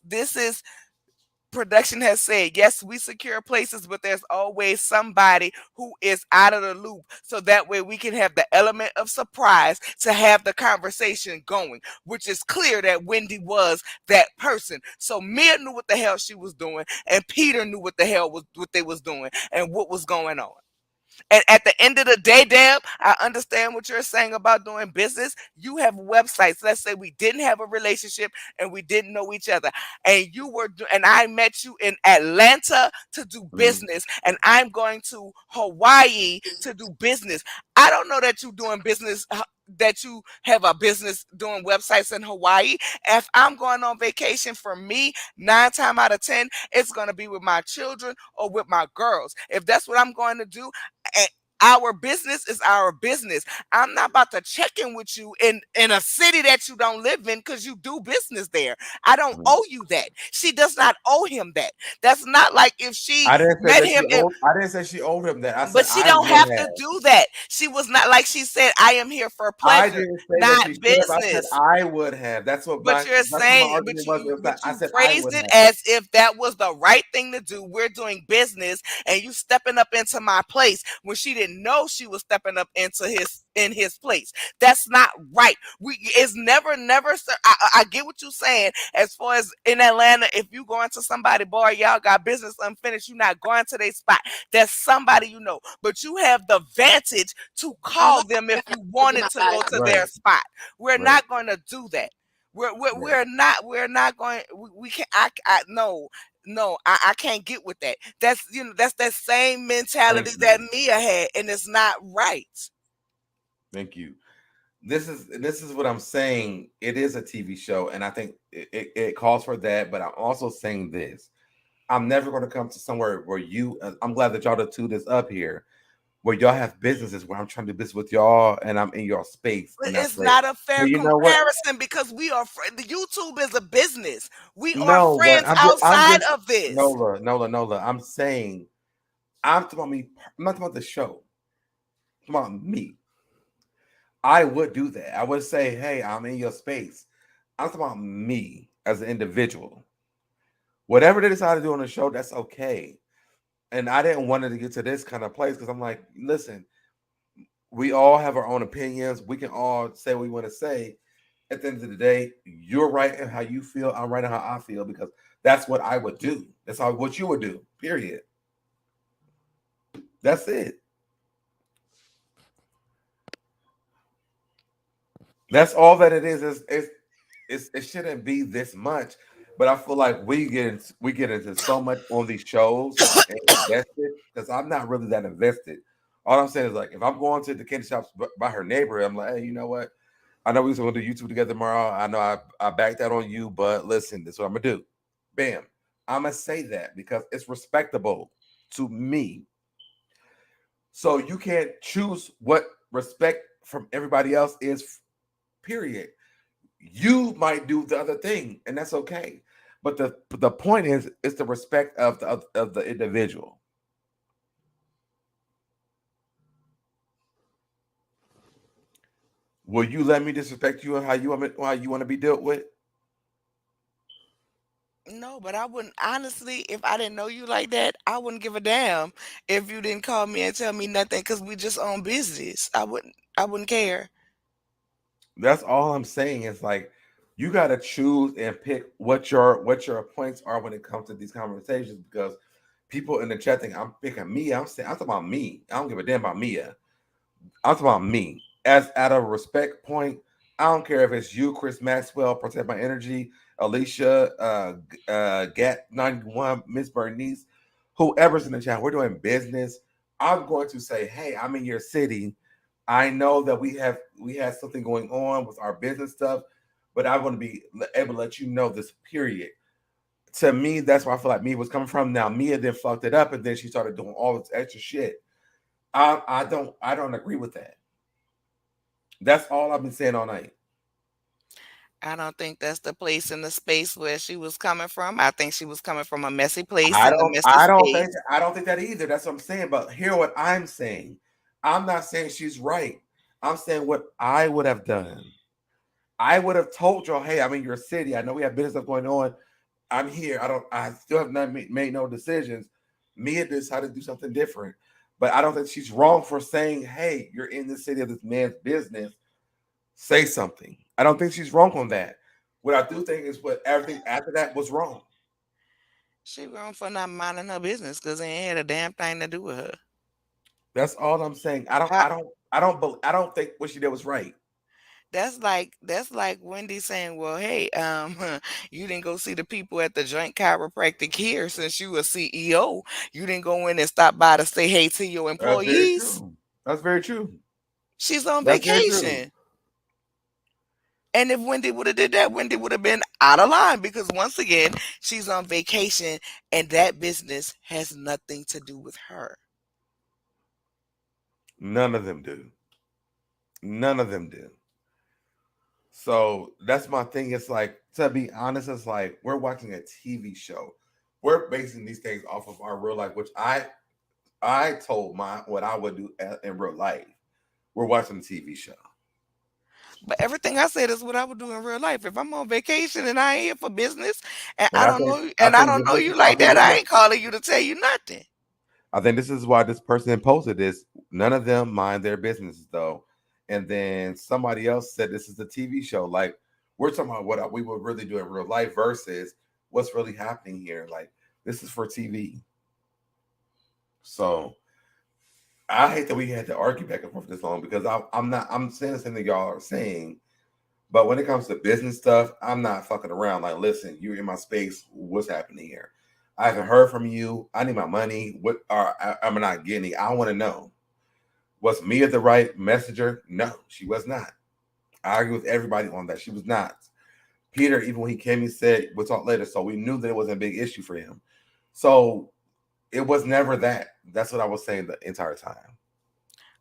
this is production has said, yes, we secure places, but there's always somebody who is out of the loop. So that way we can have the element of surprise to have the conversation going, which is clear that Wendy was that person. So Mia knew what the hell she was doing, and Peter knew what the hell was what they was doing and what was going on. And at the end of the day, Deb, I understand what you're saying about doing business. You have websites. Let's say we didn't have a relationship and we didn't know each other. And and I met you in Atlanta to do Mhm. business. And I'm going to Hawaii to do business. I don't know that you're doing business. That you have a business doing websites in Hawaii. If I'm going on vacation, for me, 9 times out of 10, it's going to be with my children or with my girls. If that's what I'm going to do, and our business is our business. I'm not about to check in with you in a city that you don't live in because you do business there. I don't Mhm. owe you that. She does not owe him that. That's not like if she I didn't say met that him she in, owed. I didn't say she owed him that. I but said she I don't would have have. to do that. She was not, like she said, I am here for I pleasure, didn't say that not she should have. I said business. I would have. But you're That's what my saying, argument was. It was like but I you said I phrased would it have. as if that was the right thing to do. We're doing business, and you stepping up into my place when she didn't know she was stepping up into his place. That's not right. It's never. I get what you're saying. As far as in Atlanta, if you go into somebody bar, y'all got business unfinished, you're not going to their spot. That's somebody you know, but you have the vantage to I'm call not them if going you to wanted my to go life. to Right, their spot. We're right, not going to do that. right. We're not going. We can't. I no. No, I can't get with that. That's that same Thank mentality that you, Mia had, and it's not right. thank you. This is what I'm saying. It is a TV show, and I think it calls for that. But I'm also saying this: I'm never going to come to somewhere where you. I'm glad that y'all two this up here, where y'all have businesses where I'm trying to do business with y'all, and I'm in your space, But and I it's say, not a hey, fair you know what? comparison because we are the YouTube is a business. We are No, but friends I'm outside just of this. Nola. I'm saying I'm talking about me. I'm not talking about the show. I'm talking about me. I would do that. I would say, hey, I'm in your space. I'm talking about me as an individual. Whatever they decide to do on the show, that's okay. And I didn't want it to get to this kind of place because I'm like, listen, we all have our own opinions. We can all say what we want to say. At the end of the day, you're right in how you feel. I'm right in how I feel because that's what I would do. That's what you would do. Period. That's it. That's all that it is. It shouldn't be this much, but I feel like we get into so much on these shows and invested because I'm not really that invested. All I'm saying is like if I'm going to the candy shops by her neighbor, I'm like, hey, you know what? I know we was going to do YouTube together tomorrow. I know I backed out on you, but listen, this is what I'm gonna do. Bam. I'm gonna say that because it's respectable. to me. So you can't choose what respect from everybody else is, period. You might do the other thing, and that's okay. But the point is, it's the respect of the individual. Will you let me disrespect you and how you want to be dealt with? No, but I wouldn't honestly, if I didn't know you like that, I wouldn't give a damn if you didn't call me and tell me nothing because we just own business. I wouldn't care. That's all I'm saying. Is like you got to choose and pick what your points are when it comes to these conversations, because people in the chat think I'm picking me. I'm talking about me. I don't give a damn about Mia. I'm talking about me. As at a respect point, I don't care if it's you, Chris Maxwell, Protect My Energy, Alicia, Gat 91, Miss Bernice, whoever's in the chat. We're doing business. I'm going to say, hey, I'm in your city. I know that we have something going on with our business stuff, but I want to be able to let you know this, period. To me, that's where I feel like Mia was coming from. Now Mia then fucked it up, and then she started doing all this extra shit. I don't agree with that. That's all I've been saying all night. I don't think that's the place in the space where she was coming from. I think she was coming from a messy place I in a don't messy I don't space. think I don't think that either. That's what I'm saying. But hear what I'm saying. I'm not saying she's right. I'm saying what I would have done. I would have told y'all, hey, I'm in your city. I know we have business stuff going on. I'm here. I still have not made no decisions. Mia decided to do something different. But I don't think she's wrong for saying, hey, you're in the city of this man's business. Say something. I don't think she's wrong on that. What I do think is what everything after that was wrong. She wrong for not minding her business because it ain't had a damn thing to do with her. That's all I'm saying. I, I don't think what she did was right. that's like Wendy saying, "Well, hey, you didn't go see the people at the joint chiropractic here since you were CEO. You didn't go in and stop by to say hey to your That's very employees. true. That's very true. She's on That's very true. vacation." And if Wendy would have did that, Wendy would have been out of line because once again, she's on vacation and that business has nothing to do with her. None of them do. None of them do. So that's my thing. It's like, to be honest, it's like we're watching a TV show. We're basing these things off of our real life, which I told my what I would do in real life. We're watching a TV show. But everything I said is what I would do in real life. If I'm on vacation and I ain't here for business and And I I think don't this know is you I like think that, this I is ain't calling you to tell you nothing. I think this is why this person posted this. None of them mind their businesses though. And then somebody else said this is a TV show. Like we're talking about what we would really do in real life versus what's really happening here. Like this is for TV. So I hate that we had to argue back and forth this long because I'm saying the same thing y'all are saying. But when it comes to business stuff, I'm not fucking around. Like, listen, you're in my space. What's happening here? I haven't heard from you. I need my money. What are I'm not getting it? I want to know. Was Mia the right messenger? No, she was not. I agree with everybody on that. She was not. Peter, even when he came, he said, we'll talk later. So we knew that it wasn't a big issue for him. So it was never that. That's what I was saying the entire time.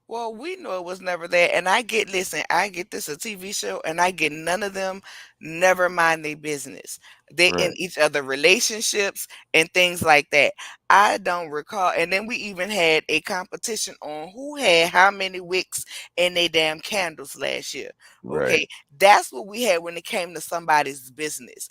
Well, we know it was never there. And listen, I get this a TV show, and I get none of them never mind their business. They in Right. each other relationships and things like that. I don't recall. And then we even had a competition on who had how many wicks in their damn candles last year. Right. Okay. That's what we had when it came to somebody's business.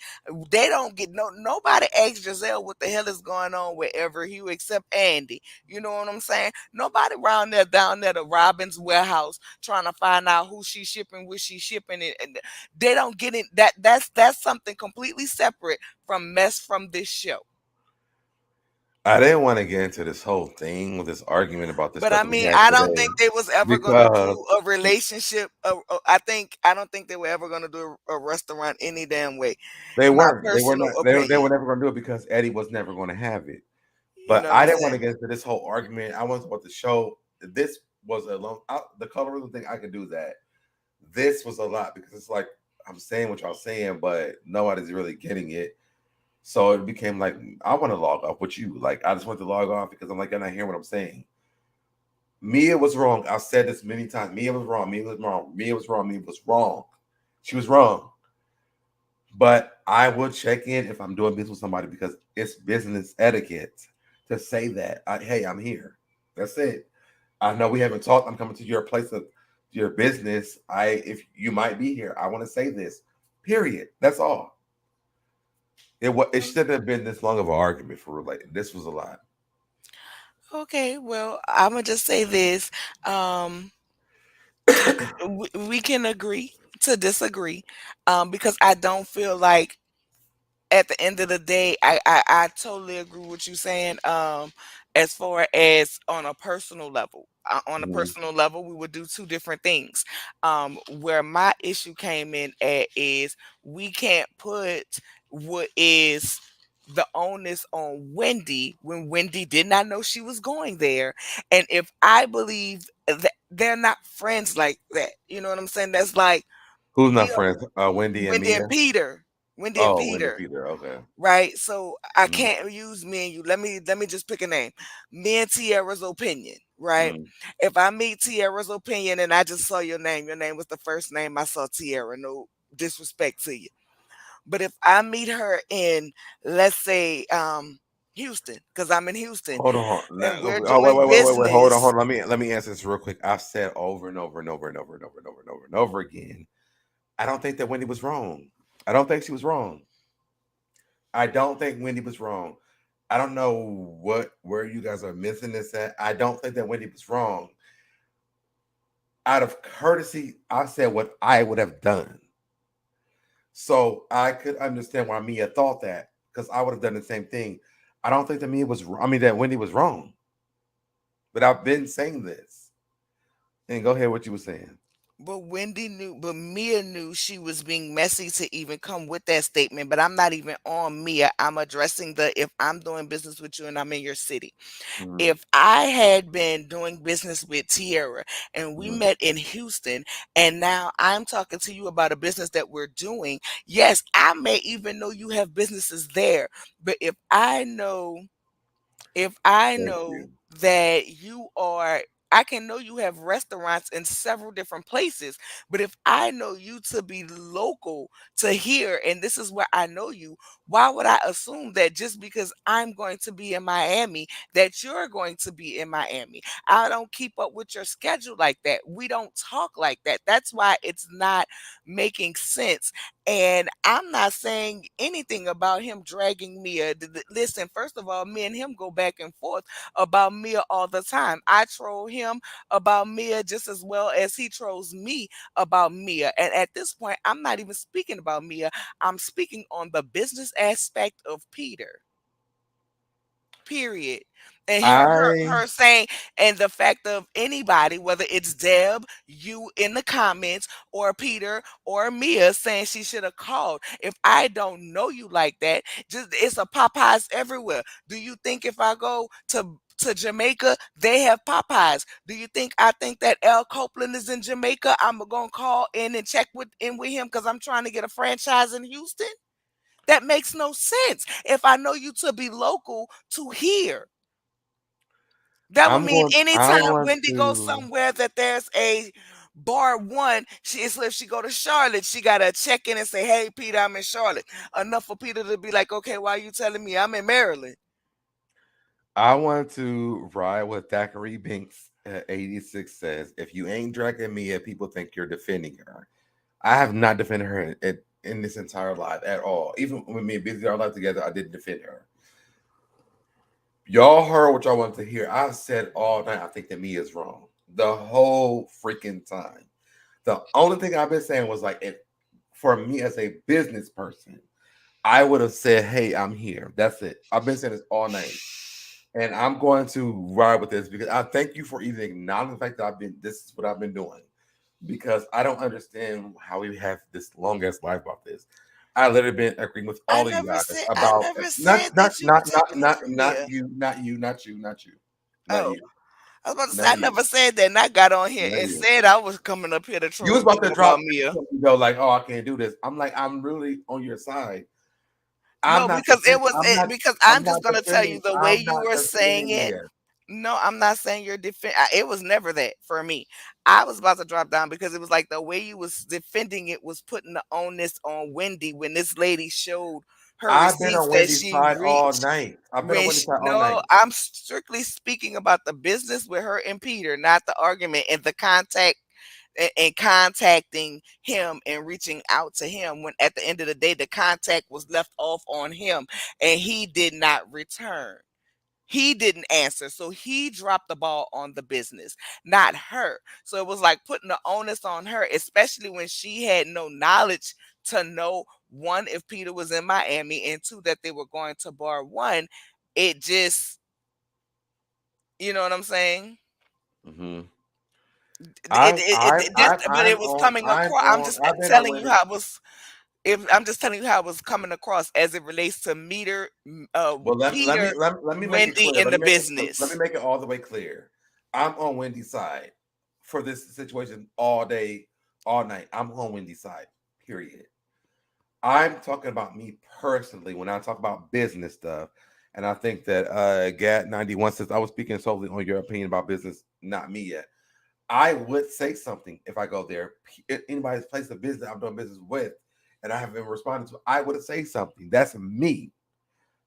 They don't get nobody asks Giselle what the hell is going on wherever you except Andy. You know what I'm saying? Nobody around there down there to Robin's warehouse trying to find out who she's shipping, where she's shipping it. And they don't get it. That's something completely separate from mess from this show. I didn't want to get into this whole thing with this argument about this But stuff I that we mean, had I don't today think they was ever gonna because do a relationship. I don't think they were ever gonna do a restaurant any damn way. they My weren't. They were personal not. They opinion. were never going to do it because Eddie was never going to have it. You But know what I I'm didn't want saying? to get into this whole argument. I wanted to about the show. This was a long. The colorism thing. I could do that. This was a lot because it's like I'm saying what y'all saying, but nobody's really getting it. So it became like I want to log off with you. Like I just want to log off because I'm like you're not hearing what I'm saying. Mia was wrong. I've said this many times. Mia was wrong. Mia was wrong. Mia was wrong. Mia was wrong. She was wrong. But I will check in if I'm doing business with somebody because it's business etiquette to say that. Hey, I'm here. That's it. I know we haven't talked. I'm coming to your place of your business. If you might be here, I want to say this. Period. That's all. It shouldn't have been this long of an argument for real. Like this was a lot. Okay, well, I'm gonna just say this. Um, we can agree to disagree, because I don't feel like at the end of the day, I totally agree with what you saying. As far as on a personal level, Mhm. we would do two different things. Where my issue came in at is we can't put what is the onus on Wendy when Wendy did not know she was going there. And if I believe that they're not friends like that, you know what I'm saying? That's like Who's we not friends? Wendy and Wendy and Mia. Peter. Wendy and Oh, Wendy Peter. Peter. Okay. Right. So I Mm, can't use me and you. Let me just pick a name. Me and Tierra's opinion. Right. mm. If I meet Tierra's opinion and I just saw your name was the first name I saw Tierra. No disrespect to you. But if I meet her in, let's say, Houston, because I'm in Houston Hold on. and we're Oh, wait, doing wait, wait, wait, wait. Hold on, business. hold on. Let me answer this real quick. I've said over and over and over and over and over and over and over and over again. I don't think that Wendy was wrong. I don't think she was wrong. I don't think Wendy was wrong. I don't know where you guys are missing this at. I don't think that Wendy was wrong. Out of courtesy, I said what I would have done. So I could understand why Mia thought that because I would have done the same thing. I don't think that Mia was. I mean that Wendy was wrong. But I've been saying this. And go ahead, what you were saying. But Mia knew she was being messy to even come with that statement. But I'm not even on Mia. I'm addressing the if I'm doing business with you and I'm in your city. Mhm, If I had been doing business with Tierra and we mhm. met in Houston and now I'm talking to you about a business that we're doing, yes, I may even know you have businesses there. But if I Thank know you. that you are, I can know you have restaurants in several different places, but if I know you to be local to here and this is where I know you, why would I assume that just because I'm going to be in Miami that you're going to be in Miami? I don't keep up with your schedule like that. We don't talk like that. That's why it's not making sense. And I'm not saying anything about him dragging Mia. Listen, first of all, me and him go back and forth about Mia all the time. I troll him about Mia just as well as he trolls me about Mia. And at this point, I'm not even speaking about Mia. I'm speaking on the business aspect of Peter. Period. And I her saying, and the fact of anybody, whether it's Deb, you in the comments, or Peter or Mia saying she should have called. If I don't know you like that, just it's a Popeyes everywhere. Do you think if I go to Jamaica, they have Popeyes? Do you think I think that L Copeland is in Jamaica? I'm gonna call in and check with him because I'm trying to get a franchise in Houston? That makes no sense. If I know you to be local to here, that would mean I anytime want Wendy goes to somewhere that there's a bar one, so if she go to Charlotte, she gotta check in and say, "Hey, Peter, I'm in Charlotte." Enough for Peter to be like, "Okay, why are you telling me I'm in Maryland?" I want to ride with Thackeray Binks at 86 says, if you ain't dragging Mia, people think you're defending her. I have not defended her in this entire life at all. Even when me and Busy our life together, I didn't defend her. Y'all heard what y'all wanted to hear. I said all night, I think that Mia is wrong. The whole freaking time. The only thing I've been saying was like, for me as a business person, I would have said, hey, I'm here. That's it. I've been saying this all night. And I'm going to ride with this because I thank you for even acknowledging the fact that this is what I've been doing. Because I don't understand how we have this long ass life about this. I literally been agreeing with all of you guys I about never said that you were taking it from not Mia. you, not you, not you, not you, not Oh, you, I was about to say not I you, never said that, and I got on here not and you. said I was coming up here to You was troll about to people about drop Mia. like, oh, I can't do this. I'm like, I'm really on your side. No, because it was I'm not. because I'm I'm not just gonna tell you defending. the way I'm you not were saying defending it. Mia. No, I'm not saying you're defend. It was never that for me. I was about to drop down because it was like the way you was defending it was putting the onus on Wendy when this lady showed her I've been receipts on that Wendy's she side all reached. night. I've been on Wendy's side all No, night. I'm strictly speaking about the business with her and Peter, not the argument and the contact and contacting him and reaching out to him when at the end of the day the contact was left off on him and he did not return. He didn't answer, so he dropped the ball on the business, not her. So it was like putting the onus on her, especially when she had no knowledge to know one, if Peter was in Miami, and two, that they were going to bar one. It just, you know what I'm saying? Hmm. It just, but it was coming I'm across. I'm on. just I've been on telling you Wendy's. how it was. If I'm just telling you how it was coming across as it relates to Well, Peter, let me make it Wendy clear. in the Let me business. make it all the way clear. I'm on Wendy's side for this situation all day, all night. I'm on Wendy's side. Period. I'm talking about me personally when I talk about business stuff. And I think that GAT91 says I was speaking solely on your opinion about business, not me yet. I would say something if I go there. Anybody's place of business I'm doing business with, and I haven't responded to, I would say something. That's me.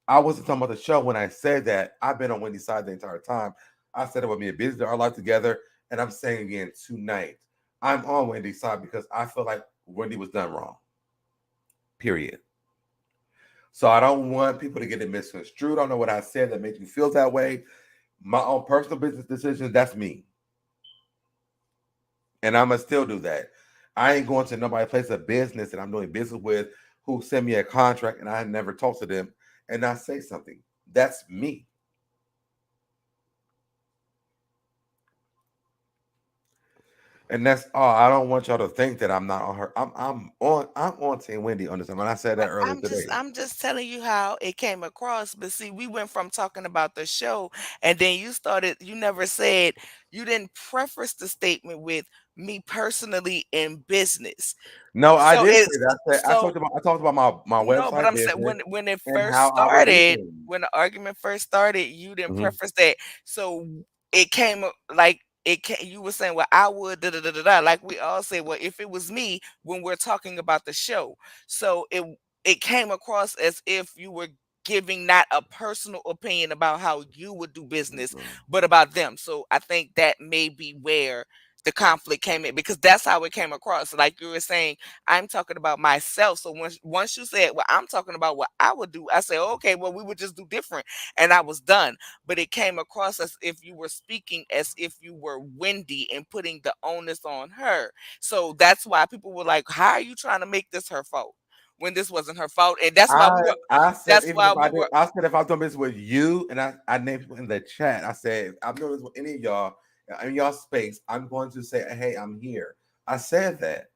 I wasn't talking about the show when I said that. I've been on Wendy's side the entire time. I said it with me and business, our life together, and I'm saying again tonight, I'm on Wendy's side because I feel like Wendy was done wrong. Period. So I don't want people to get it misconstrued. I don't know what I said that makes you feel that way. My own personal business decisions, that's me. And I'm gonna still do that. I ain't going to nobody's place of business that I'm doing business with who send me a contract and I never talk to them and not say something. That's me. And that's all. I don't want y'all to think that I'm not on her. I'm on Team Wendy on this. And I said that earlier today. I'm just telling you how it came across. But see, we went from talking about the show, and then you started. You never said you didn't preface the statement with me personally in business. No, I So did say it's that. so I talked about my no, but website I'm saying business when it and first how I would do started, things. when the argument first started, you didn't Mhm. preface that. So it came like it came, you were saying, well, I would da da da da da. Like we all say, well, if it was me when we're talking about the show, so it came across as if you were giving not a personal opinion about how you would do business, Mhm. but about them. So I think that may be where the conflict came in because that's how it came across. Like you were saying, I'm talking about myself. So once you said, well, I'm talking about what I would do, I say, okay, well, we would just do different. And I was done. But it came across as if you were speaking as if you were Wendy and putting the onus on her. So that's why people were like, how are you trying to make this her fault? When this wasn't her fault. And I said that's even why if I we did, were I said if I was doing business with you and I named people in the chat, I said if I'm doing this with any of y'all in y'all space, I'm going to say, hey, I'm here. I said that.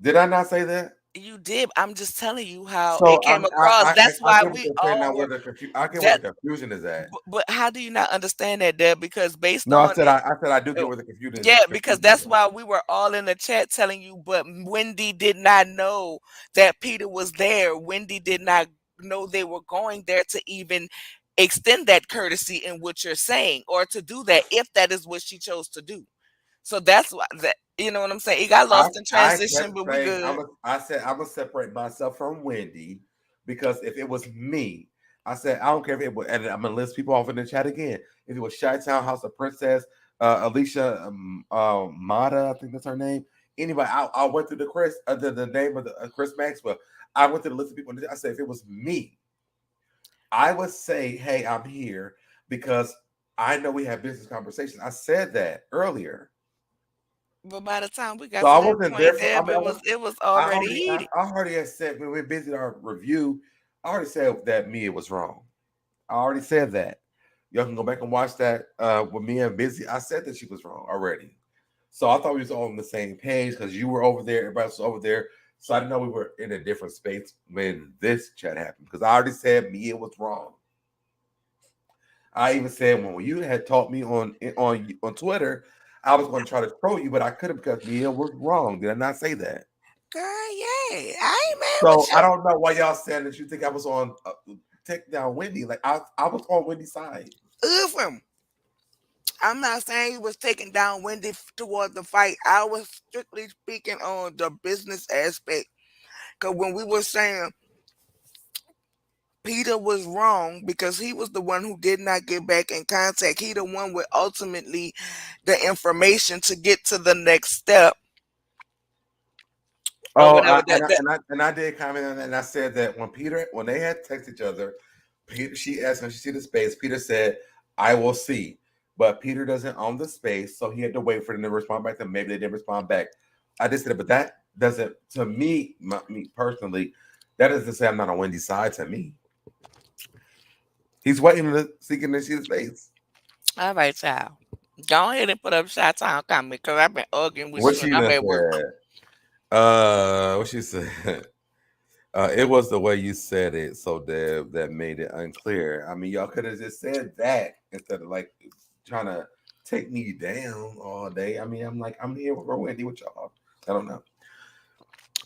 Did I not say that? you did. I'm just telling you how it So came across. That's I why get what we you're saying all now. were I get where that the confusion is at. but how do you not understand that, Deb? Because based No, on it, I said I do get oh, where the confusion yeah, because confusion is that's at. why we were all in the chat telling you, but Wendy did not know that Peter was there. Wendy did not know they were going there to even extend that courtesy in what you're saying or to do that if that is what she chose to do. So that's why that you know what I'm saying. It got lost in I transition, kept but we saying good. I said I'm gonna separate myself from Wendy because if it was me, I said I don't care if it was, and I'm gonna list people off in the chat again. If it was Chi-Town House of Princess, Alicia Mata, I think that's her name. Anybody, I went through the name of the Chris Maxwell. I went through the list of people. I said if it was me, I would say, hey, I'm here because I know we have business conversations. I said that earlier. But by the time we So got I to that wasn't there point, for. I Deb, mean, it was already heated. I already had said when we busy our review. I already said that Mia was wrong. I already said that. Y'all can go back and watch that with me and Busy. I said that she was wrong already. So I thought we was all on the same page because you were over there, everybody was over there. So I didn't know we were in a different space when this chat happened because I already said Mia was wrong. I even said when you had taught me on Twitter, I was going to try to troll you, but I couldn't because Mia was wrong. Did I not say that? Girl, yeah. I ain't mad So with I you. don't know why y'all saying that you think I was on take down Wendy. Like I was on Wendy's side. Listen, I'm not saying he was taking down Wendy toward the fight. I was strictly speaking on the business aspect. Because when we were saying Peter was wrong because he was the one who did not get back in contact, he the one with ultimately the information to get to the next step or Oh, whatever. and I did comment on that, and I said that when they had texted each other, Peter, she asked him, she see the space. Peter said, "I will see," but Peter doesn't own the space, so he had to wait for them to respond back. Then maybe they didn't respond back. I just said, but that doesn't, to me, me personally, that doesn't say I'm not on Wendy's side. To me, he's waiting to seeking to see the space. All right, child. Go ahead and put up shot time comment because I've been arguing with What you and she I'm done at work. said? What she said? It was the way you said it, so that made it unclear. I mean, y'all could have just said that instead of like trying to take me down all day. I mean, I'm here with Wendy with y'all. I don't know.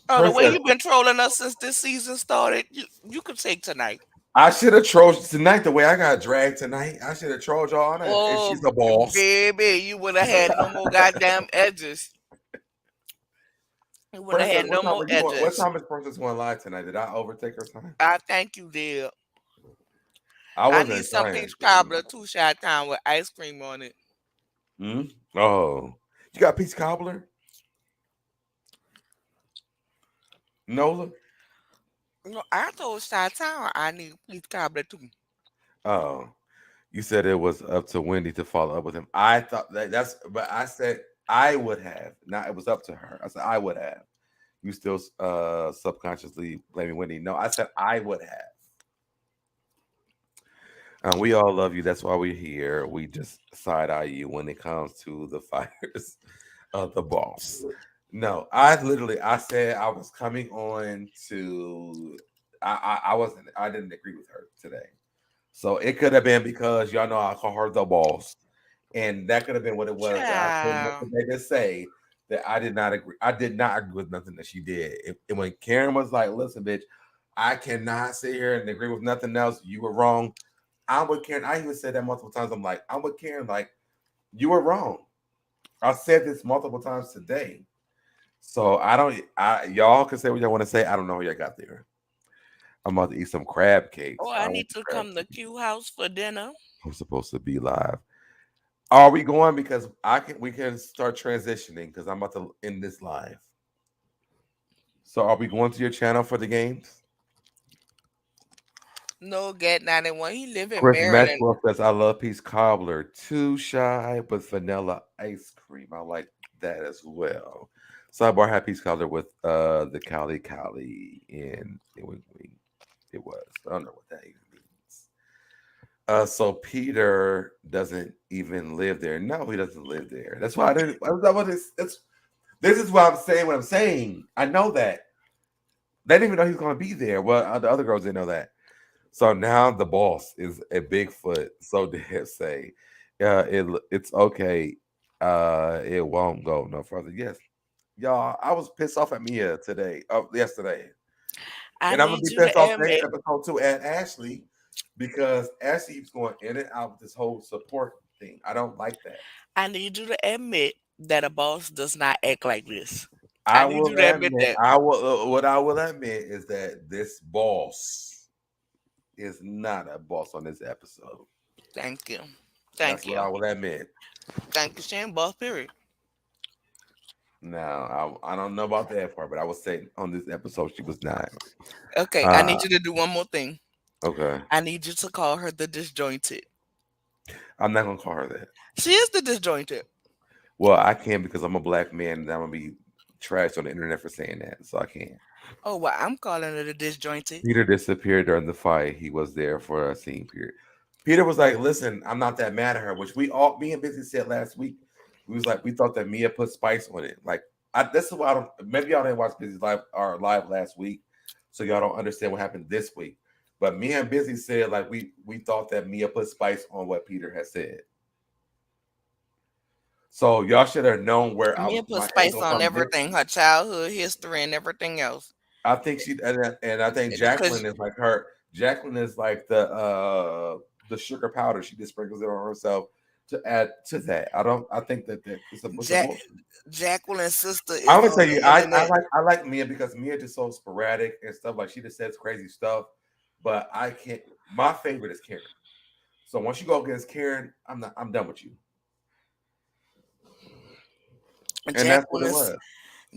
Oh, the way Princess, you've been trolling us since this season started, you could take tonight. I should have trolled tonight the way I got dragged tonight. I should have trolled y'all. And she's Oh, the boss. baby, you would have had no more goddamn edges. You would have Princess, had no more what edges. time is Princess going live tonight? Did I overtake her time? I thank you, dear. I I need wasn't some trying peach to. cobbler two shot time with ice cream on it. Hmm? Oh, you got peach cobbler, Nola? No, I told Shot Town I need peach cobbler too. Oh. You said it was up to Wendy to follow up with him. I thought but I said I would have. Not it was up to her. I said I would have. You still subconsciously blaming Wendy. No, I said I would have. We all love you. That's why we're here. We just side eye you when it comes to the fires of the boss. No, I said I was coming on to I didn't agree with her today. So it could have been because y'all know I call her the boss. And that could have been what it was. I came up Child. today to say that I did not agree. I did not agree with nothing that she did. When Karen was like, listen, bitch, I cannot sit here and agree with nothing else. You were wrong. I'm with Karen. I even said that multiple times. I'm like, I'm with Karen. Like, you were wrong. I said this multiple times today. So y'all can say what y'all want to say. I don't know how y'all got there. I'm about to eat some crab cakes. Oh, I I want need to crab come to cakes. Q House for dinner. I'm supposed to be live. Are we going? Because we can start transitioning because I'm about to end this live. So are we going to your channel for the games? No, get 91. He live in Chris Maryland. Maxwell says I love peach cobbler. Too shy, but vanilla ice cream. I like that as well. Sidebar had peach cobbler with the Cali and it was. I don't know what that even means. So Peter doesn't even live there. No, he doesn't live there. That's why I didn't. This is what I'm saying. What I'm saying. I know that they didn't even know he was going to be there. Well, the other girls didn't know that. So now the boss is a Bigfoot. So they say, it's okay. It won't go no further. Yes, y'all. I was pissed off at Mia yesterday, I and I'm gonna need be you pissed to off next admit. episode too at Ashley because Ashley keeps going in and out with this whole support thing. I don't like that. I need you to admit that a boss does not act like this. I I need will you to admit admit, that. I will. What I will admit is that this boss is not a boss on this episode. Thank you. That's Thank what I you. will admit. Thank you, Shane Boss, period. Now, I don't know about that part, but I would say on this episode she was not. Okay, I Uh, need you to do one more thing. okay. I need you to call her the disjointed. I'm not gonna call her that. She is the disjointed. Well, I can't because I'm a black man and I'm gonna be trashed on the internet for saying that, so I can't. Oh, well, I'm calling her the disjointed. Peter disappeared during the fight. He was there for a scene period. Peter was like, "Listen, I'm not that mad at her," which me and Busy said last week. We was like, we thought that Mia put spice on it. Like, this is why I don't. Maybe y'all didn't watch Busy's live last week, so y'all don't understand what happened this week. But me and Busy said like we thought that Mia put spice on what Peter had said. So y'all should have known where Mia put my head spice was on from. everything, her childhood history and everything else. I think and I think Because Jacqueline is like her. Jacqueline is like the sugar powder. She just sprinkles it on herself to add to that. I don't. I think that it's a Jack bullshit. Jacqueline's sister I'm is gonna tell on you, the internet. I like Mia because Mia just so sporadic and stuff. Like she just says crazy stuff, but I can't. My favorite is Karen. So once you go against Karen, I'm not. I'm done with you. And that's what it Jacqueline's was.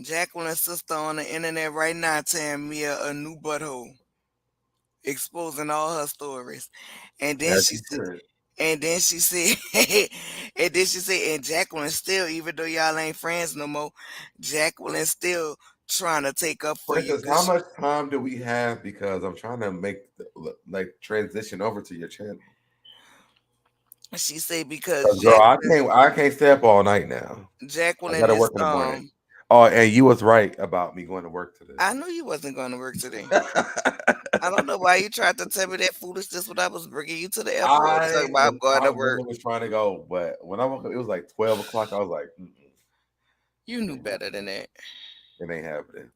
Jacqueline's sister on the internet right now telling Mia a new butthole, exposing all her stories. And then As she you said, should. and then she said, and then she said, and Jacqueline still, even though y'all ain't friends no more, Jacqueline still trying to take up for you Princess, how because much time do we have? Because I'm trying to make like transition over to your channel. she said because Cause girl, I can't stay up all night now. I Jacqueline gotta is work in the morning. Oh, and you was right about me going to work today. I knew you wasn't going to work today. I don't know why you tried to tell me that foolishness when I was bringing you to the airport talking about going I to work. really was trying to go, but when I woke up, it was like 12 o'clock. I was like, You knew better than that. it ain't happening.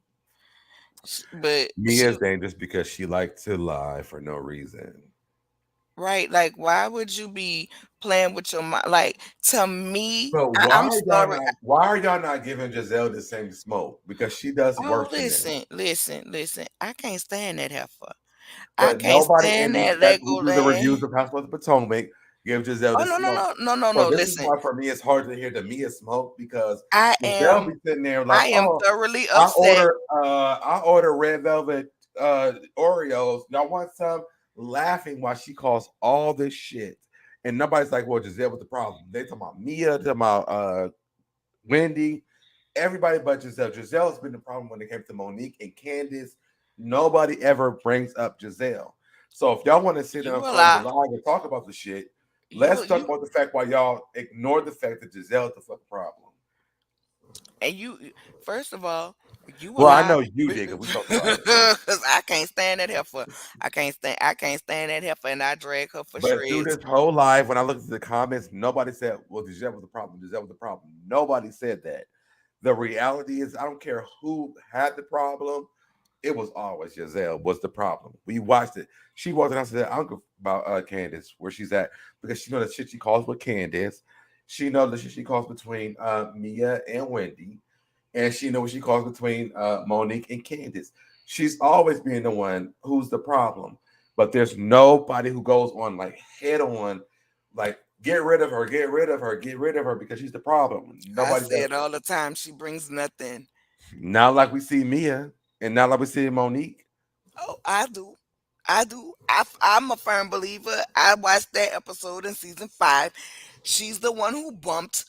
But Mia she is dangerous because she likes to lie for no reason. right, like why would you be playing with your mind? Like to me, But I'm sorry. why are y'all not giving Giselle the same smoke? Because she does Oh, worse than them. listen. I can't stand that heifer. I But can't nobody in stand these that that who do the Legoland. reviews of Housewives of Potomac give Giselle Oh the smoke. So no. this is Listen, why for me it's hard to hear the Mia smoke because I Giselle am be sitting there I like, am oh, thoroughly upset. I order red velvet Oreos. Y'all want some? Laughing while she calls all this shit. And nobody's like, well, Giselle was the problem. They talking about Mia, talking about Wendy, everybody but Giselle. Giselle's been the problem when it came to Monique and Candace. Nobody ever brings up Giselle. So if y'all want to sit You down a on the lie. line and talk about the shit, let's talk You about the fact why y'all ignore the fact that Giselle's the fucking problem. and you first of all, you a Well, I lie. know you did because we talked about it. Cause I can't stand that heifer. I can't stand that heifer and I drag her for But through shreds. this whole live, when I looked at the comments, nobody said, well, Giselle was the problem. Giselle was the problem. Nobody said that. The reality is, I don't care who had the problem. It was always Giselle was the problem. We watched it. She walked out and said, I don't give about Candace, where she's at, because she know the shit she calls with Candace. She know the shit she calls between Mia and Wendy. And she know what she calls between Monique and Candace. She's always being the one who's the problem. But there's nobody who goes on like head on, like get rid of her, get rid of her, get rid of her because she's the problem. I Nobody say does it all the time. She brings nothing. not like we see Mia and not like we see Monique. Oh, I do. I'm a firm believer. I watched that episode in season 5. She's the one who bumped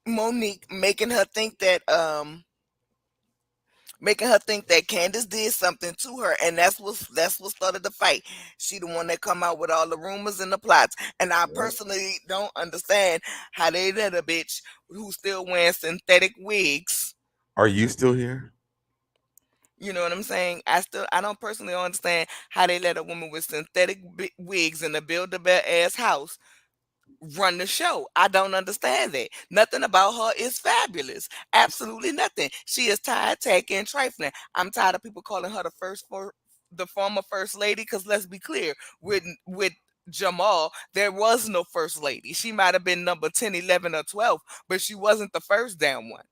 Monique, making her think that Candace did something to her, and that's what started the fight. She the one that come out with all the rumors and the plots, and I Yeah. personally don't understand how they let a bitch who's still wearing synthetic wigs. Are you still here? You know what I'm saying? I don't personally understand how they let a woman with synthetic wigs in a build-a-bear ass house run the show. I don't understand that. Nothing about her is fabulous. Absolutely nothing. She is tired, tacky, and trifling. I'm tired of people calling her the former first lady. Because let's be clear, with Jamal, there was no first lady. She might have been number 10, 11, or 12, but she wasn't the first damn one.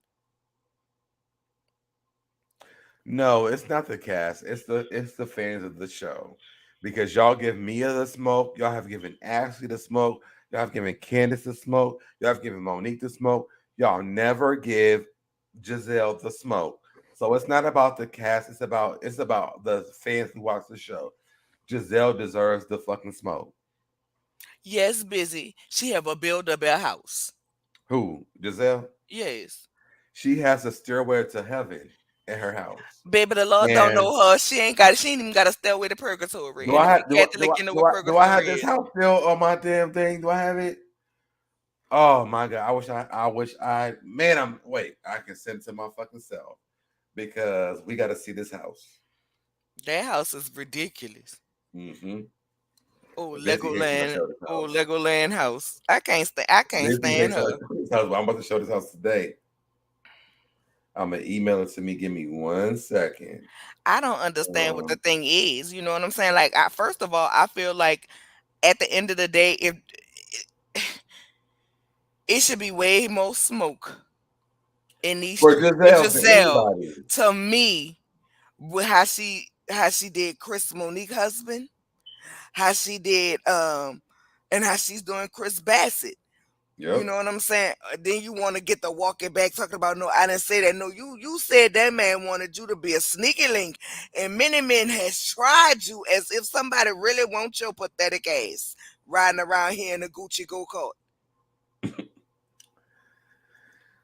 No, it's not the cast. It's the fans of the show. Because y'all give Mia the smoke, y'all have given Ashley the smoke, y'all have given Candace the smoke, y'all have given Monique the smoke. Y'all never give Giselle the smoke. So it's not about the cast, it's about the fans who watch the show. Giselle deserves the fucking smoke. Yes, busy. She have a build-a-bear house. Who? Giselle? Yes. She has a stairway to heaven in her house. Baby, the Lord don't And know her. She ain't even got a stairway to purgatory. do And I if you have Catholic, you know what do I have purgatory this is. house still on my damn thing? Do I have it? Oh my god! I wish I man. I'm wait. I can send it to my fucking self because we got to see this house. That house is ridiculous. Mm-hmm. Oh, Busy hates when I Legoland. show this Oh, house. Legoland house. I can't Busy stand hates when her. house. I'm about to show this house today. I'm gonna email it to me. Give me 1 second. I don't understand what the thing is. You know what I'm saying? Like, first of all, I feel like at the end of the day, if it should be way more smoke in these For streets with Giselle, for Giselle. anybody. To me, with how she did Chris Monique husband, how she did and how she's doing Chris Bassett. You Yep. know what I'm saying? Then you want to get the walking back talking about, no, I didn't say that. No, you said that man wanted you to be a sneaky link, and many men has tried you as if somebody really wants your pathetic ass riding around here in a Gucci go-kart.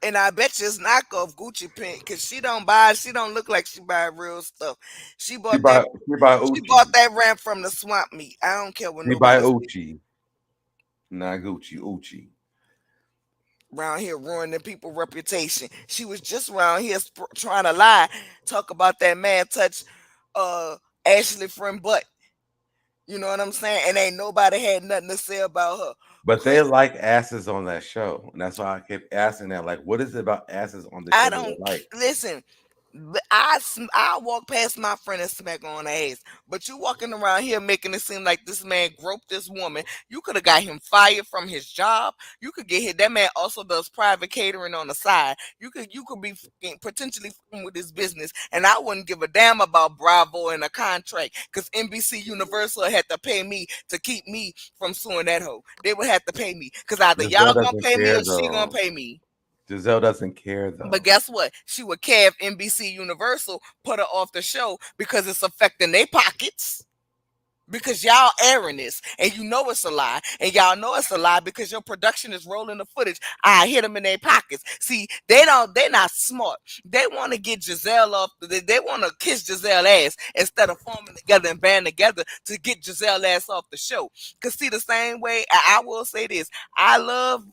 And I bet you it's knockoff Gucci print because she don't look like she buy real stuff. She She bought buy that she buy she Uchi. bought that ramp from the swamp meet. I don't care what She buy nobody say. Uchi. Not Gucci, Uchi. Around here ruining people's reputation. She was just around here trying to lie, talk about that man touch Ashley friend butt. You know what I'm saying? And ain't nobody had nothing to say about her. But they Chris, like asses on that show. And that's why I kept asking that. Like, what is it about asses on the I show that don't they like? listen. I walk past my friend and smack her on the ass. But you walking around here making it seem like this man groped this woman. You could have got him fired from his job. You could get hit. That man also does private catering on the side. You could be potentially with his business, and I wouldn't give a damn about Bravo and a contract because NBC Universal had to pay me to keep me from suing that hoe. They would have to pay me because either Giselle y'all gonna doesn't pay me care or she gonna though. pay me. Giselle doesn't care But though. guess what? She would care if NBC Universal put her off the show because it's affecting their pockets. Because y'all airing this and you know it's a lie, and y'all know it's a lie because your production is rolling the footage. I hit them in their pockets. See, they're not smart. They want to get Giselle off. They want to kiss Giselle ass instead of forming together and band together to get Giselle ass off the show. Cause see, the same way I will say this, I love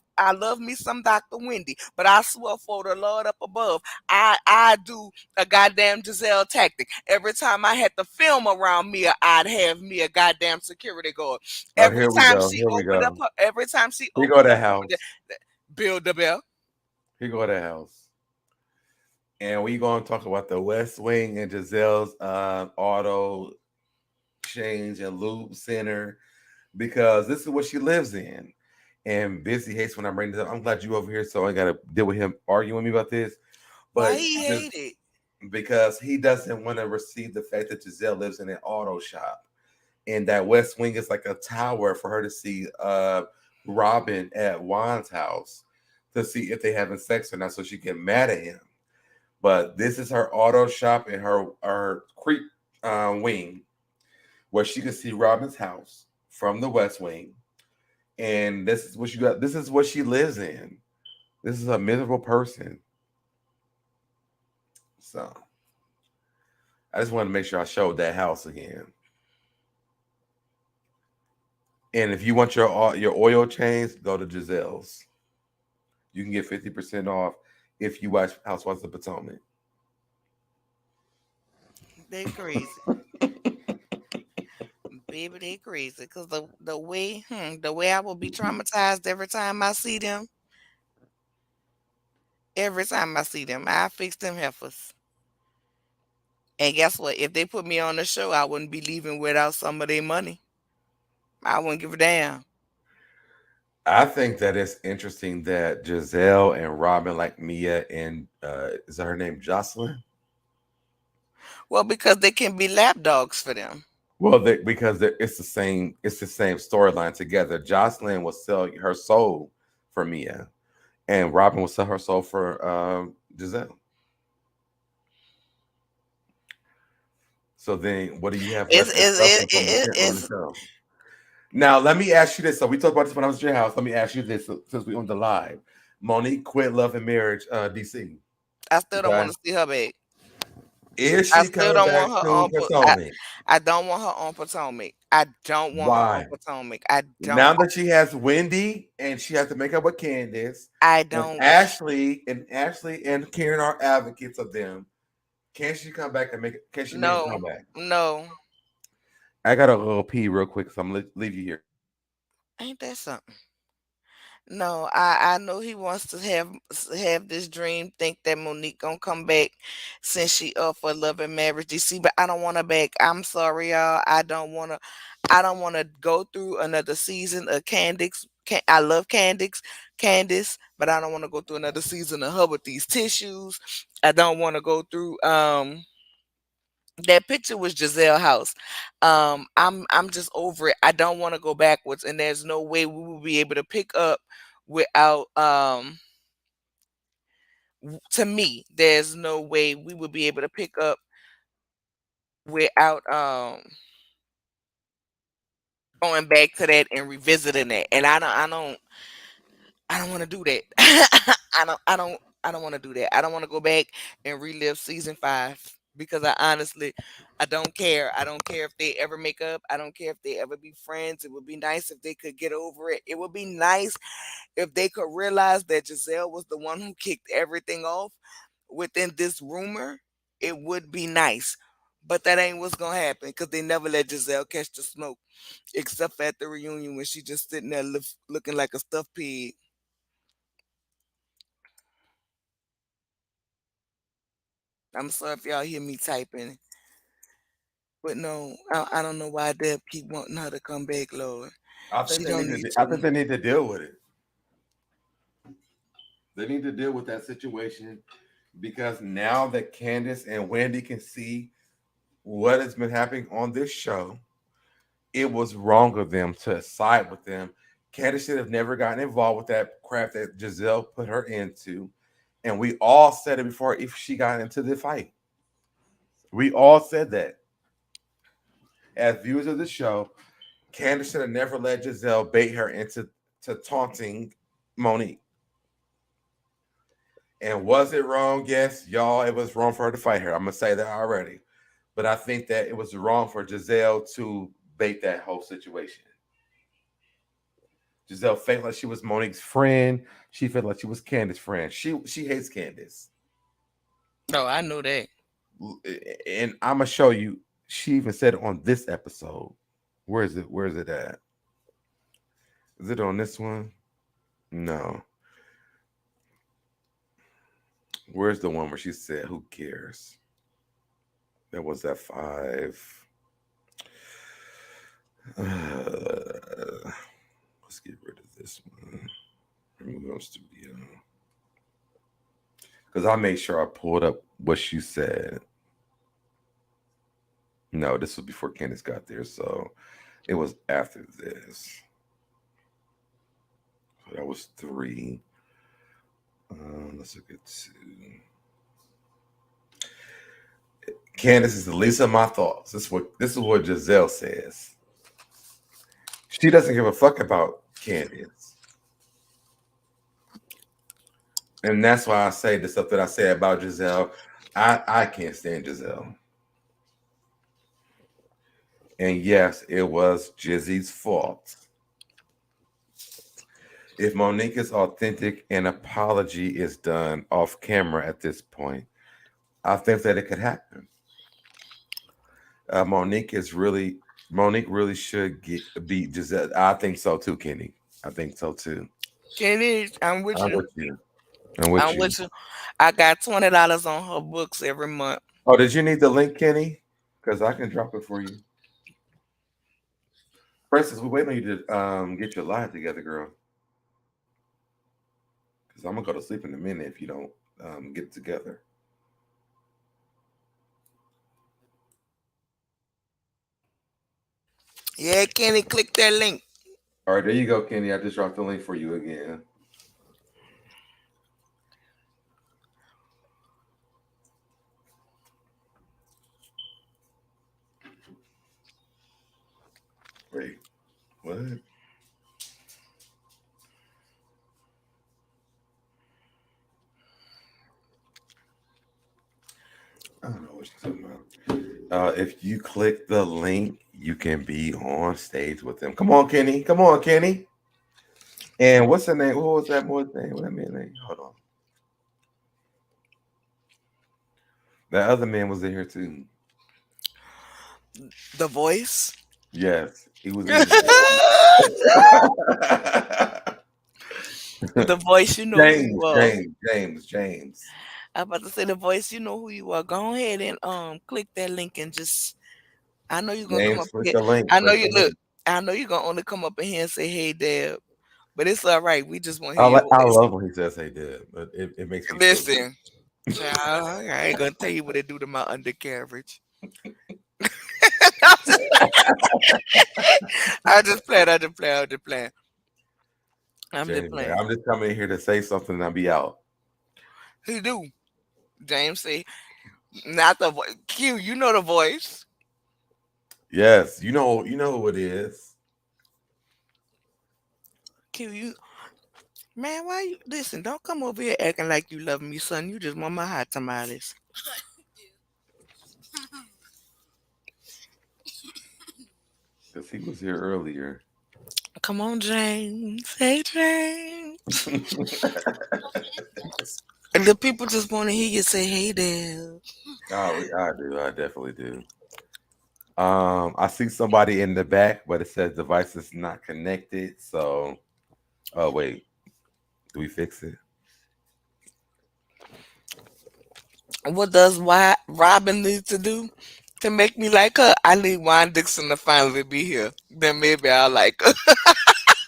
me some Dr. Wendy, but I swear for the Lord up above, I do a goddamn Giselle tactic. Every time I had to film around Mia, I'd have me a goddamn security guard. Oh, here we go. Here we go. Every time she Here go opened the up house. build the bell. Here go the house. And we gonna talk about the West Wing and Giselle's auto change and lube center because this is what she lives in. And Busy hates when I bring this up. I'm glad you over here, so I gotta deal with him arguing with me about this. Why But he hate it? because he doesn't want to receive the fact that Giselle lives in an auto shop. And that West Wing is like a tower for her to see Robin at Juan's house to see if they having sex or not, so she get mad at him. But this is her auto shop in her creep wing, where she can see Robin's house from the West Wing, and this is what you got. This is what she lives in. This is a miserable person. So I just wanted to make sure I showed that house again. And if you want your oil change, go to Giselle's. You can get 50% off if you watch Housewives of Potomac. They crazy. Baby, they crazy. Cause the way I will be traumatized every time I see them. Every time I see them, I fix them heifers. And guess what? If they put me on the show, I wouldn't be leaving without some of their money. I wouldn't give a damn. I think that it's interesting that Giselle and Robin like Mia and is that her name Jocelyn? Well, because they can be lap dogs for them. Well, because it's the same storyline together. Jocelyn will sell her soul for Mia, and Robin will sell her soul for Giselle. So then, what do you have It's left it's discussing it, from it, on the it's show? Now, let me ask you this. So we talked about this when I was at your house. Let me ask you this since we on the live. Monique quit Love and Marriage, DC. I still don't Okay, want to see her back. is I she still coming don't back want her to on. Potomac? I don't want her on Potomac. I don't want her on Why? Potomac. I Now don't. that she has Wendy and she has to make up with Candace I and don't. Ashley and Karen are advocates of them. Can she come back and can she make a No, comeback? no. I got a little pee real quick, so I'm gonna leave you here. Ain't that something? No, I know he wants to have this dream, think that Monique gonna come back since she up for love and marriage DC, but I don't want her back. I'm sorry, y'all. I don't wanna go through another season of Candice. I love Candice, but I don't want to go through another season of her with these tissues. I don't want to go through that picture was Giselle house. I'm just over it. I don't want to go backwards, and there's no way we will be able to pick up without to me, there's no way we would be able to pick up without going back to that and revisiting that. And I don't want to do that. I don't want to do that. I don't want to go back and relive season 5 because I don't care. I don't care if they ever make up. I don't care if they ever be friends. It would be nice if they could get over it. It would be nice if they could realize that Giselle was the one who kicked everything off within this rumor. It would be nice. But that ain't what's gonna happen because they never let Giselle catch the smoke, except at the reunion when she just sitting there looking like a stuffed pig. I'm sorry if y'all hear me typing, but no, I don't know why Deb keep wanting her to come back, Lord. I think She they don't need need to. I think to. they need to deal with it. They need to deal with that situation because now that Candace and Wendy can see what has been happening on this show, it was wrong of them to side with them. Candace should have never gotten involved with that crap that Giselle put her into. And we all said it before if she got into the fight. We all said that. As viewers of the show, Candace should have never let Giselle bait her into taunting Monique. And was it wrong? Yes, y'all, it was wrong for her to fight her. I'm gonna say that already. But I think that it was wrong for Giselle to bait that whole situation. Giselle felt like she was Monique's friend. She felt like she was Candace's friend. She hates Candace. No, I know that. And I'm gonna show you. She even said it on this episode. Where is it? Where is it at? Is it on this one? No. Where's the one where she said, "Who cares?" That was at 5. Let's get rid of this one. Remove on studio. Because I made sure I pulled up what she said. No, this was before Candace got there, so it was after this. So that was 3. Let's look at 2. Candace is the least of my thoughts. This is what Giselle says. She doesn't give a fuck about Candace. And that's why I say the stuff that I say about Giselle. I can't stand Giselle. And yes, it was Jizzy's fault. If Monique is authentic, an apology is done off camera at this point. I think that it could happen. Monique really should beat Giselle. I think so too, Kenny. I think so too. Kenny, I'm with I'm you. with you. I'm with I'm you. with you. I got $20 on her books every month. Oh, did you need the link, Kenny? Because I can drop it for you. Princess, we're waiting on you to get your live together, girl. Because I'm gonna go to sleep in a minute if you don't get it together. Yeah, Kenny, click that link. All right, there you go, Kenny. I just dropped the link for you again. Wait, what? I don't know what you're talking about. If you click the link, you can be on stage with them. Come on, Kenny. Come on, Kenny. And what's the name? What was that boy's name? What that man's name? Hold on. That other man was in here too. The voice. Yes, he was in here. The voice, you know who you are. James. I'm about to say the voice, you know who you are. Go ahead and click that link and just. I know you're gonna come James, up click here. the link. I know Click you the look. link. I know you're gonna only come up in here and say, "Hey, Deb," but it's all right. We just want to hear your I voice. love when he says "Hey, Dad," but it makes me feel good. Listen, child, I ain't gonna tell you what it do to my undercarriage. I just playing. I just playing. I just playing. I'm just James, like, playing. I'm just coming here to say something and I'll be out. He do. James say, not the voice. Q, you know the voice. Yes, you know who it is. Q, you man, why you listen? Don't come over here acting like you love me, son. You just want my hot tamales. Because he was here earlier. Come on, James. Hey, James. And the people just want to hear you say, "Hey, Deb." Oh, I do. I definitely do. I see somebody in the back, but it says device is not connected. So, oh wait, do we fix it? What does why Robin need to do to make me like her? I need Juan Dixon to finally be here. Then maybe I'll like her.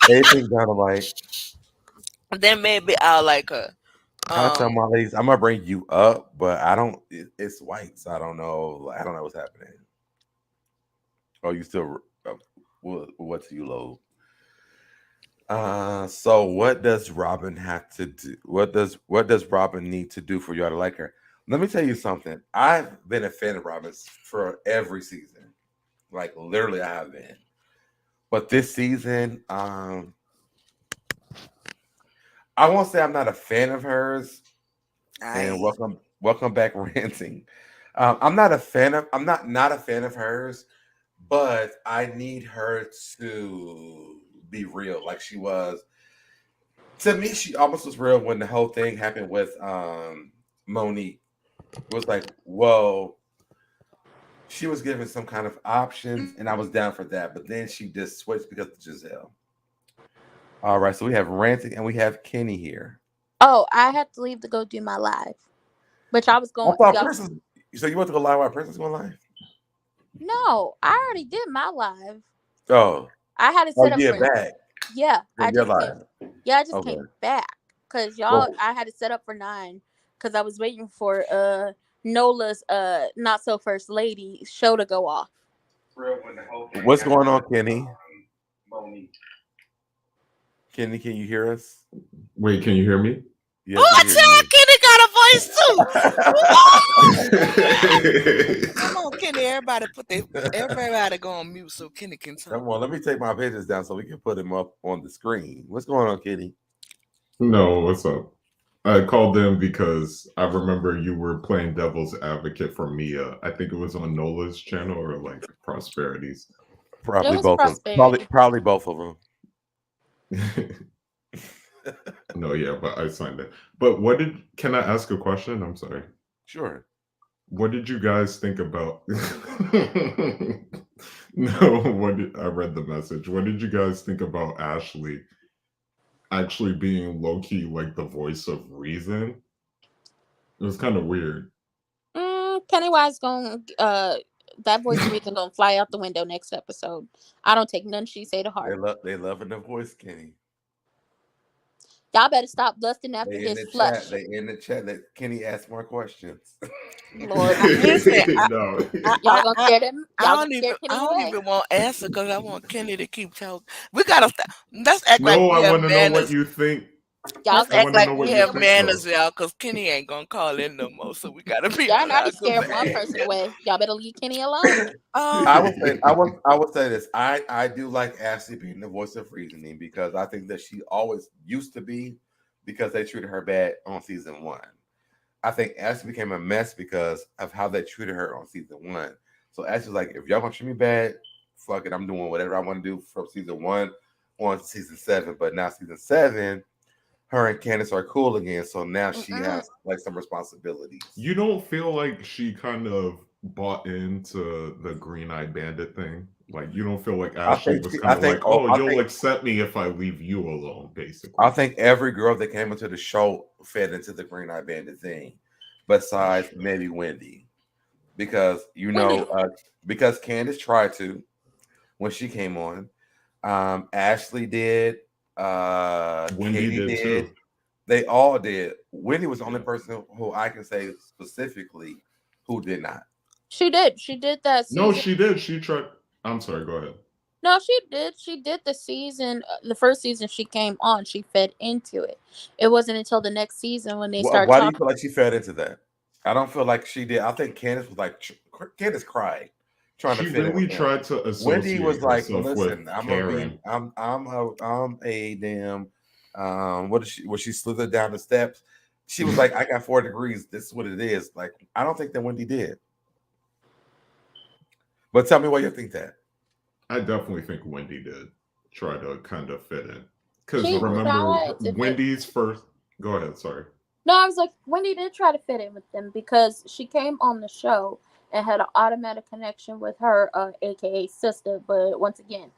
Anything dynamite. Then maybe I'll like her. Hi, Um, tamales. I'm gonna bring you up, but I don't. It's white, so I don't know. I don't know what's happening. Oh, you still? What's you load? So what does Robin have to do? What does Robin need to do for y'all to like her? Let me tell you something. I've been a fan of Robin's for every season. Like literally I have been. But this season, I won't say I'm not a fan of hers. And I welcome back ranting. I'm not a fan of hers, but I need her to be real like she was. To me, she almost was real when the whole thing happened with Monique. It was like, whoa, she was given some kind of options, and I was down for that. But then she just switched because of Giselle. All right, so we have ranting and we have Kenny here. Oh, I had to leave to go do my live, but y'all was I going. thought Y'all, Princess. So you went to go live while Princess going live? no, I already did my live. Oh, I had it oh set up yeah, for. back Yeah, from I your just came. live. Yeah, I just Okay. came back because y'all. Well, I had it set up for 9 because I was waiting for Nola's not so first lady show to go off. what's going on, Kenny? Kenny, can you hear us? Wait, can you hear me? Yes, we oh, can hear you. Kenny got a voice too. Come on, Kenny. Everybody go on mute so Kenny can talk. Come on, let me take my pictures down so we can put him up on the screen. What's going on, Kenny? No, what's up? I called in because I remember you were playing devil's advocate for Mia. I think it was on Nola's channel or like Prosperities. It Probably was both of them. Probably, prosperity. probably both of them. No, yeah, but I signed it. But what did can I ask a question? I'm sorry. Sure. What did you guys think about No, I read the message. What did you guys think about Ashley actually being low key like the voice of reason? It was kind of weird. Pennywise going that voice of reason gonna fly out the window next episode. I don't take none she say to heart. They loving the voice, Kenny. Y'all better stop lusting after They in his the flesh. chat. They in the chat. Let Kenny ask more questions. Lord, Listen, No. y'all gonna scare them. Y'all gonna scare I Kenny don't away. even want answer because I want Kenny to keep talking. We gotta let's act like No, we I have want to know what manners. you think. Y'all Let's I scared. act want to like know we what you have think though. manners, y'all, because Kenny ain't gonna call in no more. So we gotta be Y'all on already our good scared one behavior. person away. Y'all better leave Kenny alone. I Um, would say I would say this. I do like Ashley being the voice of reasoning because I think that she always used to be because they treated her bad on season one. I think Ashley became a mess because of how they treated her on season one. So Ashley's like, if y'all gonna treat me bad, fuck it, I'm doing whatever I want to do from season one on to season seven. But now season seven, her and Candace are cool again. So now she Mm-mm. has like some responsibilities. You don't feel like she kind of bought into the Green Eye Bandit thing? Like, you don't feel like I Ashley think was she, kind of like, oh, I you'll think accept me if I leave you alone, basically. I think every girl that came into the show fed into the Green Eye Bandit thing, besides maybe Wendy, because Wendy. because Candace tried to when she came on. Ashley did. Wendy Katie did did. too. They all did. Wendy was the only Yeah. person who I can say specifically who did not. She did. She did that No, season. she did. She tried. I'm sorry. Go ahead. No, she did. She did the season. The first season she came on, she fed into it. It wasn't until the next season when they started Why do you talking. feel like she fed into that? I don't feel like she did. I think Candace was like Candace cried trying to She fit in really with them. tried to Wendy associate was like, herself with "Listen, I'm gonna be, Karen. I'm a damn, what is she? When she slithered down the steps, she was like, I got 4 degrees. This is what it is. Like, I don't think that Wendy did. But tell me why you think that. I definitely think Wendy did try to kind of fit in. Because She remember, tried to fit. Wendy's first. Go ahead. Sorry. No, I was like, Wendy did try to fit in with them because she came on the show and had an automatic connection with her, aka sister. But once again,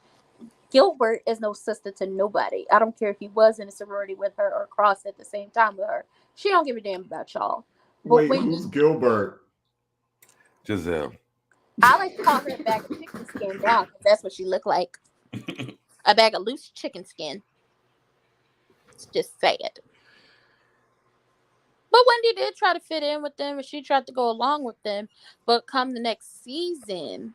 Gilbert is no sister to nobody. I don't care if he was in a sorority with her or crossed at the same time with her. She don't give a damn about y'all. But Wait, Wendy, who's Gilbert? Giselle. I like to call her a bag of chicken skin now because that's what she looked like. A bag of loose chicken skin. It's just sad. But Wendy did try to fit in with them and she tried to go along with them. But come the next season,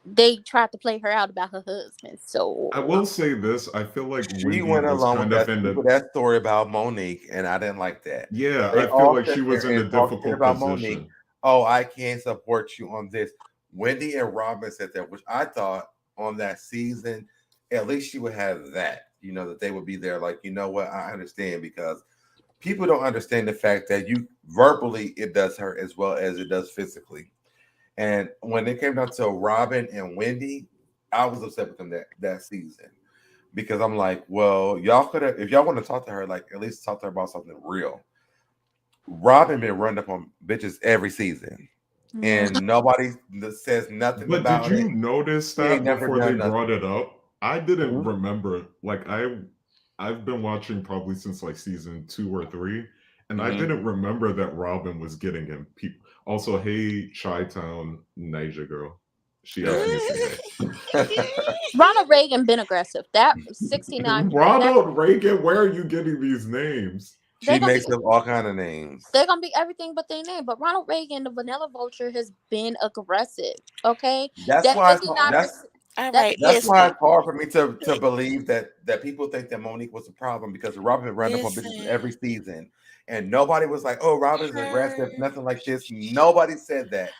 they tried to play her out about her husband. So I will say this. I feel like She Wendy went was along with kind of in the. that story about Monique, and I didn't like that. Yeah, They I feel all like sat she was there in a and talked shit difficult about Monique. position. Oh, I can't support you on this. Wendy and Robin said that, which I thought on that season, at least she would have that. That they would be there. Like, you know what? I understand, because people don't understand the fact that you verbally it does hurt as well as it does physically. And when it came down to Robin and Wendy, I was upset with them that season, because I'm like, well, y'all could have, if y'all want to talk to her, like at least talk to her about something real. Robin been running up on bitches every season, and nobody says nothing But did about it. you notice She ain't that never before they done nothing. brought it up? I didn't Mhm. remember. Like I've been watching probably since like season 2 or 3, and I Mhm. didn't remember that Robin was getting him. People also, hey, Chi-Town Niger girl, she Yeah. asked me today. Ronald Reagan been aggressive. That 69. That Ronald Reagan, where are you getting these names? She they're gonna be makes up all kind of names. they're gonna be everything but their name. But Ronald Reagan, the Vanilla Vulture, has been aggressive. Okay, That's that why it's, 59%. All That right, that's why listen, it's hard for me to believe that people think that Monique was a problem, because Robin ran up on bitches listen. every season, and nobody was like, "Oh, Robin's aggressive," Her, nothing like this. Nobody said that.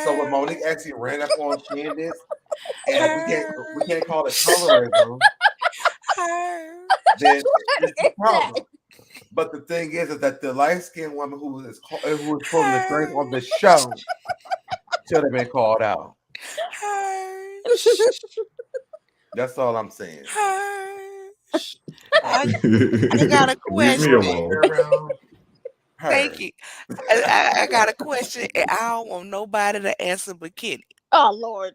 So when her, Monique actually ran up on Candace, and we her, can't call it colorism, her. then it's a is that? problem. But the thing is that the light skinned woman who was pulling the strings Her, on the show should have been called out. her, That's all I'm saying. her. I, I got a Leave me question. alone. Thank Her. you. I got a question, and I don't want nobody to answer but Kenny. Oh Lord,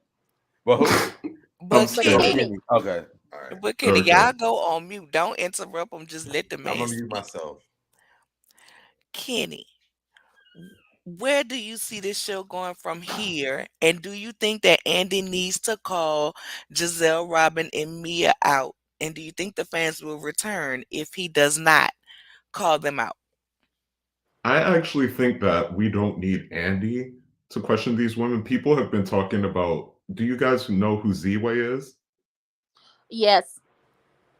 Well, who? I'm But but Oh, Kenny, scared. Kenny, Kenny. Okay. All right. but Kenny, Okay. y'all go on mute. Don't interrupt them. Just let the I'm man gonna mute speak. myself. Kenny, where do you see this show going from here? And do you think that Andy needs to call Giselle, Robin, and Mia out? And do you think the fans will return if he does not call them out? I actually think that we don't need Andy to question these women. People have been talking about. Do you guys know who Z-Way is? yes,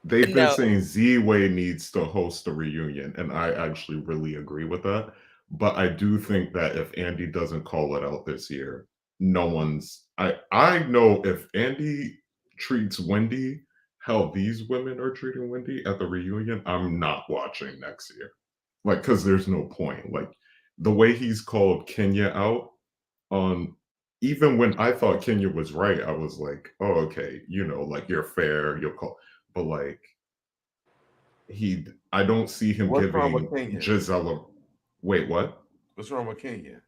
They've been No. saying Z-Way needs to host a reunion, and I actually really agree with that. But I do think that if Andy doesn't call it out this year, no one's. I know if Andy treats Wendy how these women are treating Wendy at the reunion, I'm not watching next year. Like, because there's no point. Like the way he's called Kenya out on. Even when I thought Kenya was right, I was like, "Oh, okay, like you're fair, you'll call." But like I don't see him What's wrong with giving Kenya? Gisela. Wait, what? What's wrong with Kenya?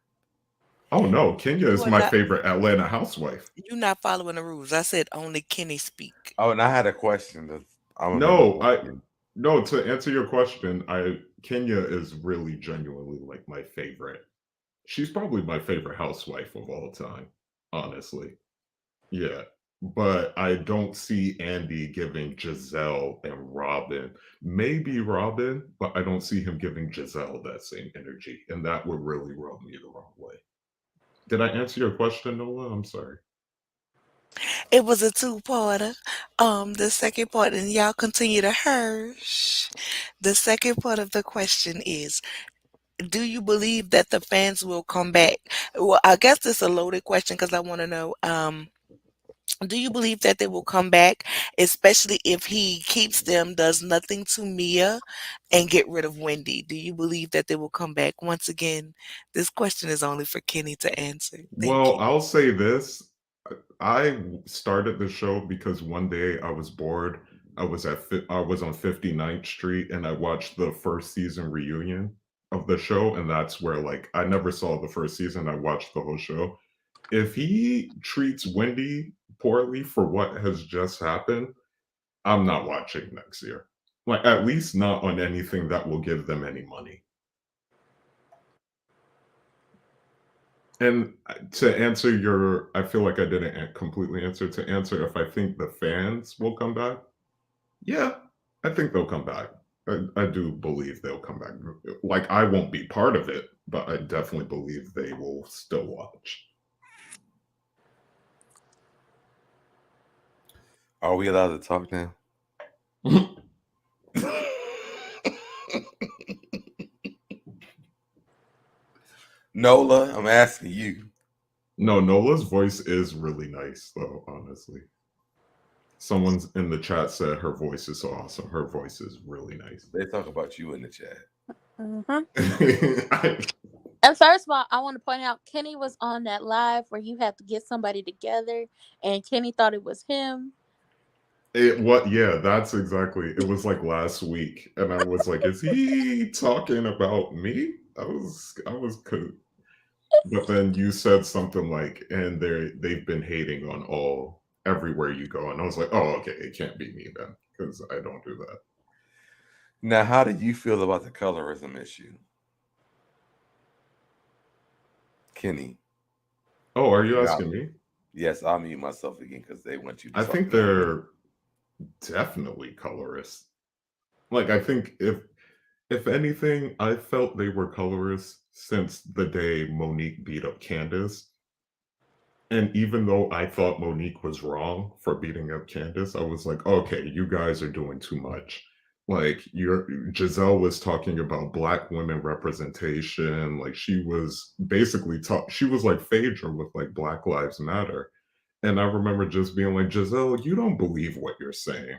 Oh no, Kenya is You are my not. favorite Atlanta housewife. You're not following the rules. I said only Kenny speak. Oh, and I had a question. I'm gonna No, go. no, to answer your question, Kenya is really genuinely like my favorite. She's probably my favorite housewife of all time, honestly. Yeah. But I don't see Andy giving Giselle and Robin. Maybe Robin, but I don't see him giving Giselle that same energy. And that would really rub me the wrong way. Did I answer your question, Noah? I'm sorry. It was a two-parter. The second part, and y'all continue to hirsch. The second part of the question is, do you believe that the fans will come back? Well, I guess this is a loaded question because I want to know, do you believe that they will come back, especially if he keeps them, does nothing to Mia, and get rid of Wendy? Do you believe that they will come back? Once again, this question is only for Kenny to answer. Thank Well, you. I'll say this. I started the show because one day I was bored. I was on 59th Street and I watched the first season reunion of the show, and that's where like I never saw the first season. I watched the whole show. If he treats Wendy poorly for what has just happened, I'm not watching next year. Like at least not on anything that will give them any money. And to answer your, I feel like I didn't completely answer. To answer if I think the fans will come back, yeah, I think they'll come back. I do believe they'll come back. Like I won't be part of it, but I definitely believe they will still watch. Are we allowed to talk now? Nola, I'm asking you. No, Nola's voice is really nice, though, honestly. Someone's in the chat said her voice is so awesome. Her voice is really nice. They talk about you in the chat. And first of all, I want to point out Kenny was on that live where you have to get somebody together, and Kenny thought it was him. Yeah, that's exactly. It was like last week, and I was like, "Is he talking about me?" I was, but then you said something like, "And they've been hating on all everywhere you go," and I was like, "Oh, okay, it can't be me then, because I don't do that." Now, how do you feel about the colorism issue, Kenny? Oh, are you asking me? Yes, I'll mute myself again because they want you to I talk think about it. they're definitely colorist. Like, I think if anything, I felt they were colorist since the day Monique beat up Candace. And even though I thought Monique was wrong for beating up Candace, I was like, okay, you guys are doing too much. Like Giselle was talking about black women representation. Like she was basically she was like Phaedra with like Black Lives Matter. And I remember just being like, Giselle, you don't believe what you're saying.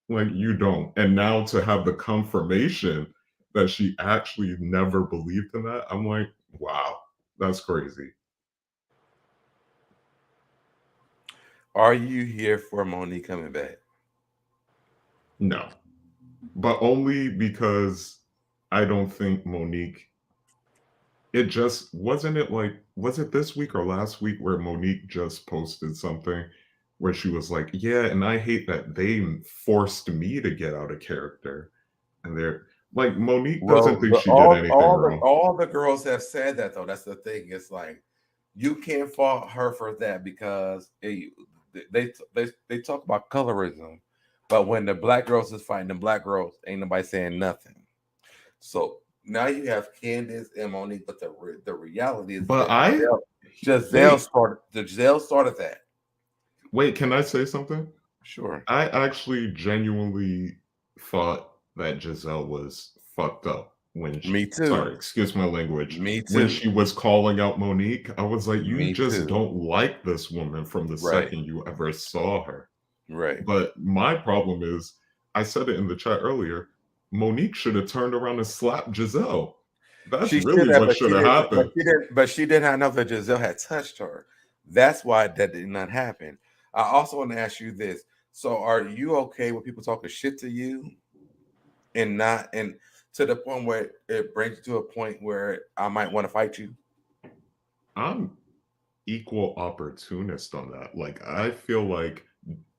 Like you don't. And now to have the confirmation that she actually never believed in that, I'm like, wow, that's crazy. Are you here for Monique coming back? No. But only because I don't think Monique, it just wasn't it like, was it this week or last week where Monique just posted something where she was like, yeah, and I hate that they forced me to get out of character. And they're like, Monique doesn't Well, think she did anything wrong. all the girls have said that though. That's the thing. It's like you can't fault her for that because they talk about colorism, but when the black girls is fighting the black girls, ain't nobody saying nothing. So now you have Candace and Monique, but the reality is But that Giselle started that. Wait, can I say something? Sure. I actually genuinely thought that Giselle was fucked up when she, Me too. sorry, excuse my language. Me too. When she was calling out Monique, I was like, you Me just too. don't like this woman from the Right. second you ever saw her. Right. But my problem is, I said it in the chat earlier, Monique should have turned around and slapped Giselle. That's really what should have happened. But she did not know that Giselle had touched her. That's why that did not happen. I also want to ask you this. So are you okay with people talking shit to you and to the point where it brings you to a point where I might want to fight you? I'm equal opportunist on that. Like, I feel like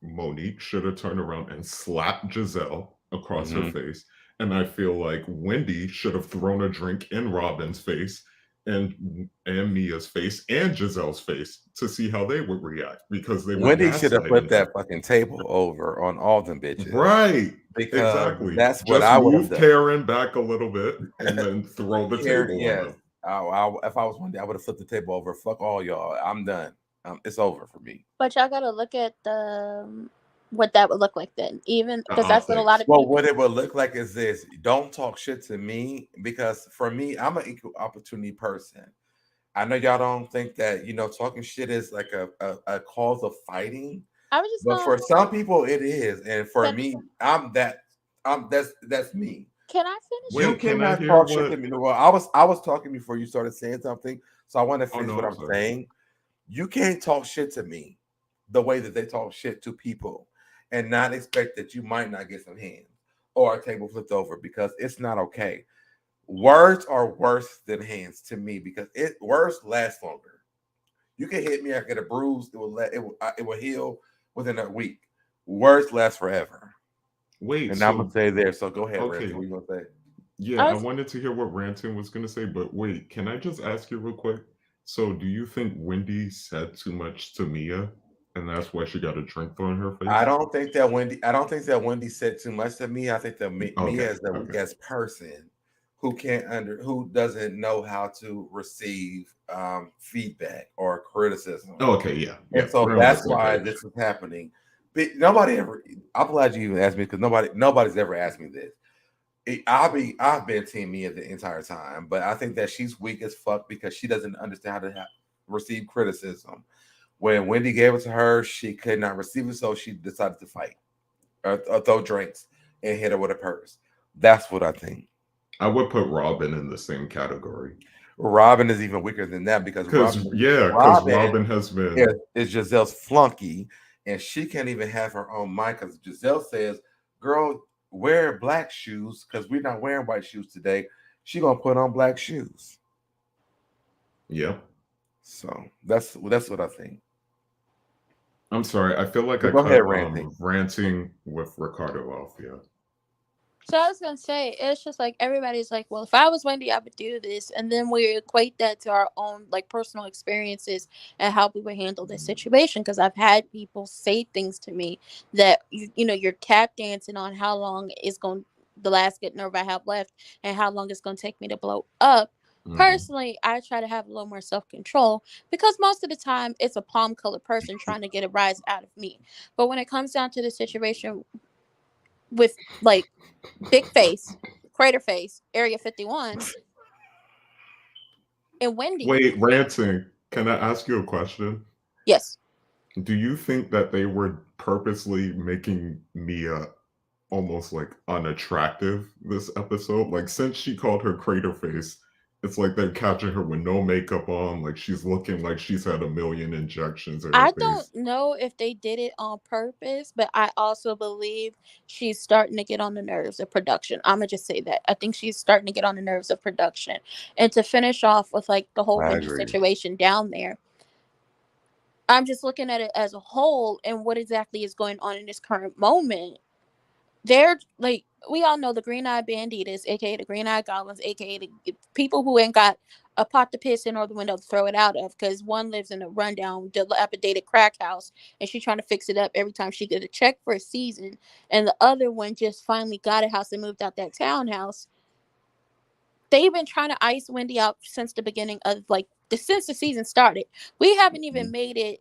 Monique should have turned around and slapped Giselle across her face. And I feel like Wendy should have thrown a drink in Robin's face and Mia's face and Giselle's face to see how they would react because they were Wendy should have flipped gaslighting her. that fucking table over on all them bitches. Right. Because Exactly. that's what Just I would have move done. Karen back a little bit and then throw the Karen, table yes. on them. If I was Wendy, I would have flipped the table over. Fuck all y'all. I'm done. It's over for me. But y'all gotta look at the what that would look like then, even because that's what a lot of Well, people. what it would look like is this: don't talk shit to me, because for me, I'm an equal opportunity person. I know y'all don't think that talking shit is like a cause of fighting, I was just but for some people it is, and for Can- me, that's me. Can I finish? You Wait, can I cannot hear talk shit what? to me. Well, I was talking before you started saying something, so I want to Oh finish no, what I'm I'm sorry. saying. You can't talk shit to me the way that they talk shit to people, and not expect that you might not get some hands or a table flipped over, because it's not okay. Words are worse than hands to me, because words last longer. You can hit me, I get a bruise, it will heal within a week. Words last forever. Wait, And so I'm gonna say there. So go ahead, okay. Randy. What you gonna say? Yeah, I I was- wanted to hear what Ranton was going to say, but wait, can I just ask you real quick? So, do you think Wendy said too much to Mia, and that's why she got a drink thrown in her face? I don't think that Wendy said too much to me. I think that Mia is the weakest person who doesn't know how to receive feedback or criticism. Okay, yeah. And so We're on the that's same why page. this is happening. But I'm glad you even asked me, because nobody's ever asked me this. I've been Team Mia the entire time, but I think that she's weak as fuck because she doesn't understand how to receive criticism. When Wendy gave it to her, she could not receive it, so she decided to fight or throw drinks and hit her with a purse. That's what I think. I would put Robin in the same category. Robin is even weaker than that, because Because Robin has been is Giselle's flunky, and she can't even have her own mind, because Giselle says, "Girl, wear black shoes, because we're not wearing white shoes today." She gonna put on black shoes. Yeah. So that's what I think. I'm sorry. I feel like But I go cut ahead, Randy. ranting with Ricardo off. Yeah. So I was gonna say, it's just like everybody's like, well, if I was Wendy, I would do this, and then we equate that to our own like personal experiences and how we would handle this situation. Because I've had people say things to me that you're tap dancing on how long is going the last good nerve I have left and how long it's going to take me to blow up. Personally, I try to have a little more self-control because most of the time it's a palm colored person trying to get a rise out of me. But when it comes down to the situation with like Big Face, Crater Face, Area 51, and Wendy. Wait, ranting. Can I ask you a question? Yes. Do you think that they were purposely making Mia almost like unattractive this episode? Like, since she called her Crater Face, it's like they're catching her with no makeup on, like she's looking like she's had a million injections in her I face. don't know if they did it on purpose, but I also believe she's starting to get on the nerves of production. I'm gonna just say that. I think she's starting to get on the nerves of production. And to finish off with like the whole I Wendy agree. situation down there, I'm just looking at it as a whole and what exactly is going on in this current moment. They're like, we all know the green-eyed banditas, aka the green-eyed goblins, aka the people who ain't got a pot to piss in or the window to throw it out of, because one lives in a rundown, dilapidated crack house, and she's trying to fix it up every time she gets a check for a season, and the other one just finally got a house and moved out that townhouse. They've been trying to ice Wendy out since the beginning of since the season started. We haven't even made it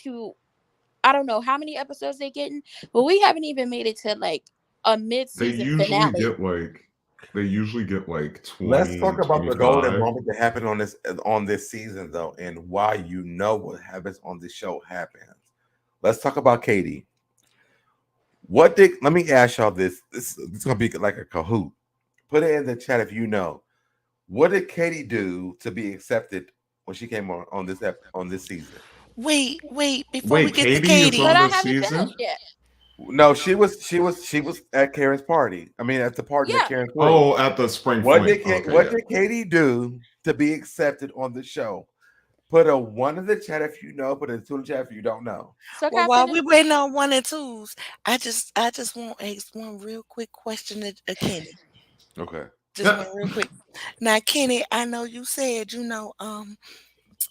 to, I don't know how many episodes they getting, but we haven't even made it to like a mid-season finale. They usually get like 20. Let's talk about the golden 25. moment that happened on this season, though, and why what happens on this show happens. Let's talk about Katie. Let me ask y'all this. This is gonna be like a Kahoot. Put it in the chat if you know. What did Katie do to be accepted when she came on this season? Wait, before we Wait, get to Katie is Katie. But on I the haven't season? finished yet. No, she was at Karen's party. I mean, at the party that Yeah. Karen threw. Oh, at the spring What fling. did Katie do to be accepted on the show? Put a 1 in the chat if you know. Put a 2 in the chat if you don't know. So Well, while Captain, we waiting on 1 and 2s, I just want to ask one real quick question to Kenny. Okay. Just one real quick. Now, Kenny, I know you said,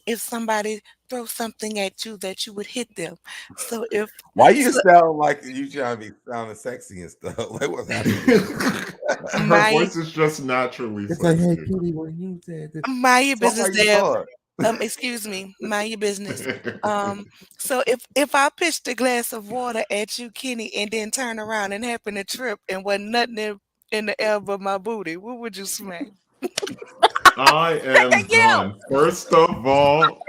if somebody throws something at you that you would hit them. So if Why you sound like you trying to be sounding sexy and stuff? Like what's happening? Her voice is just naturally It's sexy. like, hey, Kitty, when you said this, mind your talk business, how you Deb. talk. Excuse me, mind your business. So if I pitched a glass of water at you, Kenny, and then turn around and happen to trip and wasn't nothing in the air but my booty, what would you smack? I am you. done. First of all,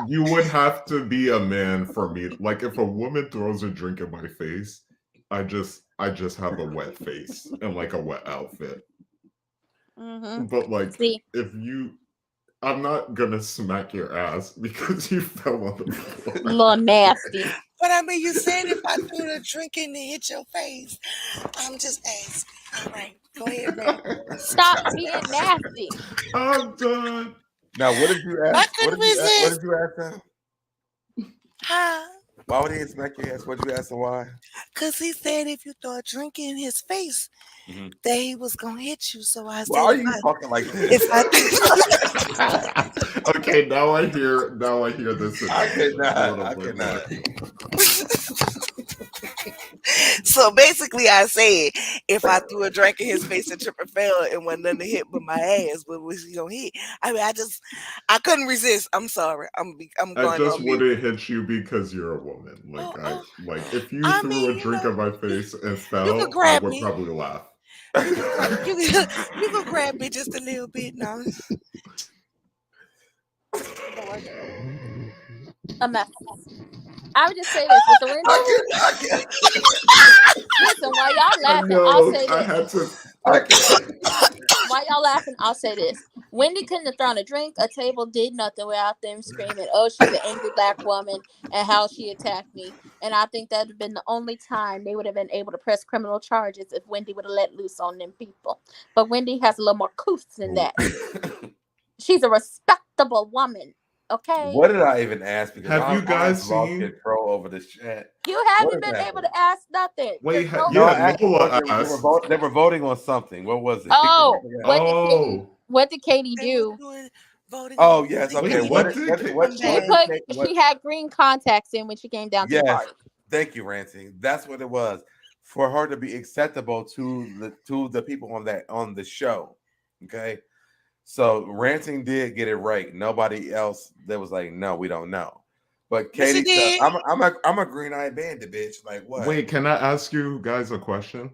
you would have to be a man for me. Like if a woman throws a drink in my face, I just have a wet face and like a wet outfit. But like See, I'm not gonna smack your ass because you fell on the floor. little nasty. But I mean, you said if I threw the drink in to hit your face, I'm just asking. All right, go ahead, man. Stop being nasty. I'm done. Now, what did you I ask? couldn't What resist. did you ask him? Huh? Why would he smack your ass? What did you ask him? Why? Because he said if you throw a drink in his face, that he was gonna hit you. So I Why are said, you talking like this? Okay, now I hear this. I cannot. So basically, I said if I threw a drink in his face and tripped and fell and wasn't nothing to hit but my ass, what was he gonna hit? I mean, I couldn't resist. I'm sorry. I'm I going just on mute. wouldn't hit you because you're a woman. Like if you threw a drink in my face and fell, I would probably laugh. You can grab me just a little bit now. A mess. I would just say this with the Wendy. Listen, while y'all laughing, I'll say this. While y'all laughing, I'll say this. Wendy couldn't have thrown a drink, a table, did nothing without them screaming, "Oh, she's an angry black woman," and how she attacked me. And I think that would have been the only time they would have been able to press criminal charges if Wendy would have let loose on them people. But Wendy has a little more couth than that. She's a respectable woman. Okay. What did I even ask? Because have you guys lost seen control over this chat? You haven't been able to ask nothing. Wait, Nola asked. They were voting on something. What was it? What did Katie do? Oh yes, okay. She had green contacts in when she came down to the party. Thank you, Ranting. That's what it was. For her to be acceptable to the people on the show. Okay. So Ranting did get it right. Nobody else that was like, no, we don't know. But Katie said, I'm a green-eyed bandit, bitch. Like what? Wait, can I ask you guys a question?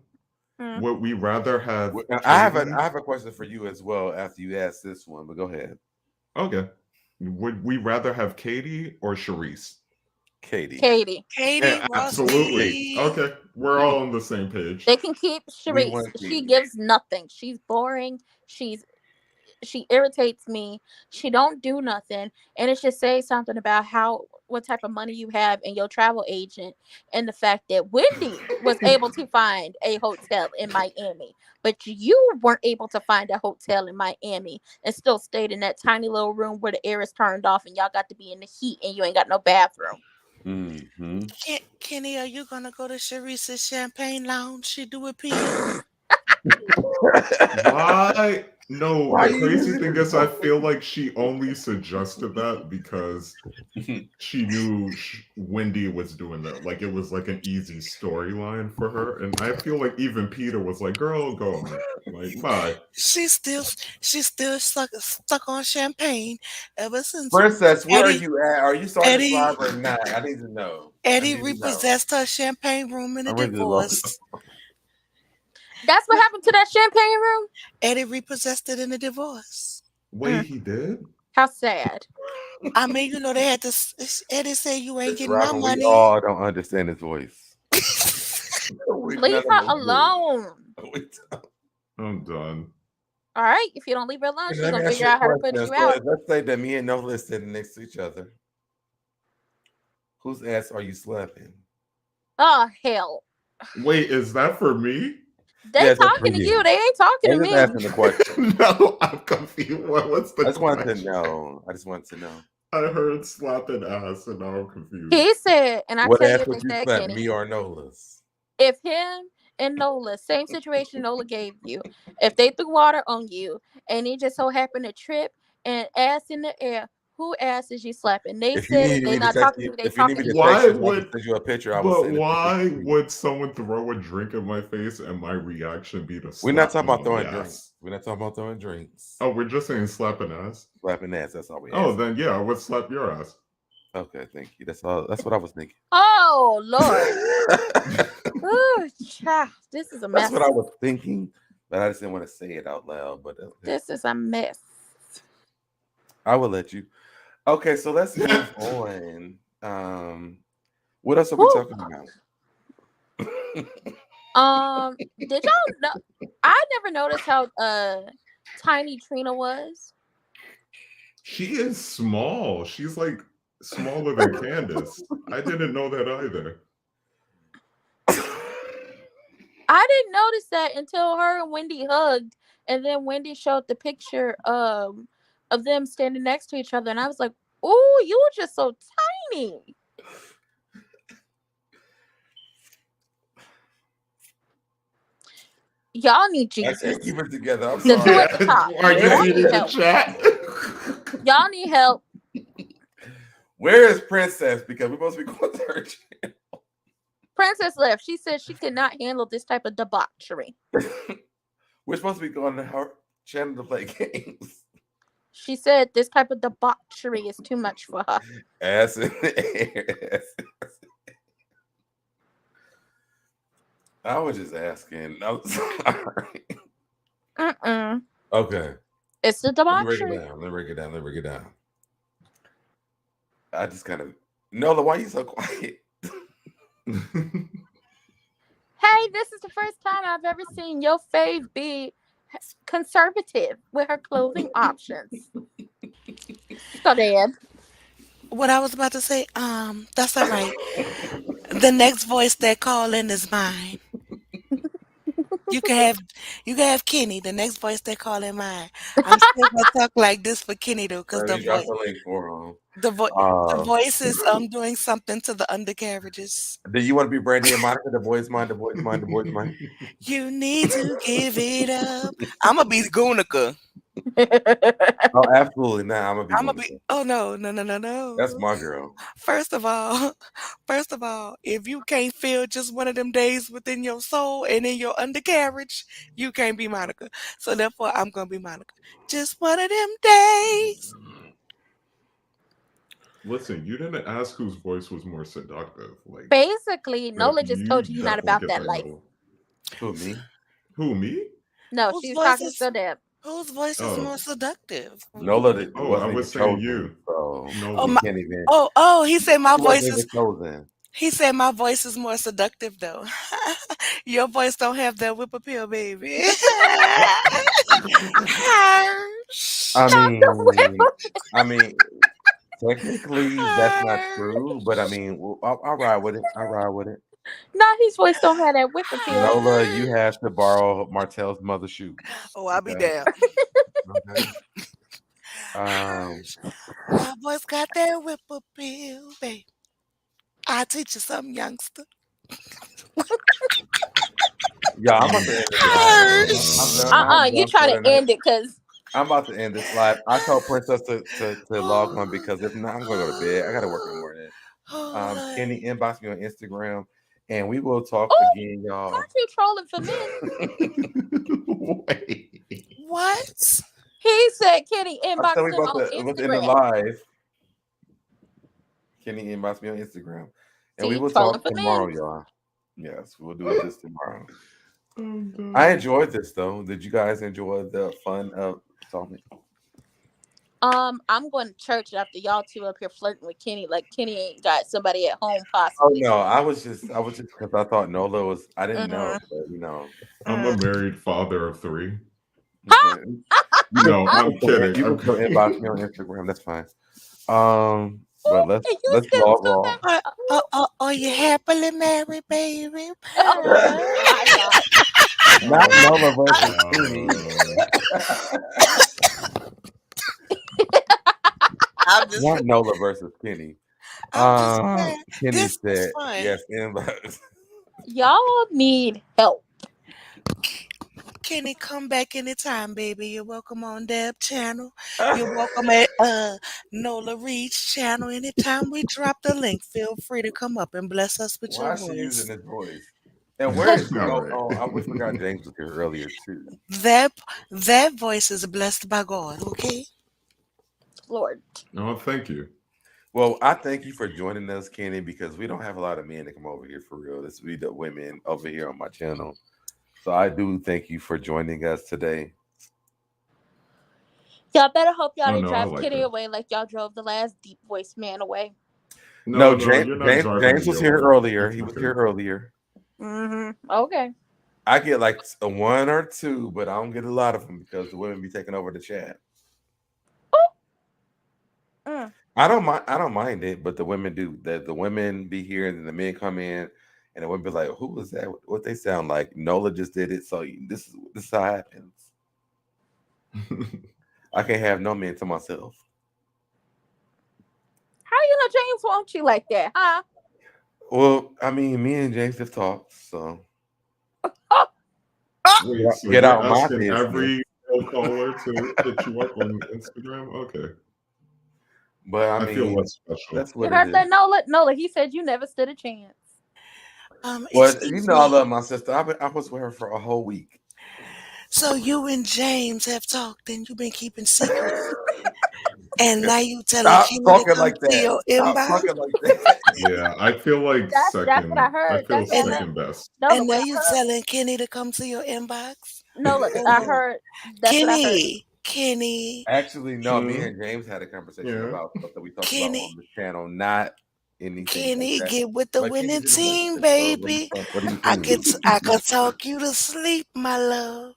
Would we rather have I have a question for you as well after you ask this one, but go ahead. Okay. Would we rather have Katie or Charisse? Katie. Yeah, absolutely. Okay. We're all on the same page. They can keep Charisse. She gives nothing. She's boring. She irritates me. She don't do nothing. And it should say something about what type of money you have in your travel agent, and the fact that Wendy was able to find a hotel in Miami, but you weren't able to find a hotel in Miami and still stayed in that tiny little room where the air is turned off and y'all got to be in the heat and you ain't got no bathroom. Kenny, are you gonna go to Charisse's Champagne Lounge? She do it, Peter. Why? No, the crazy thing is I feel like she only suggested that because she knew Wendy was doing that. Like it was like an easy storyline for her. And I feel like even Peter was like, girl, go on. Like, bye. She's still stuck on champagne ever since. Princess, where are you at? Are you starting to cry or not? I need to know. Eddie repossessed her champagne room in a divorce. That's what happened to that champagne room? Eddie repossessed it in a divorce. Wait, he did? How sad. I mean, they had to. Eddie said, "You ain't getting my money." We all don't understand his voice. Leave her alone. I'm done. All right, if you don't leave her alone, she's gonna figure out how to put you out. Let's say that me and Nola sitting next to each other. Whose ass are you slapping? Oh hell! Wait, is that for me? They Yeah, that's for talking to you. you. They ain't talking I'm to just me. asking the question. No, I'm confused. What's the I just wanted to question? know. I just wanted to know. I heard slapping ass and now I'm confused. He said, and I What tell you ass what would they you said, slap, Kenny. me or Nola's? If him and Nola, same situation Nola gave you, if they threw water on you and it just so happened to trip and ass in the air, who ass is you slapping? They If you said if need they me to not text talking to you, you, they if you need me talking to to you. text Why you, I can would send you a picture. I will but send it. why would someone throw a drink in my face and my reaction be to We're not slap talking them about on throwing the drinks. ass? We're not talking about throwing drinks. Oh, we're just saying slapping ass. Slapping ass. That's all we Oh, ask. then yeah, I would slap your ass. Okay, thank you. That's all. That's what I was thinking. Oh Lord. Ooh, child, this is a mess. That's what I was thinking, but I just didn't want to say it out loud. But okay. This is a mess. I will let you. Okay, so let's move on. What else are we Whew. talking about? Did y'all know? I never noticed how tiny Trina was. She is small. She's like smaller than Candace. I didn't know that either. I didn't notice that until her and Wendy hugged, and then Wendy showed the picture of them standing next to each other, and I was like, "Ooh, you were just so tiny." Y'all need I Jesus. can't keep it together. I'm The two sorry. at the top. Are you Y'all reading need the help. chat? Y'all need help. Where is Princess? Because we're supposed to be going to her channel. Princess left. She said she could not handle this type of debauchery. We're supposed to be going to her channel to play games. She said this type of debauchery is too much for her. Ass in the air. I was just asking. I'm sorry. Okay. It's the Let me debauchery. break it down. I just kind of Nola, why are you so quiet? Hey, this is the first time I've ever seen your fave be conservative with her clothing options. So, Dad. What I was about to say, that's all right. The next voice that call in is mine. You can have Kenny. The next voice that call in mine. I'm still gonna talk like this for Kenny though, because Let me drop the link for him. the voice is doing something to the undercarriages. Do you want to be Brandy and Monica? The voice mind. You need to give it up. I'm gonna be Gunica. Oh, absolutely not. I'm gonna be. I'm gonna be. Oh no. That's my girl. First of all, if you can't feel just one of them days within your soul and in your undercarriage, you can't be Monica. So therefore, I'm gonna be Monica. Just one of them days. Listen, you didn't ask whose voice was more seductive. Like Basically, Nola just told you you're not about that life. Who, me? Who, me? No, Whose she was voice talking is- to Deb. Whose voice is more seductive? Nola I wasn't was even saying chosen, you. so No. he can't even. He said my He voice wasn't is. even chosen. He said my voice is more seductive though. Your voice don't have that whip appeal, baby. I mean, technically that's not true, but I mean, I'll ride with it. No, his voice don't have that whip appeal. Nola, you have to borrow Martell's mother's shoes. Oh, I'll be down. Okay. My voice got that whip appeal, babe. I'll teach you something, youngster. Yeah, I'm about to end this live. You try to end it because I'm about to end this live. I told Princess to log on because if not, I'm gonna go to bed. I gotta work in the morning. Kenny, inbox me on Instagram and we will talk again, y'all. Aren't you trolling for men? Wait. What? He said Kenny inbox him on Instagram. Within the live. Kenny inbox me on Instagram. And we will talk tomorrow, y'all. Yes, we'll do this tomorrow. I enjoyed this though. Did you guys enjoy the fun of talking? I'm going to church after y'all two up here flirting with Kenny. Like Kenny ain't got somebody at home possibly. Oh no, I was just because I thought Nola was. I didn't know, but you know. I'm a married father of 3. Okay. No, I'm kidding. You can inbox me on Instagram. That's fine. But let's log off. Are you happily married, baby? Oh my God. Not Nola versus Kenny. I'm just, Not Nola versus Kenny. I'm just saying, Kenny this was said, fun. yes, inbox. Y'all need help. Kenny, come back anytime, baby. You're welcome on Deb channel. You're welcome at Nola Reed's channel. Anytime we drop the link, feel free to come up and bless us with Why your is she using voice. his voice? And where is All right. we forgot James was here earlier too. That voice is blessed by God, okay? Lord. Oh, thank you. Well, I thank you for joining us, Kenny, because we don't have a lot of men that come over here for real. This be the women over here on my channel. So I do thank you for joining us today. Y'all better hope y'all Oh, didn't no, I drive like Kitty it. away like y'all drove the last deep voiced man away. No, you're not driving James me was here away. earlier. It's He was okay. here earlier. Okay. I get like a 1 or 2, but I don't get a lot of them because the women be taking over the chat. I don't mind it, but the women do. The women be here and then the men come in and the women be like, who was that? What they sound like? Nola just did it, so this is how it happens. I can't have no men to myself. How you know James wants you like that, huh? Well, I mean, me and James have talked, so Wait, so get you're out my asking business. every male caller to hit you up on Instagram? Okay. But I feel mean, less special. that's You what heard it that, is. Nola? Nola, he said you never stood a chance. Well, Excuse I me. love my sister. I was with her for a whole week. So you and James have talked and you've been keeping secrets. And now you telling Stop Kenny to talking come like to that. your Stop inbox? talking like that. Yeah, I feel like That's what I heard. I feel That's what I second best. Nola, And what now I you heard. telling Kenny to come to your inbox? Nola, Oh, I no. heard. That's what I heard. Kenny, Actually, no, me and James had a conversation Yeah. about stuff that we talked about Kenny, on the channel, not anything like Kenny, that. get with the But Kenny winning did a message. team, So baby. what do you I think? could talk you to sleep, my love.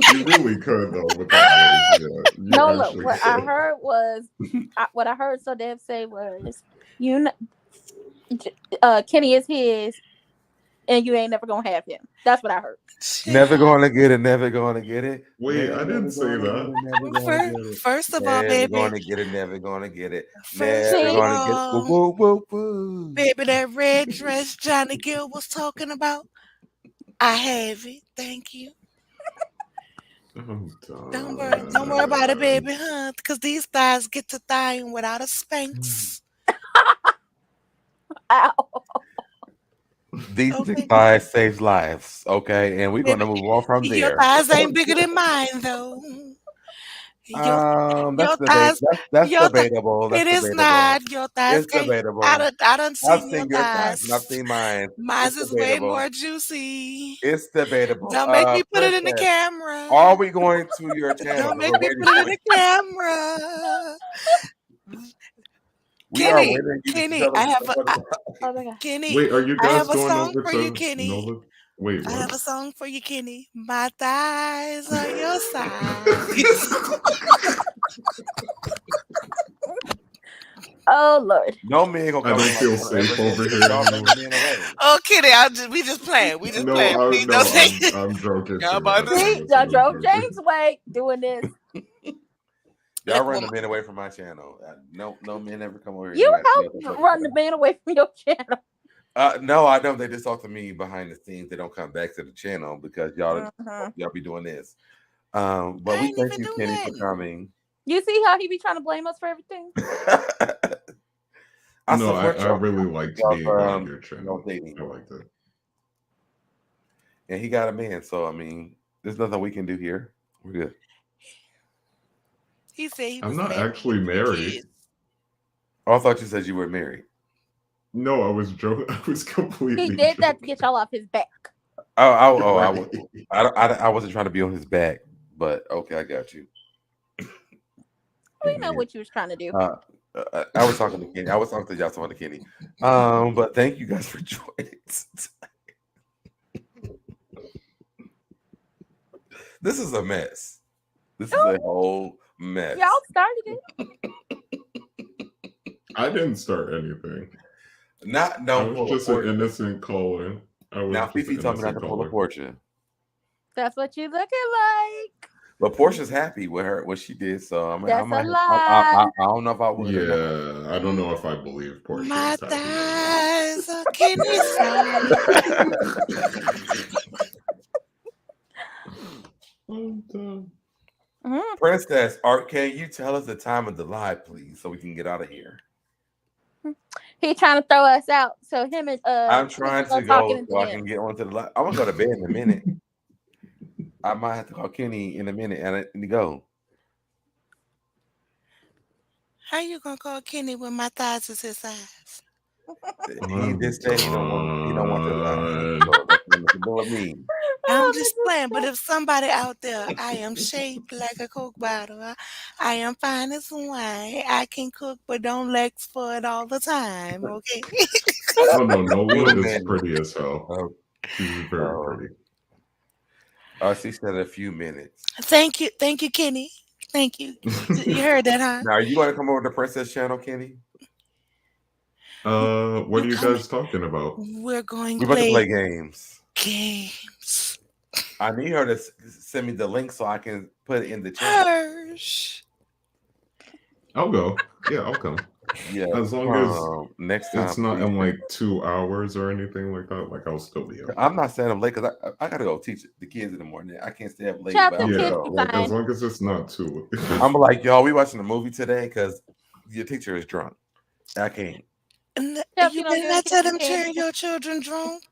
You really could though with that voice. Yeah, you Nola, actually what I could. heard was, what I heard SoDeb say was, Kenny is his, and you ain't never gonna have him. That's what I heard. Never gonna get it. Never gonna get it. Wait, I didn't say that. Never gonna get it. First of all, Never baby. gonna get it. Never gonna get it. First Never of gonna get it. Woo, all, woo, woo, woo. baby, that red dress Johnny Gill was talking about, I have it. Thank you. I'm Don't worry about it, done. baby, huh? Because these thighs get to thigh without a Spanx. Ow. These Okay. thick thighs saves lives. Okay, and we're gonna Baby, move on from your there. thighs ain't bigger than mine, though. Your That's your thighs, That's your th- debatable. That's it is debatable. not. Your thighs It's can't. debatable. I done I've seen your seen your thighs and I've thighs. seen mine. Mine's It's is way debatable. more juicy. It's debatable. Don't make me put it in the Princess, camera. are we going to your channel? Don't Because make we're me waiting put it for in the it. camera. We are Kenny, waiting you to Kenny, tell us what. Oh my god. Kenny, Wait, are you I guys have a going song over for you, to Kenny. Nola? Wait, I have what? a song for you, Kenny. My thighs on your size. Oh Lord. No man gonna I come don't in my feel channel ever safe again over because here y'all bring anymore. the men away. Oh, Kenny, we just playing. We just playing. Please don't say. I'm joking Y'all too. about I to- See, promise y'all I'm drove joking. James away doing this. Y'all Look, run well, the men away from my channel. No men ever come over here. You You helped run the man away from your channel. no, I don't. They just talk to me behind the scenes. They don't come back to the channel because y'all be doing this. But I we ain't thank even you, do Kenny, for nothing. coming. You see how he be trying to blame us for everything? I No, support I y'all. really liked Y'all, being on your channel. dating. I liked it. And he got a man, so I mean, there's nothing we can do here. We're good. He said he was I'm not married actually with 3 married. kids. Oh, I thought you said you were married. No, I was joking. I was completely. He did that to joking. get y'all off his back. I wasn't trying to be on his back, but okay, I got you. We know what you was trying to do. I was talking to Kenny. I was talking to y'all talking to Kenny. But thank you guys for joining. This is a mess. This is a whole mess. Y'all started it. I didn't start anything. I was just an innocent caller. Now Fifi told me not to pull a Portia. That's what you looking like. But Portia's happy with her what she did, so I That's a might. lie. I don't know if I would or not. Yeah, I don't know if I believe Portia My is happy or thighs are kidney size. not. Mhm. Princess, Art, can you tell us the time of the live, please, so we can get out of here? He trying to throw us out. So him and I'm trying to talking go into so I him. can get onto the live. I'm gonna go to bed in a minute. I might have to call Kenny in a minute and I need to go. How you gonna call Kenny when my thighs is his size? He just said he don't want the live. done. So that's nothing to do with me. I'm just playing, but if somebody out there, I am shaped like a Coke bottle. I am fine as wine. I can cook, but don't lex for it all the time. Okay. Oh no, Nola is Amen. pretty as hell. Oh, She's very pretty. she said a few minutes. Thank you, Kenny. Thank you. You heard that, huh? Now, are you going to come over to Princess Channel, Kenny? What are you guys talking about? We're going We're about to play games. games. I need her to send me the link so I can put it in the chat. Hirsch. I'll go. Yeah, I'll come. Yeah, As long as next time it's not please. in like 2 hours or anything like that, like I'll still be up. I'm not staying up late because I gotta go teach the kids in the morning. I can't stay up late. Child, But the I'm, kids Yeah, be like fine. as long as it's not too. I'm like, y'all, we watching a movie today because your teacher is drunk. I can't. And Yep, you you know, better you not get tell some them candy. turn your children drunk.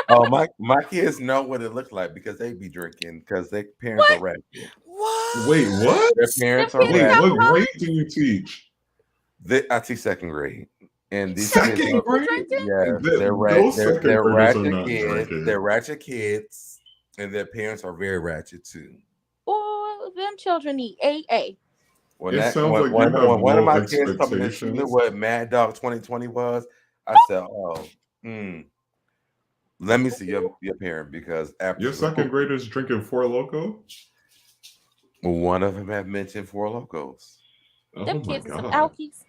Oh, my kids know what it looks like because they be drinking because their parents are ratchet. What? Wait, what? Their parents Them are kids Wait, ratchet. what grade do you teach? I teach second grade, and these Second kids are, grade? yeah, Those second they're graders are ratchet not kids. drinking. They're ratchet kids, and their parents are very ratchet too. Oh, them children need AA. When It sounds like you when have one of low my kids told me that she knew expectations. what Mad Dog 2020 was, I said, "Oh, let me see your parent because after Your second graders drinking Four Loko? one of them had mentioned Four Locos. Oh Them my kids are some god. alkies.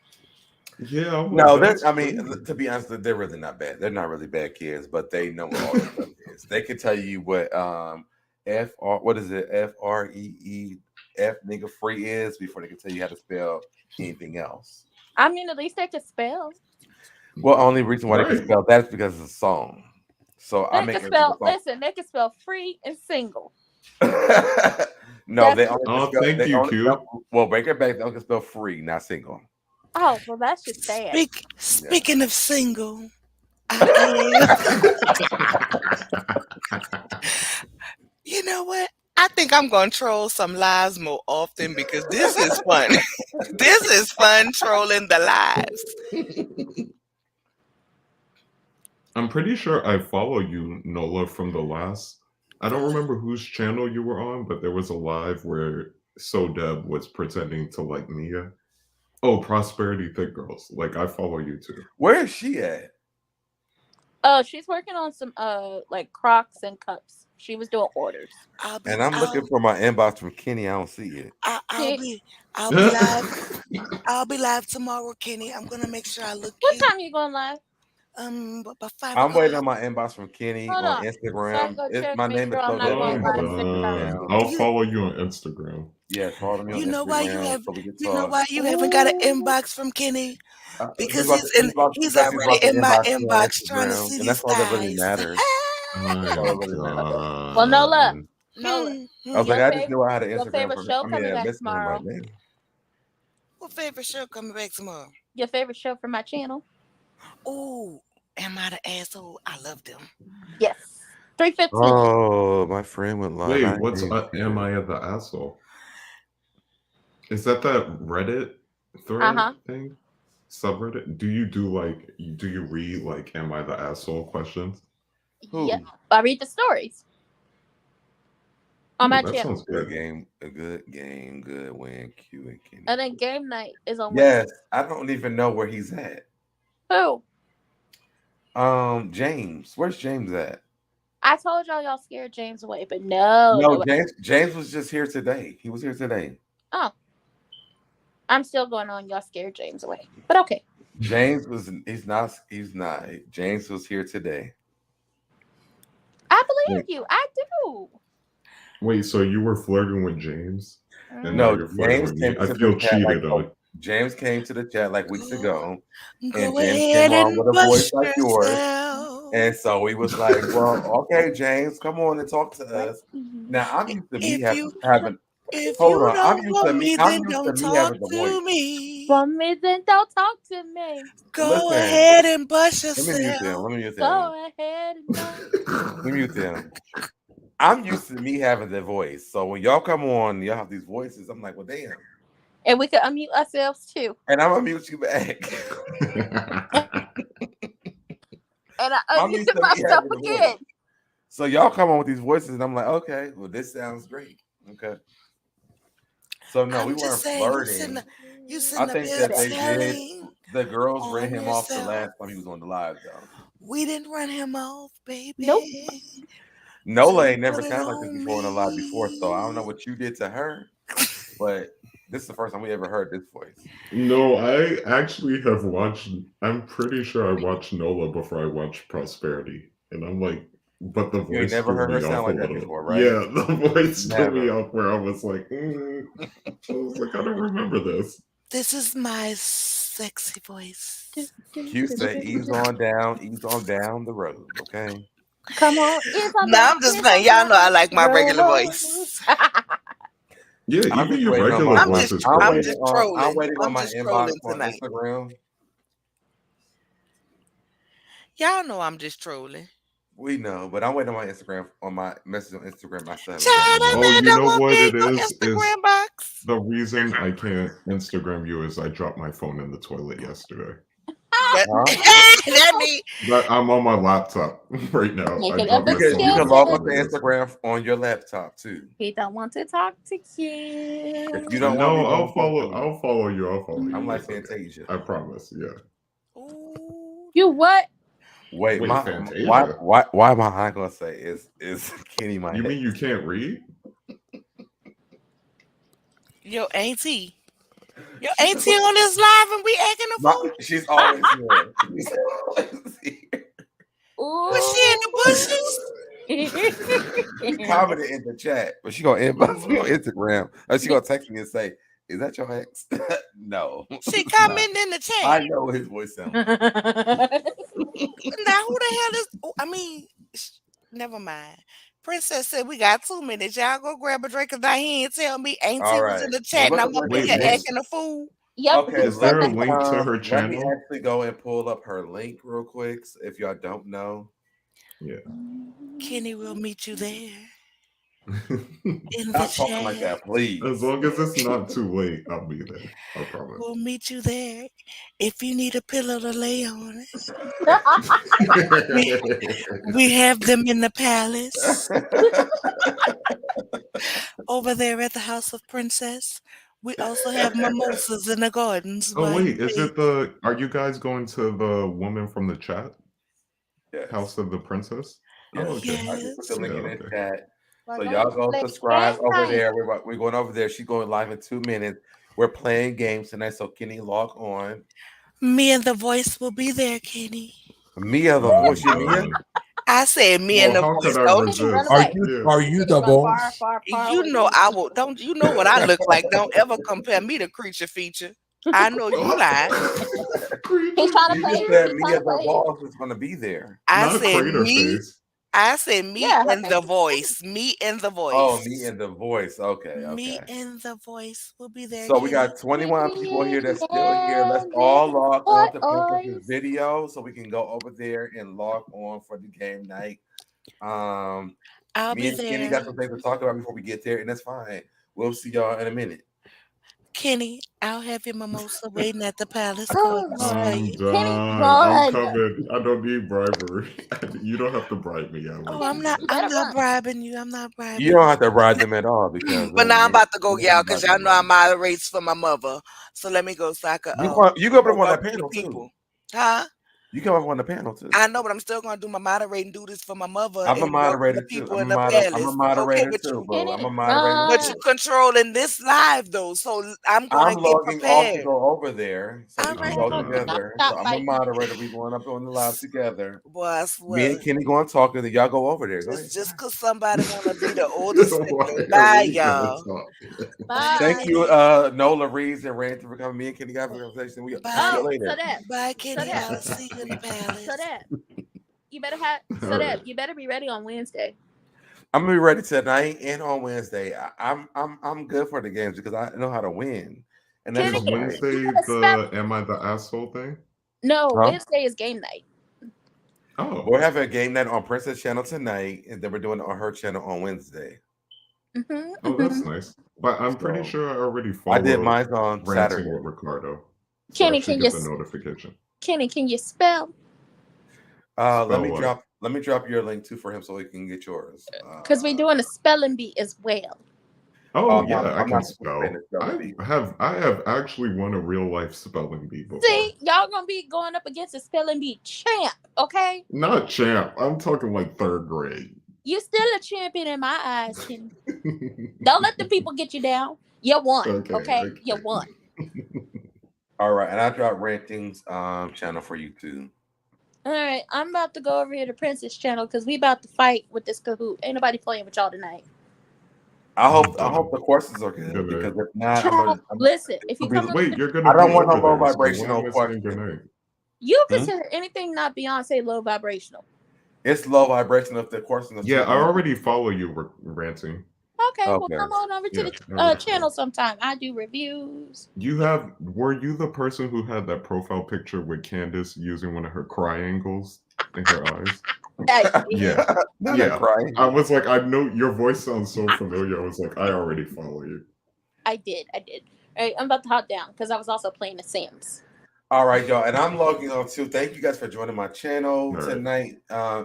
Yeah, No, that's I mean, crazy. to be honest, they're really not bad. They're not really bad kids, but they know what all this stuff is. They can tell you what what is it? FREEF nigga free is before they can tell you how to spell anything else. I mean, at least they can spell. Well, only reason why they can Right. spell that is because it's a song. So I They make can it spell. a song. Listen, they can spell free and single. No, they That's- only Oh, can spell. thank They you, only Q. spell, well, break it back. They only can spell free, not single. Oh, well, that's just sad. Speaking of single, I am. You know what? I think I'm gonna troll some lives more often because this is fun. This is fun trolling the lives. I'm pretty sure I follow you, Nola, from the last. I don't remember whose channel you were on, but there was a live where SoDeb was pretending to like Mia. Oh, Prosperity Thick Girls. Like I follow you too. Where is she at? Oh, she's working on some like Crocs and cups. She was doing orders. And I'm looking for my inbox from Kenny. I don't see it. I'll be live. I'll be live tomorrow, Kenny. I'm gonna make sure I look What cute. time you going live? About 5 I'm o'clock. waiting on my inbox from Kenny Hold on on. Instagram. So I go check, My make name sure is I'm not going live 6 hours. I'll follow you on Instagram. Yes, follow me on You know why you Instagram have? so we can You know talk. why you haven't got an inbox from Kenny? Because he's because already in my me on inbox trying to Instagram, see and these that's all that really thighs. matters. That's all that really matters. Well, Nola. I was like, I just knew I had an Your Instagram favorite for show I mean, coming a back Instagram tomorrow. right now. What favorite show coming back tomorrow? Your favorite show from my channel? Oh, Am I the Asshole? I love them. Yes. 3:15. Oh, my friend went live. Wait, what's Am I the Asshole? Is that Reddit thread thing? Subreddit? Do you read like Am I the Asshole questions? Yeah. I read the stories. On my that channel. Sounds good. A good game, good win, Q and Kenny. And then game night is on Yes, I don't even know where he's at. Who? James. Where's James at? I told y'all scared James away, but no. No, James was just here today. He was here today. Oh. I'm still going on. Y'all scared James away. But okay. James he's not. James was here today. I believe you. I do. Wait, so you were flirting with James? And now No, you're flirting James with me. came I to feel the chat like cheated on. James came to the chat like weeks ago, and Go James came ahead on and with a voice bust like yours. yourself. And so he was like, well, okay, James, come on and talk to us. Now I'm used to me having If hold you on. don't want me, I'm then used to don't me talk having the voice. to me. From me, then don't talk to me. Go Listen, ahead and bust let me mute them. yourself. Let me mute them. Go ahead and Let me mute them. I'm used to me having the voice. So when y'all come on, y'all have these voices. I'm like, well, damn. And we could unmute ourselves too. And I'm gonna mute you back. And I I'm used unmuted to me myself having the again. voice. So y'all come on with these voices, and I'm like, okay, well, this sounds great. Okay. So no, we weren't flirting. You I sitting up think here that they did. telling The girls ran on him off the yourself. last time he was on the live, though. We didn't run him off, baby. Nope. Nola Don't ain't never put it sounded like this on before on the live before, so I don't know me. what you did to her, but this is the first time we ever heard this voice. No, I actually have watched. I'm pretty sure I watched Nola before I watched Prosperity, and I'm like, but the You ain't voice never threw heard her me sound off a like that little. before, right? Yeah, the voice threw me Never. off where I was like, I was like, I don't remember this. This is my sexy voice. Q said, ease on down the road, okay? Come on. No, I'm just playing. Y'all know I like my regular voice. Yeah, I'm even just your waiting on regular my. voice is I'm pretty. waiting on my just inbox trolling on tonight. Instagram. Y'all know I'm just trolling. We know, but I'm waiting on my Instagram on my message on Instagram myself. Oh, you know what it is? Instagram box. The reason I can't Instagram you is I dropped my phone in the toilet yesterday. That mean But I'm on my laptop right now. Make I it dropped up my You phone. can in the log on to toilet yesterday. Instagram on your laptop too. He don't want to talk to If you. you don't want to No, be I'll on follow. something, I'll follow you. I'll follow you. I'm like It's okay. Fantasia. I promise. Yeah. You what? Wait, Fantasia. why am I gonna say is Kenny my You ex? mean you can't read? Yo, auntie. Yo, auntie on this live and we acting a fool. She's always here. She's always here. Was she in the bushes? She commented in the chat, but she gonna inbox me on Instagram. Or she gonna text me and say, "Is that your ex?" No. She commented in the chat. I know his voice sounds. Now who the hell is? Oh, I mean, never mind. Princess said we got 2 minutes. Y'all go grab a drink because now he ain't tell me auntie All was right. in the chat and I'm up Wait, here what's- acting a fool. Yep. Okay, Is there a let me, link to her let me channel? actually go and pull up her link real quick. If y'all don't know, Yeah. Kenny will meet you there in stop the talking like chat. that, please. As long as it's not too late, I'll be there. I promise. We'll meet you there if you need a pillow to lay on it. We have them in the palace over there at the House of Princess. We also have mimosas in the gardens. Oh wait, is it the? Are you guys going to the woman from the chat? Yes. House of the Princess. Yes. Oh, okay. I just put the link in the okay. chat. So y'all go subscribe over there. We're going over there. She's going live in 2 minutes. We're playing games tonight. So Kenny, log on. Me and the voice will be there, Kenny. Mia, the Oh, voice. You Mia? God. I said me and the how voice. could I Don't resist? Are you the boss? you know I will? Don't you know what I look like? Don't ever compare me to Creature Feature. I know you lying. He's trying to You play. just said Mia, the boss, is going to be there. I Not said Crater me. Face. I said me Yeah, and the voice. Me and the voice. Oh, me and the voice. Okay, Me okay. and the voice will be there. So we got 21 people here that's still here. Let's all log on to Princess's video so we can go over there and log on for the game night. I'll Me be and Kenny got some things to talk about before we get there, and that's fine. We'll see y'all in a minute. Kenny, I'll have your mimosa waiting at the palace gardens for I'm you. done. I'm covered. I don't need bribery. You don't have to bribe me. Oh, I'm not bribing you. I'm not bribing You don't have to bribe them at all because. But now I'm about to go, y'all, because y'all know I moderates for my mother. So let me go so I could. You go up on that panel people. too. Huh? You come up on the panel too. I know, but I'm still gonna do my moderating, do this for my mother I'm a and work for the moderator too. people I'm in the a palace. Okay, moderator but too, you bro. I'm a Kenny, moderator but too. you controlling this live though, so I'm gonna I'm get logging off to prepared. go over there so we All can right, go no, all right. y'all together. So stop I'm a fighting. moderator. We going up on the live together. Boy, I Me swear. and Kenny going talking. Then y'all go over there. Go ahead. Just cause somebody wanna be the oldest Why sibling. are Bye, we gonna y'all. talk? Thank Bye. you, Nola Reeves and Randy for coming. Me and Kenny got a conversation. We see Bye. you Oh, later. Bye, Kenny. Sodep, I'll see you in the palace. You better have All Sodep. right. You better be ready on Wednesday. I'm gonna be ready tonight and on Wednesday. I'm good for the games because I know how to win, and that's Kenny, Is okay. you Wednesday better spell. the am I the asshole thing? No, Huh? Wednesday is game night. Oh, We're having a game night on Princess Channel tonight, and then we're doing it on her channel on Wednesday. oh, that's nice. But I'm pretty So sure I already I did follow mine on Ranting Saturday. with Ricardo, so I Kenny, should can you get the notification. Kenny, can you spell? Let Spell me what? drop your link too for him so he can get yours. Because we're doing a spelling bee as well. Oh yeah, I I'm can not participating spell. in spelling bee. I have actually won a real life spelling bee before. See, y'all gonna be going up against a spelling bee champ, okay? Not champ. I'm talking like 3rd grade. You still a champion in my eyes, Kenny. Don't let the people get you down. You won, okay? You won. All right, and I dropped Rantings channel for you too. All right, I'm about to go over here to Princess channel because we about to fight with this Kahoot. Ain't nobody playing with y'all tonight. I hope the courses are good because if not, Child, listen, if you come up, Wait, you're I gonna don't be want no over low there, so why vibrational am I saying questions. goodnight? you consider anything not Beyonce low vibrational. It's low vibration if the question is Yeah, too I easy. already follow you, Ranting. Okay, well Okay. come on over to Yeah, the channel sometime. I do reviews. Were you the person who had that profile picture with Candace using one of her cry angles in her eyes? Yeah. Not Yeah. crying. I was like, I know your voice sounds so familiar. I was like, I already follow you. I did. All right, I'm about to hop down because I was also playing The Sims. All right, y'all, and I'm logging on too. Thank you guys for joining my channel right. tonight.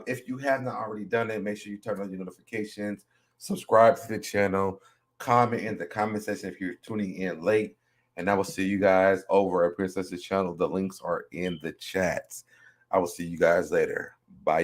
If you have not already done it, make sure you turn on your notifications, subscribe to the channel, comment in the comment section if you're tuning in late, and I will see you guys over at Princess's channel. The links are in the chats. I will see you guys later. Bye.